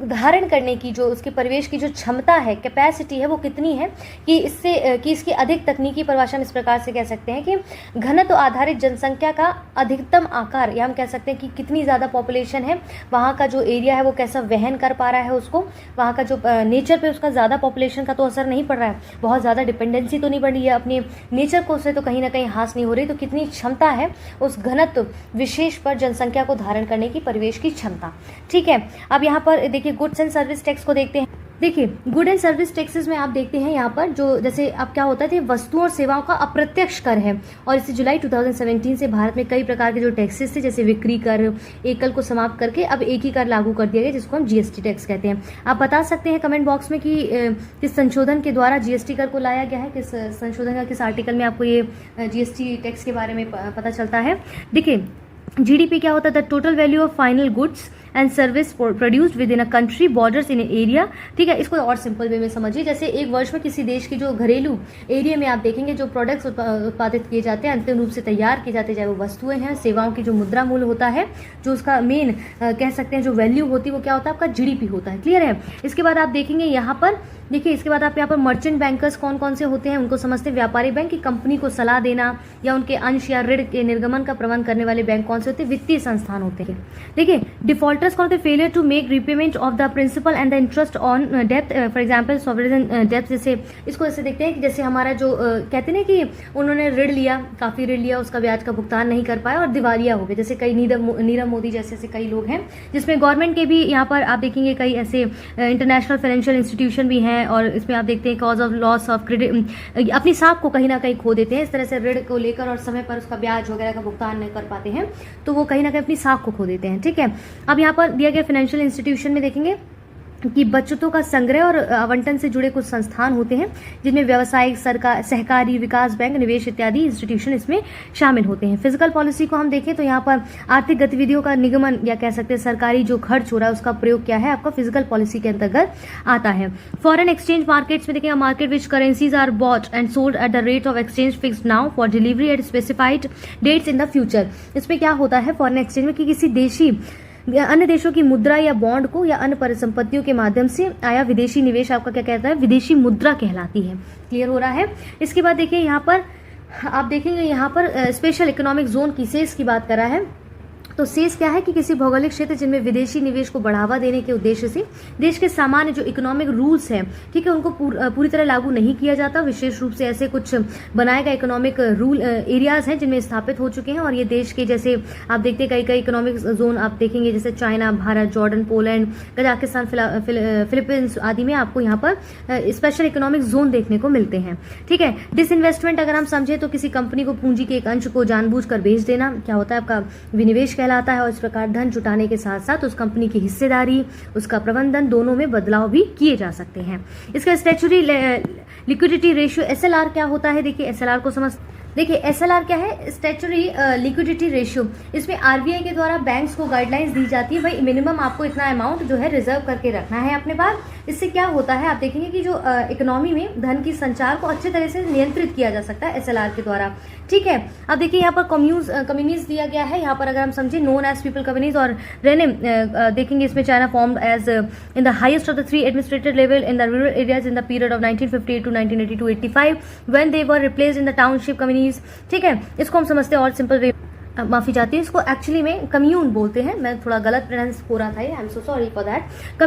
धारण करने की जो उसके परिवेश की जो क्षमता है, कैपेसिटी है, वो कितनी है, कि इससे कि इसकी अधिक तकनीकी परिभाषा हम इस प्रकार से कह सकते हैं कि घनत्व आधारित जनसंख्या का अधिकतम आकार, या हम कह सकते हैं कि कितनी ज़्यादा पॉपुलेशन है, वहाँ का जो एरिया है वो कैसा वहन कर पा रहा है उसको, वहाँ का जो नेचर पे उसका ज़्यादा पॉपुलेशन का तो असर नहीं पड़ रहा है, बहुत ज़्यादा डिपेंडेंसी तो नहीं बढ़ रही है अपने नेचर को, उससे तो कहीं ना कहीं हास नहीं हो रही, तो कितनी क्षमता है उस घनत्व विशेष पर जनसंख्या को धारण करने की परिवेश की क्षमता। ठीक है, अब यहाँ पर देखिए गुड्स एंड सर्विस टैक्स को देखते हैं। देखिए गुड एंड सर्विस टैक्सेस में आप देखते हैं यहाँ पर जो जैसे अब क्या होता है, वस्तुओं और सेवाओं का अप्रत्यक्ष कर है, और इसे जुलाई 2017 से भारत में कई प्रकार के जो टैक्सेस थे, जैसे बिक्री कर, एकल को समाप्त करके अब एक ही कर लागू कर दिया गया, जिसको हम GST टैक्स कहते हैं। आप बता सकते हैं कमेंट बॉक्स में कि किस संशोधन के द्वारा GST कर को लाया गया है, किस संशोधन का किस आर्टिकल में आपको ये GST टैक्स के बारे में पता चलता है। देखिए GDP क्या होता है, the total value of final goods and service produced with in a country borders in area. ठीक है, इसको और सिंपल वे में समझिए, जैसे एक वर्ष में किसी देश की जो घरेलू एरिया में आप देखेंगे जो प्रोडक्ट्स उत्पादित किए जाते हैं, अंतिम रूप से तैयार किए जाते हैं, चाहे वो वस्तुएं हैं, सेवाओं की जो मुद्रा मूल्य होता है, जो उसका मेन कह सकते हैं जो वैल्यू होती है वो क्या होता है, आपका GDP होता है। क्लियर है। इसके बाद आप देखेंगे यहाँ पर, देखिए इसके बाद आप यहाँ पर मर्चेंट बैंकर्स कौन कौन से होते हैं उनको समझते हैं। व्यापारी बैंक की कंपनी को सलाह देना या उनके अंश या ऋण के निर्गमन का प्रबंध करने वाले बैंक कौन से होते हैं, वित्तीय संस्थान होते हैं। देखिए डिफॉल्टर्स कौन होते हैं, failure to make repayment of the principal and the interest on dept, for example sovereign डेप्ट। जैसे इसको ऐसे देखते हैं कि जैसे हमारा जो कहते हैं ना कि उन्होंने ऋण लिया, काफी ऋण लिया, उसका ब्याज का भुगतान नहीं कर पाया और दिवालिया हो गए, जैसे कई नीरव मोदी जैसे कई लोग हैं, जिसमें गवर्नमेंट के भी यहाँ पर आप देखेंगे कई ऐसे इंटरनेशनल फाइनेंशियल इंस्टीट्यूशन भी हैं, और इसमें आप देखते हैं cause of loss of credit, अपनी साख को कहीं ना कहीं खो देते हैं, इस तरह से ऋण को लेकर और समय पर उसका ब्याज वगैरह का भुगतान नहीं कर पाते हैं, तो वो कहीं ना कहीं अपनी साख को खो देते हैं। ठीक है, अब यहाँ पर दिया गया फाइनेंशियल इंस्टीट्यूशन में देखेंगे कि बचतों का संग्रह और आवंटन से जुड़े कुछ संस्थान होते हैं, जिनमें व्यावसायिक, सरकार, सहकारी, विकास बैंक, निवेश इत्यादि इंस्टीट्यूशन इसमें शामिल होते हैं। फिजिकल पॉलिसी को हम देखें तो यहाँ पर आर्थिक गतिविधियों का निगमन या कह सकते हैं सरकारी जो खर्च हो रहा है उसका प्रयोग क्या है, आपका फिजिकल पॉलिसी के अंतर्गत आता है। फॉरेन एक्सचेंज मार्केट्स में देखेंगे, market which currencies are bought and sold at the rate of exchange fixed now for delivery at specified dates in the future. इसमें क्या होता है फॉरेन एक्सचेंज में कि किसी देशी अन्य देशों की मुद्रा या बॉन्ड को या अन्य परिसंपत्तियों के माध्यम से आया विदेशी निवेश आपका क्या कहता है, विदेशी मुद्रा कहलाती है। क्लियर हो रहा है। इसके बाद देखिए यहाँ पर आप देखेंगे यहाँ पर स्पेशल इकोनॉमिक जोन की सेस की बात करा है, तो सेस क्या है कि किसी भौगोलिक क्षेत्र जिनमें विदेशी निवेश को बढ़ावा देने के उद्देश्य से देश के सामान्य जो इकोनॉमिक रूल्स हैं, ठीक है, उनको पूरी तरह लागू नहीं किया जाता। विशेष रूप से ऐसे कुछ बनाए गए इकोनॉमिक रूल एरियाज हैं जिनमें स्थापित हो चुके हैं, और ये देश के जैसे आप देखते हैं कई इकोनॉमिक जोन आप देखेंगे, जैसे China, Bharat, Jordan, Poland, Kazakhstan, Philippines आदि में आपको यहाँ पर स्पेशल इकोनॉमिक जोन देखने को मिलते हैं। ठीक है। डिसइन्वेस्टमेंट अगर हम समझे तो किसी कंपनी को पूंजी के एक अंश को जानबूझकर बेच देना क्या होता है, आपका विनिवेश कहलाता है, और इस प्रकार धन जुटाने के साथ साथ उस कंपनी की हिस्सेदारी, उसका प्रबंधन दोनों में बदलाव भी किए जा सकते हैं। इसका स्टैट्यूटरी लिक्विडिटी रेशियो SLR क्या होता है, देखिए SLR को समझ देखिए SLR क्या है, स्टैट्यूटरी लिक्विडिटी रेशियो। इसमें RBI के द्वारा बैंक्स को गाइडलाइंस दी जाती है, भाई मिनिमम आपको इतना अमाउंट जो है रिजर्व करके रखना है अपने पास, इससे क्या होता है, आप देखेंगे कि जो इकोनॉमी में धन की संचार को अच्छे तरह से नियंत्रित किया जा सकता है SLR के द्वारा। ठीक है, अब देखिए यहाँ पर कम्युनिटीज दिया गया है। यहाँ पर अगर हम समझे नोन एज पीपल कम्युनिटीज, और रेने देखेंगे इसमें China formed as in the highest of the 3 administrative level in the rural areas in the period of 1958 to 1982-85 when they were replaced in the township communities. ठीक है, इसको हम समझते हैं और सिंपल वे, माफी चाहती हूँ, इसको एक्चुअली में कम्यून बोलते हैं। मैं थोड़ा गलत प्रोनाउंस हो रहा था, I am so sorry for that.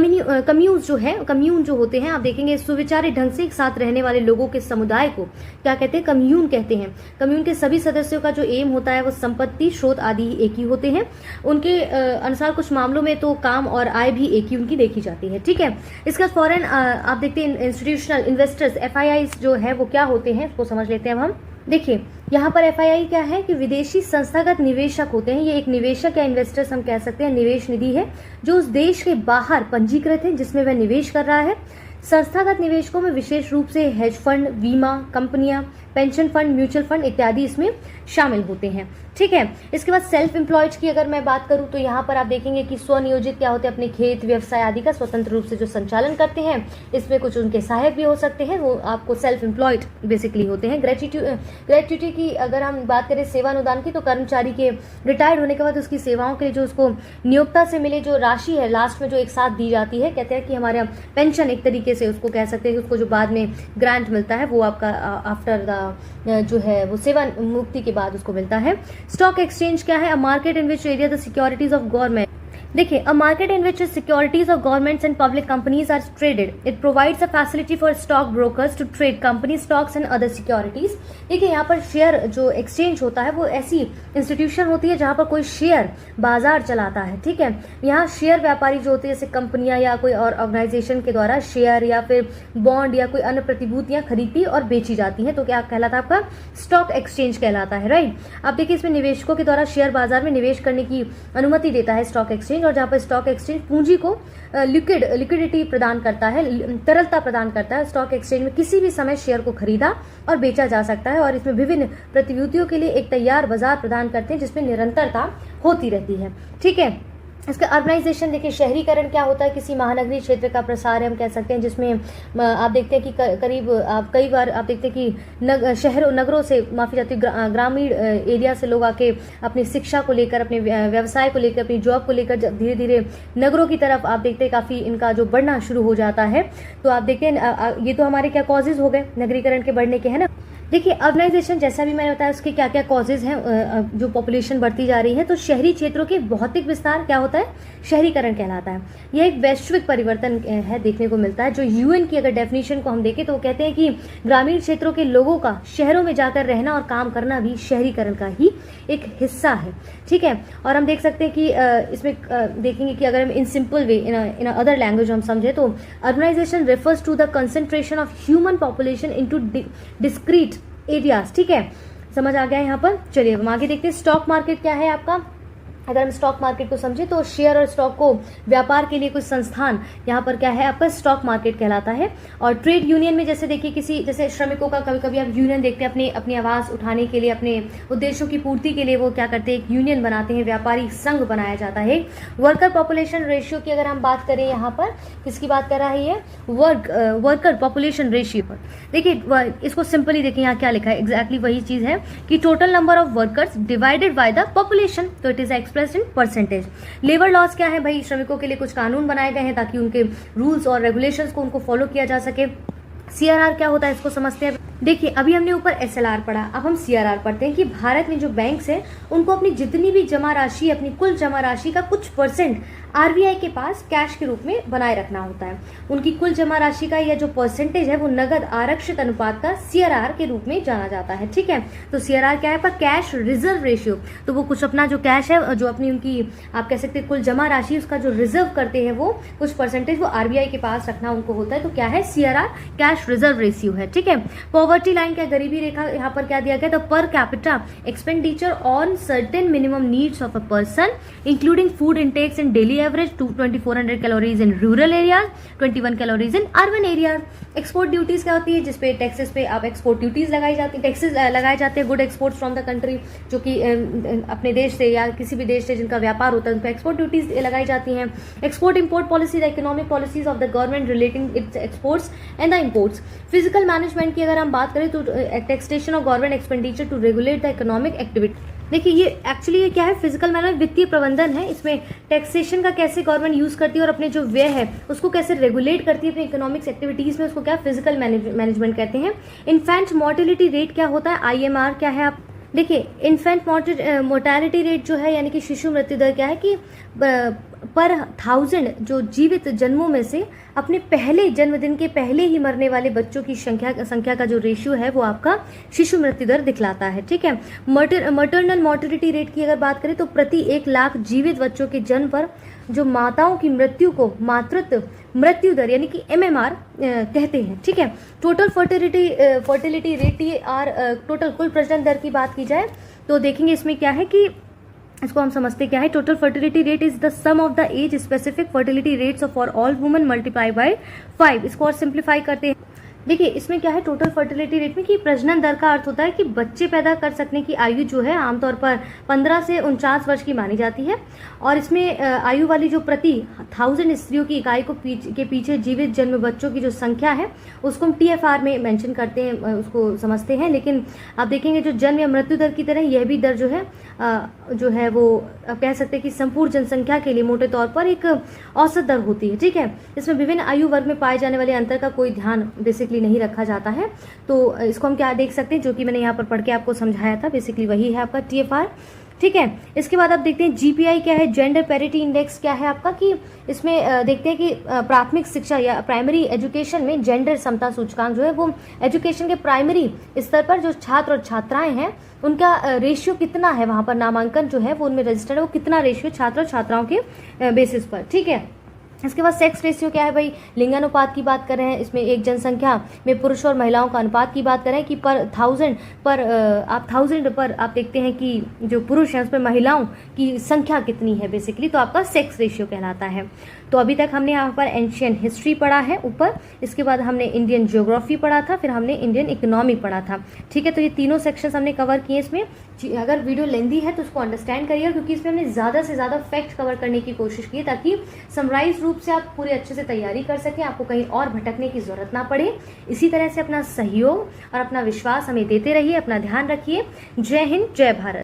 Commune जो होते हैं, आप देखेंगे सुविचारित ढंग से एक साथ रहने वाले लोगों के समुदाय को क्या कहते हैं, कम्यून कहते हैं। कम्यून के सभी सदस्यों का जो एम होता है वो संपत्ति, स्रोत आदि एक ही होते हैं। उनके अनुसार कुछ मामलों में तो काम और आय भी एक ही उनकी देखी जाती है। ठीक है, इसका फॉरेन आप देखते हैं इंस्टीट्यूशनल इन्वेस्टर्स FII जो है वो क्या होते हैं, उसको समझ लेते हैं अब हम। देखिए यहाँ पर FII क्या है कि विदेशी संस्थागत निवेशक होते हैं। ये एक निवेशक या इन्वेस्टर्स हम कह सकते हैं, निवेश निधि है जो उस देश के बाहर पंजीकृत है जिसमें वह निवेश कर रहा है। संस्थागत निवेशकों में विशेष रूप से हेज फंड, बीमा कंपनियां, पेंशन फंड, म्यूचुअल फंड इत्यादि इसमें शामिल होते हैं। ठीक है, इसके बाद सेल्फ एम्प्लॉयड की अगर मैं बात करूं तो यहाँ पर आप देखेंगे कि स्वनियोजित क्या होते हैं, अपने खेत व्यवसाय आदि का स्वतंत्र रूप से जो संचालन करते हैं। इसमें कुछ उनके सहायक भी हो सकते हैं, वो आपको सेल्फ एम्प्लॉयड बेसिकली होते हैं। ग्रेच्युटी की अगर हम बात करें सेवानुदान की, तो कर्मचारी के रिटायर्ड होने के बाद उसकी सेवाओं के लिए जो उसको नियोक्ता से मिले जो राशि है लास्ट में जो एक साथ दी जाती है, कहते हैं कि हमारा पेंशन एक तरीके से उसको कह सकते हैं, उसको जो बाद में ग्रांट मिलता है वो आपका आफ्टर द जो है वो सेवा मुक्ति के बाद उसको मिलता है। स्टॉक एक्सचेंज क्या है, a market in which area the securities of government. देखिए, a market in which securities of governments and public companies are traded. It provides a facility for stock brokers to trade company stocks and other securities. देखिए, यहाँ पर share जो exchange होता है वो ऐसी institution होती है जहाँ पर कोई शेयर बाजार चलाता है। ठीक है, यहाँ शेयर व्यापारी जो होते हैं जैसे कंपनियां या कोई और ऑर्गेनाइजेशन के द्वारा शेयर या फिर बॉन्ड या कोई अन्य प्रतिभूतियां खरीदी और बेची जाती हैं, तो क्या कहलाता है आपका स्टॉक एक्सचेंज कहलाता है। राइट, अब देखिए इसमें निवेशकों के द्वारा शेयर बाजार में निवेश करने की अनुमति देता है स्टॉक एक्सचेंज, और जहाँ पर स्टॉक एक्सचेंज पूंजी को लिक्विडिटी प्रदान करता है, तरलता प्रदान करता है। स्टॉक एक्सचेंज में किसी भी समय शेयर को खरीदा और बेचा जा सकता है, और इसमें विभिन्न प्रतिभूतियों के लिए एक तैयार बाजार प्रदान करते हैं जिसमें निरंतरता होती रहती है। ठीक है, इसका अर्बनाइजेशन देखिए, शहरीकरण क्या होता है, किसी महानगरीय क्षेत्र का प्रसार है हम कह सकते हैं, जिसमें आप देखते हैं कि करीब आप कई बार आप देखते हैं कि शहरों नगरों से माफी चाहती ग्रामीण एरिया से लोग आके अपनी शिक्षा को लेकर, अपने व्यवसाय को लेकर, अपनी जॉब को लेकर धीरे धीरे नगरों की तरफ आप देखते हैं काफ़ी इनका जो बढ़ना शुरू हो जाता है। तो आप देखते हैं ये तो हमारे क्या कॉजेज हो गए नगरीकरण के बढ़ने के, है ना। देखिए, अर्बनाइजेशन जैसा भी मैंने बताया उसके क्या क्या कॉजेज हैं, जो पॉपुलेशन बढ़ती जा रही है, तो शहरी क्षेत्रों के भौतिक विस्तार क्या होता है, शहरीकरण कहलाता है। यह एक वैश्विक परिवर्तन है देखने को मिलता है। जो UN की अगर डेफिनेशन को हम देखें तो वो कहते हैं कि ग्रामीण क्षेत्रों के लोगों का शहरों में जाकर रहना और काम करना भी शहरीकरण का ही एक हिस्सा है। ठीक है, और हम देख सकते हैं कि इसमें देखेंगे कि अगर हम in simple way in other language हम समझे तो urbanisation refers to the concentration of human population into discrete areas. ठीक है, समझ आ गया यहाँ पर। चलिए हम आगे देखते हैं। स्टॉक मार्केट क्या है आपका, अगर हम स्टॉक मार्केट को समझे तो शेयर और स्टॉक को व्यापार के लिए कुछ संस्थान यहाँ पर क्या है आपका स्टॉक मार्केट कहलाता है। और ट्रेड यूनियन में जैसे देखिए किसी जैसे श्रमिकों का कभी कभी आप यूनियन देखते हैं, अपनी आवाज़ उठाने के लिए, अपने उद्देश्यों की पूर्ति के लिए वो क्या करते हैं, एक यूनियन बनाते हैं, व्यापारी संघ बनाया जाता है। वर्कर पॉपुलेशन रेशियो की अगर हम बात करें, यहाँ पर किसकी बात कर रही है, वर्कर पॉपुलेशन रेशियो पर। देखिए इसको सिंपली देखिए यहाँ क्या लिखा है, एग्जैक्टली वही चीज है कि total number of workers divided by the population, तो it is expressed in percentage. Labour laws क्या है भाई, श्रमिकों के लिए कुछ कानून बनाए गए हैं ताकि उनके रूल्स और रेगुलेशंस को उनको फॉलो किया जा सके। CRR क्या होता है इसको समझते हैं। देखिए अभी हमने ऊपर SLR पढ़ा, अब हम CRR पढ़ते हैं कि भारत में जो बैंक्स हैं उनको अपनी जितनी भी जमा राशि, अपनी कुल जमा राशि का कुछ परसेंट RBI के पास कैश के रूप में बनाए रखना होता है। उनकी कुल जमा राशि का यह जो परसेंटेज है वो नगद आरक्षित अनुपात का CRR के रूप में जाना जाता है। ठीक है, तो CRR क्या है पर कैश रिजर्व रेशियो, तो वो कुछ अपना जो कैश है, जो अपनी उनकी आप कह सकते हैं कुल जमा राशि, उसका जो रिजर्व करते हैं वो कुछ परसेंटेज वो RBI के पास रखना उनको होता है। तो क्या है CRR, कैश रिजर्व रेशियो है। ठीक है, पॉवर्टी लाइन क्या, गरीबी रेखा यहाँ पर क्या दिया गया, तो per capita expenditure on certain minimum needs of a person including food Intex in daily average 2400 calories in rural areas, 21 calories in urban areas. Export duties क्या होती है, जिसपे टैक्सेस पे आप एक्सपोर्ट ड्यूटीज लगाई जाती है, टैक्सेस लगाए जाते हैं good exports from the country, जो कि अपने देश से या किसी भी देश से जिनका व्यापार होता है उन पर एक्सपोर्ट ड्यूटीज लगाई जाती हैं। Export import policy, the economic policies of the government relating its exports and the imports. Physical management की अगर हम बात करें तो taxation of government expenditure to regulate the economic activity. देखिए ये एक्चुअली ये क्या है, फिजिकल मैनेजमेंट वित्तीय प्रबंधन है। इसमें टैक्सेशन का कैसे गवर्नमेंट यूज करती है और अपने जो व्यय है उसको कैसे रेगुलेट करती है अपने इकोनॉमिक्स एक्टिविटीज में, उसको क्या फिजिकल मैनेजमेंट कहते हैं। इन्फेंट मोर्टेलिटी रेट क्या होता है, IMR क्या है। आप देखिए इन्फेंट मोर्टेलिटी रेट जो है यानी कि शिशु मृत्यु दर क्या है कि पर 1000 जो जीवित जन्मों में से अपने पहले जन्मदिन के पहले ही मरने वाले बच्चों की संख्या का जो रेशियो है वो आपका शिशु मृत्यु दर दिखलाता है। ठीक है। मटरनल मोर्टेलिटी रेट की अगर बात करें तो प्रति 1 लाख जीवित बच्चों के जन्म पर जो माताओं की मृत्यु को मातृत्व मृत्यु दर यानी कि MMR कहते हैं। ठीक है। टोटल फर्टिलिटी रेट टोटल कुल प्रजनन दर की बात की जाए तो देखेंगे इसमें क्या है कि इसको हम समझते क्या है, total fertility rate is the sum of the age specific fertility rates for all women multiply by 5। इसको और सिंप्लीफाई करते हैं। देखिए इसमें क्या है, टोटल फर्टिलिटी रेट में कि प्रजनन दर का अर्थ होता है कि बच्चे पैदा कर सकने की आयु जो है आमतौर पर 15 से 49 वर्ष की मानी जाती है। और इसमें आयु वाली जो प्रति 1000 स्त्रियों की इकाई के पीछे जीवित जन्म बच्चों की जो संख्या है उसको हम TFR में मेंशन करते हैं, उसको समझते हैं। लेकिन आप देखेंगे जो जन्म या मृत्यु दर की तरह यह भी दर जो है वो कह सकते हैं कि संपूर्ण जनसंख्या के लिए मोटे तौर पर एक औसत दर होती है। ठीक है। इसमें विभिन्न आयु वर्ग में पाए जाने वाले अंतर का कोई ध्यान बेसिकली नहीं रखा जाता है। तो इसको हम क्या देख सकते हैं, जो कि मैंने यहाँ पर पढ़ के आपको समझाया था, बेसिकली वही है आपका TFR। ठीक है। इसके बाद आप देखते हैं GPI क्या है, जेंडर पैरिटी इंडेक्स क्या है आपका, कि इसमें देखते हैं कि प्राथमिक शिक्षा या प्राइमरी एजुकेशन में जेंडर समता सूचकांक जो है वो एजुकेशन के प्राइमरी स्तर पर जो छात्र और छात्राएं हैं उनका रेशियो कितना है, वहां पर नामांकन जो है वो उनमें रजिस्टर्ड है, वो कितना रेशियो छात्र और छात्राओं के बेसिस पर। ठीक है। इसके बाद सेक्स रेशियो क्या है भाई, लिंगानुपात की बात कर रहे हैं। इसमें एक जनसंख्या में पुरुष और महिलाओं का अनुपात की बात करें कि पर 1000 पर आप देखते हैं कि जो पुरुष हैं उस पर महिलाओं की संख्या कितनी है बेसिकली, तो आपका सेक्स रेशियो कहलाता है। तो अभी तक हमने यहाँ पर एंशियंट हिस्ट्री पढ़ा है ऊपर, इसके बाद हमने इंडियन ज्योग्राफी पढ़ा था, फिर हमने इंडियन इकोनॉमी पढ़ा था। ठीक है। तो ये तीनों सेक्शंस हमने कवर किए। इसमें अगर वीडियो लेंदी है तो उसको अंडरस्टैंड करिए, क्योंकि इसमें हमने ज़्यादा से ज़्यादा फैक्ट कवर करने की कोशिश की ताकि समराइज रूप से आप पूरे अच्छे से तैयारी कर सकें, आपको कहीं और भटकने की जरूरत ना पड़े। इसी तरह से अपना सहयोग और अपना विश्वास हमें देते रहिए। अपना ध्यान रखिए। जय हिंद, जय भारत।